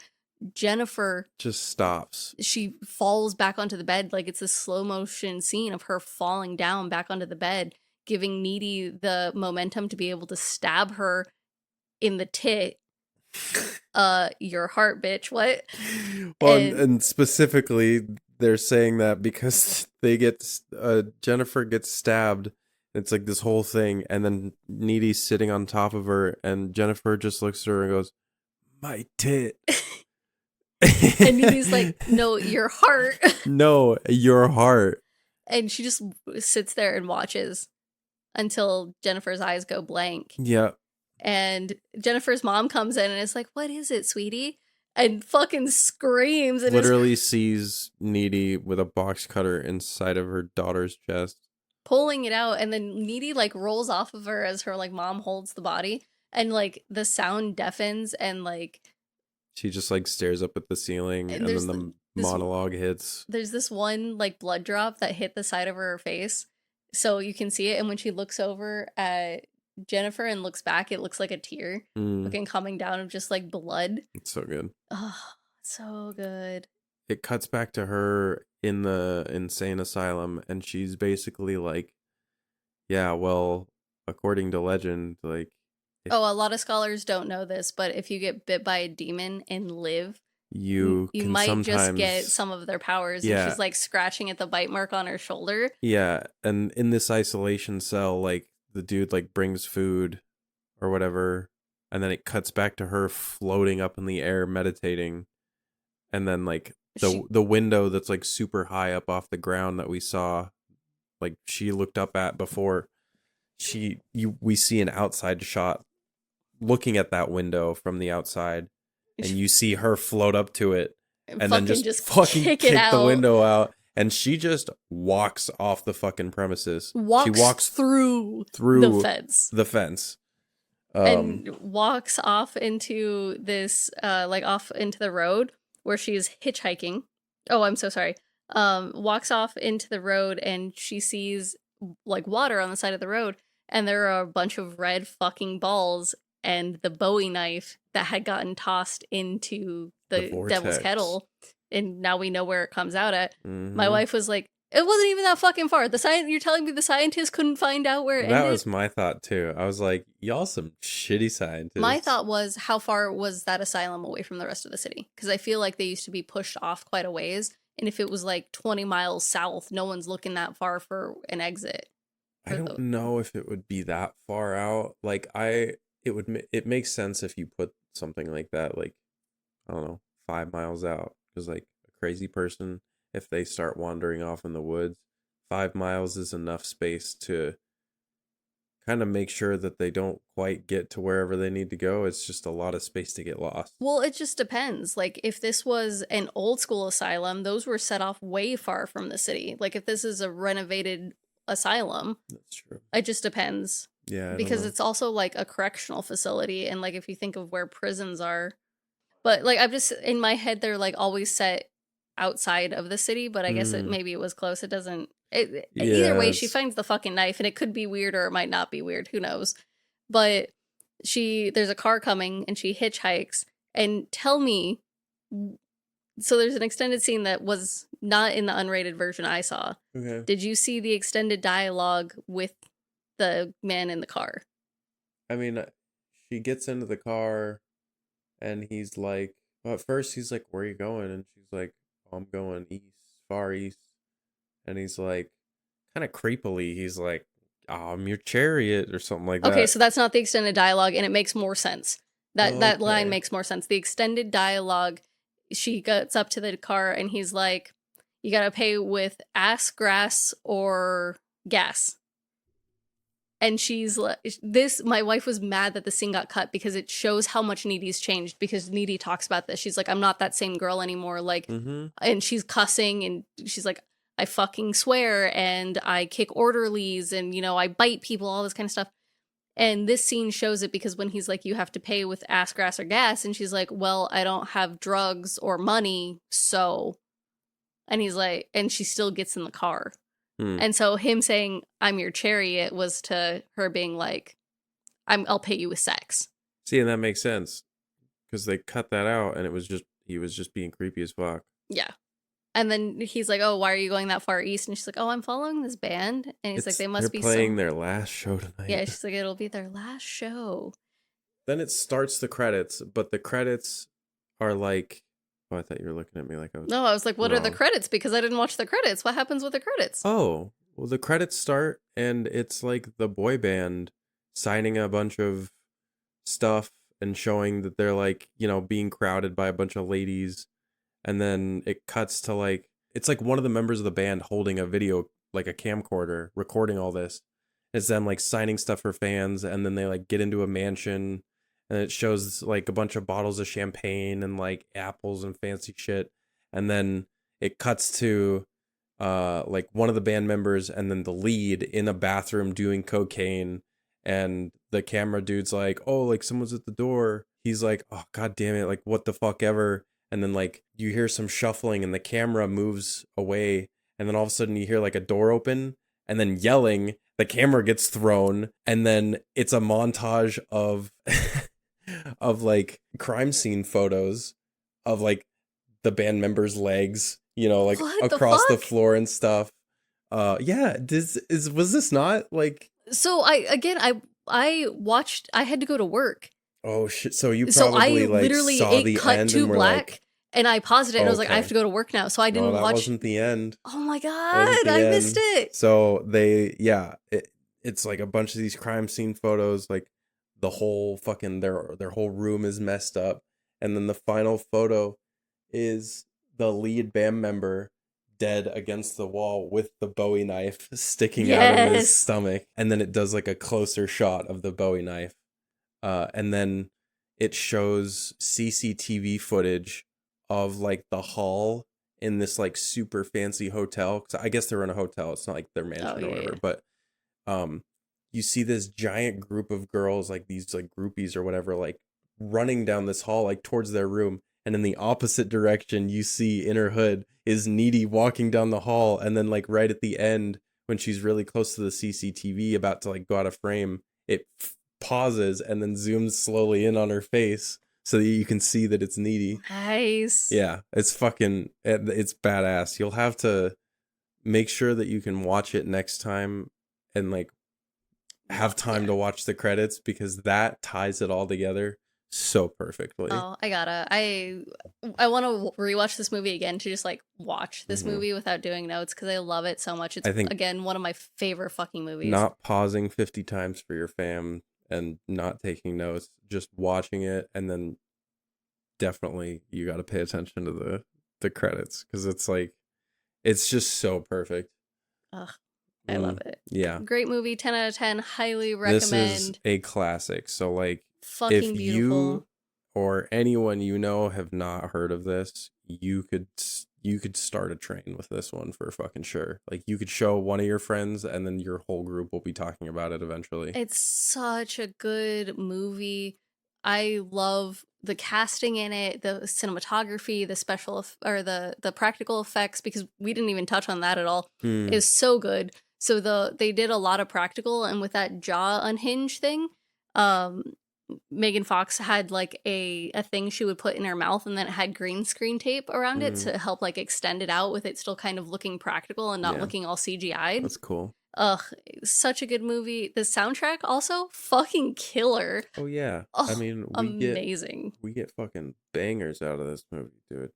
Jennifer just stops. She falls back onto the bed. Like it's a slow motion scene of her falling down back onto the bed, giving Needy the momentum to be able to stab her in the tit. Your heart, bitch. What? Well, and specifically, they're saying that because they get Jennifer gets stabbed. It's like this whole thing, and then Needy's sitting on top of her, and Jennifer just looks at her and goes, my tit. And he's like, no, your heart. No, your heart. And she just sits there and watches until Jennifer's eyes go blank. Yeah. And Jennifer's mom comes in and is like, what is it, sweetie? And fucking screams. And literally sees Needy with a box cutter inside of her daughter's chest. Pulling it out. And then Needy like rolls off of her as her like mom holds the body. And like the sound deafens and like. She just like stares up at the ceiling and then the monologue hits. There's this one like blood drop that hit the side of her face. So you can see it. And when she looks over at Jennifer and looks back, it looks like a tear looking coming down of just like blood. It's so good. Oh, so good. It cuts back to her in the insane asylum and she's basically like, yeah, well, according to legend, like. A lot of scholars don't know this, but if you get bit by a demon and live, you might just get some of their powers. Yeah. And she's like scratching at the bite mark on her shoulder. Yeah. And in this isolation cell, like the dude like brings food or whatever. And then it cuts back to her floating up in the air, meditating. And then like the window that's like super high up off the ground that we saw, like she looked up at before we see an outside shot looking at that window from the outside. And you see her float up to it and then just fucking kick the window out. And she just walks off the fucking premises. She walks through the fence. And walks off into this, off into the road where she's hitchhiking. Oh, I'm so sorry. Walks off into the road and she sees like water on the side of the road. And there are a bunch of red fucking balls and the Bowie knife that had gotten tossed into the devil's kettle. And now we know where it comes out at. Mm-hmm. My wife was like, it wasn't even that fucking far. You're telling me the scientists couldn't find out where it ended? That was my thought too. I was like, y'all some shitty scientists. My thought was, how far was that asylum away from the rest of the city? Because I feel like they used to be pushed off quite a ways. And if it was like 20 miles south, no one's looking that far for an exit. I don't know if it would be that far out. Like it makes sense if you put something like that, like, I don't know, 5 miles out. Because like a crazy person, if they start wandering off in the woods, 5 miles is enough space to kind of make sure that they don't quite get to wherever they need to go. It's just a lot of space to get lost. Well, it just depends. Like if this was an old school asylum, those were set off way far from the city. Like if this is a renovated asylum, that's true. It just depends. Yeah, because it's also like a correctional facility, and like if you think of where prisons are, but like I'm just in my head they're like always set outside of the city, but I guess maybe it was close. It doesn't. Either way, she finds the fucking knife, and it could be weird or it might not be weird. Who knows? But there's a car coming, and she hitchhikes. And tell me, so there's an extended scene that was not in the unrated version I saw. Okay. Did you see the extended dialogue with the man in the car? I mean, she gets into the car, and he's like, well, at first he's like, "Where are you going?" And she's like, "Oh, I'm going east, far east." And he's like, kind of creepily, he's like, "Oh, I'm your chariot," or something like that. Okay, so that's not the extended dialogue, and it makes more sense. That line makes more sense. The extended dialogue, she gets up to the car, and he's like, "You gotta pay with ass, grass, or gas." And she's like, my wife was mad that the scene got cut because it shows how much Needy's changed, because Needy talks about this. She's like, "I'm not that same girl anymore." Like, and she's cussing, and she's like, "I fucking swear, and I kick orderlies, and, you know, I bite people," all this kind of stuff. And this scene shows it because when he's like, "You have to pay with ass, grass, or gas," and she's like, "Well, I don't have drugs or money, so," and he's like, and she still gets in the car. And so him saying, "I'm your chariot," was to her being like, I'll pay you with sex. See, and that makes sense because they cut that out, and he was just being creepy as fuck. Yeah. And then he's like, "Oh, why are you going that far east?" And she's like, "Oh, I'm following this band." And he's like, "They must be playing their last show tonight." Yeah, she's like, "It'll be their last show." Then it starts the credits, but the credits are like, oh, I thought you were looking at me like I was. No, I was like, what are the credits? Because I didn't watch the credits. What happens with the credits? Oh, well, the credits start, and it's like the boy band signing a bunch of stuff, and showing that they're like, you know, being crowded by a bunch of ladies. And then it cuts to like, it's like one of the members of the band holding a video, like a camcorder, recording all this. It's them like signing stuff for fans. And then they like get into a mansion and it shows like a bunch of bottles of champagne and like apples and fancy shit. And then it cuts to like one of the band members and then the lead in a bathroom doing cocaine, and the camera dude's like, oh, like someone's at the door. He's like, oh god damn it, like what the fuck ever. And then like you hear some shuffling and the camera moves away, and then all of a sudden you hear like a door open and then yelling, the camera gets thrown, and then it's a montage of of like crime scene photos of like the band members' legs, you know, like What across the fuck? floor and stuff. Yeah, was this not like, So I watched. I had to go to work, oh shit, so you so I probably like literally saw the it cut end to and were black, like, and I paused it and I was like, I have okay. to go to work now. So I no, didn't that watch. wasn't the end. Oh my That wasn't god, the I missed end. it. So it's like a bunch of these crime scene photos, like the whole fucking their whole room is messed up, and then the final photo is the lead band member dead against the wall with the Bowie knife sticking out of his Yes. stomach, and then it does like a closer shot of the Bowie knife, and then it shows CCTV footage of like the hall in this like super fancy hotel, because I guess they're in a hotel, it's not like their mansion or whatever, but you see this giant group of girls, like these like groupies or whatever, like running down this hall like towards their room, and in the opposite direction you see in her hood is Needy walking down the hall, and then like right at the end when she's really close to the CCTV about to like go out of frame, it pauses and then zooms slowly in on her face so that you can see that it's Needy. Nice. Yeah, it's badass. You'll have to make sure that you can watch it next time and like have time to watch the credits, because that ties it all together so perfectly. Oh, I gotta. I want to rewatch this movie again to just like watch this movie without doing notes because I love it so much. It's, I think, again, one of my favorite fucking movies. Not pausing 50 times for your fam and not taking notes, just watching it, and then definitely you got to pay attention to the credits, because it's like, it's just so perfect. Ugh, I love it. Yeah, great movie. 10 out of 10. Highly recommend. This is a classic. So like, fucking if beautiful. you or anyone you know have not heard of this, you could start a train with this one for fucking sure. Like, you could show one of your friends and then your whole group will be talking about it eventually. It's such a good movie. I love the casting in it, the cinematography, the special or the practical effects, because we didn't even touch on that at all. Is so good. So they did a lot of practical, and with that jaw unhinge thing, Megan Fox had like a thing she would put in her mouth, and then it had green screen tape around it to help like extend it out with it still kind of looking practical and not looking all CGI'd. That's cool. Ugh, such a good movie. The soundtrack also fucking killer. Oh yeah. Oh, I mean, amazing. We get fucking bangers out of this movie, dude.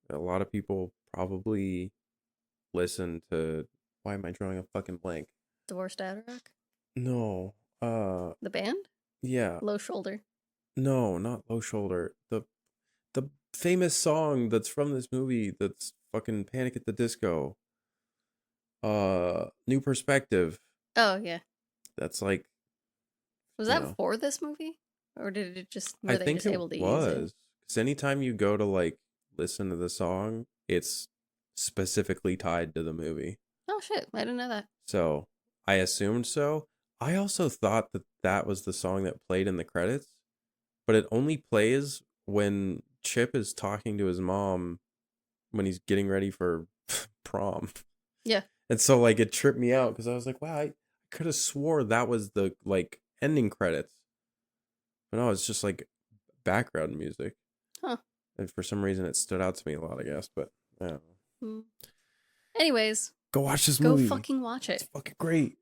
A lot of people probably listen to, why am I drawing a fucking blank? Divorced Dad Rock? No. The band? Yeah. Low Shoulder. No, not Low Shoulder. The famous song that's from this movie that's fucking Panic at the Disco. New Perspective. Oh yeah. That's like, was that for this movie? Or did it just were they just able to use it? Because anytime you go to like listen to the song, it's specifically tied to the movie. Oh shit, I didn't know that. So I assumed so. I also thought that was the song that played in the credits, but it only plays when Chip is talking to his mom when he's getting ready for prom. Yeah. And so like it tripped me out because I was like, wow, I could have swore that was the like ending credits. But no, it's just like background music. Huh. And for some reason it stood out to me a lot, I guess, but I don't know. Anyways, go watch this movie. Go fucking watch it. It's fucking great.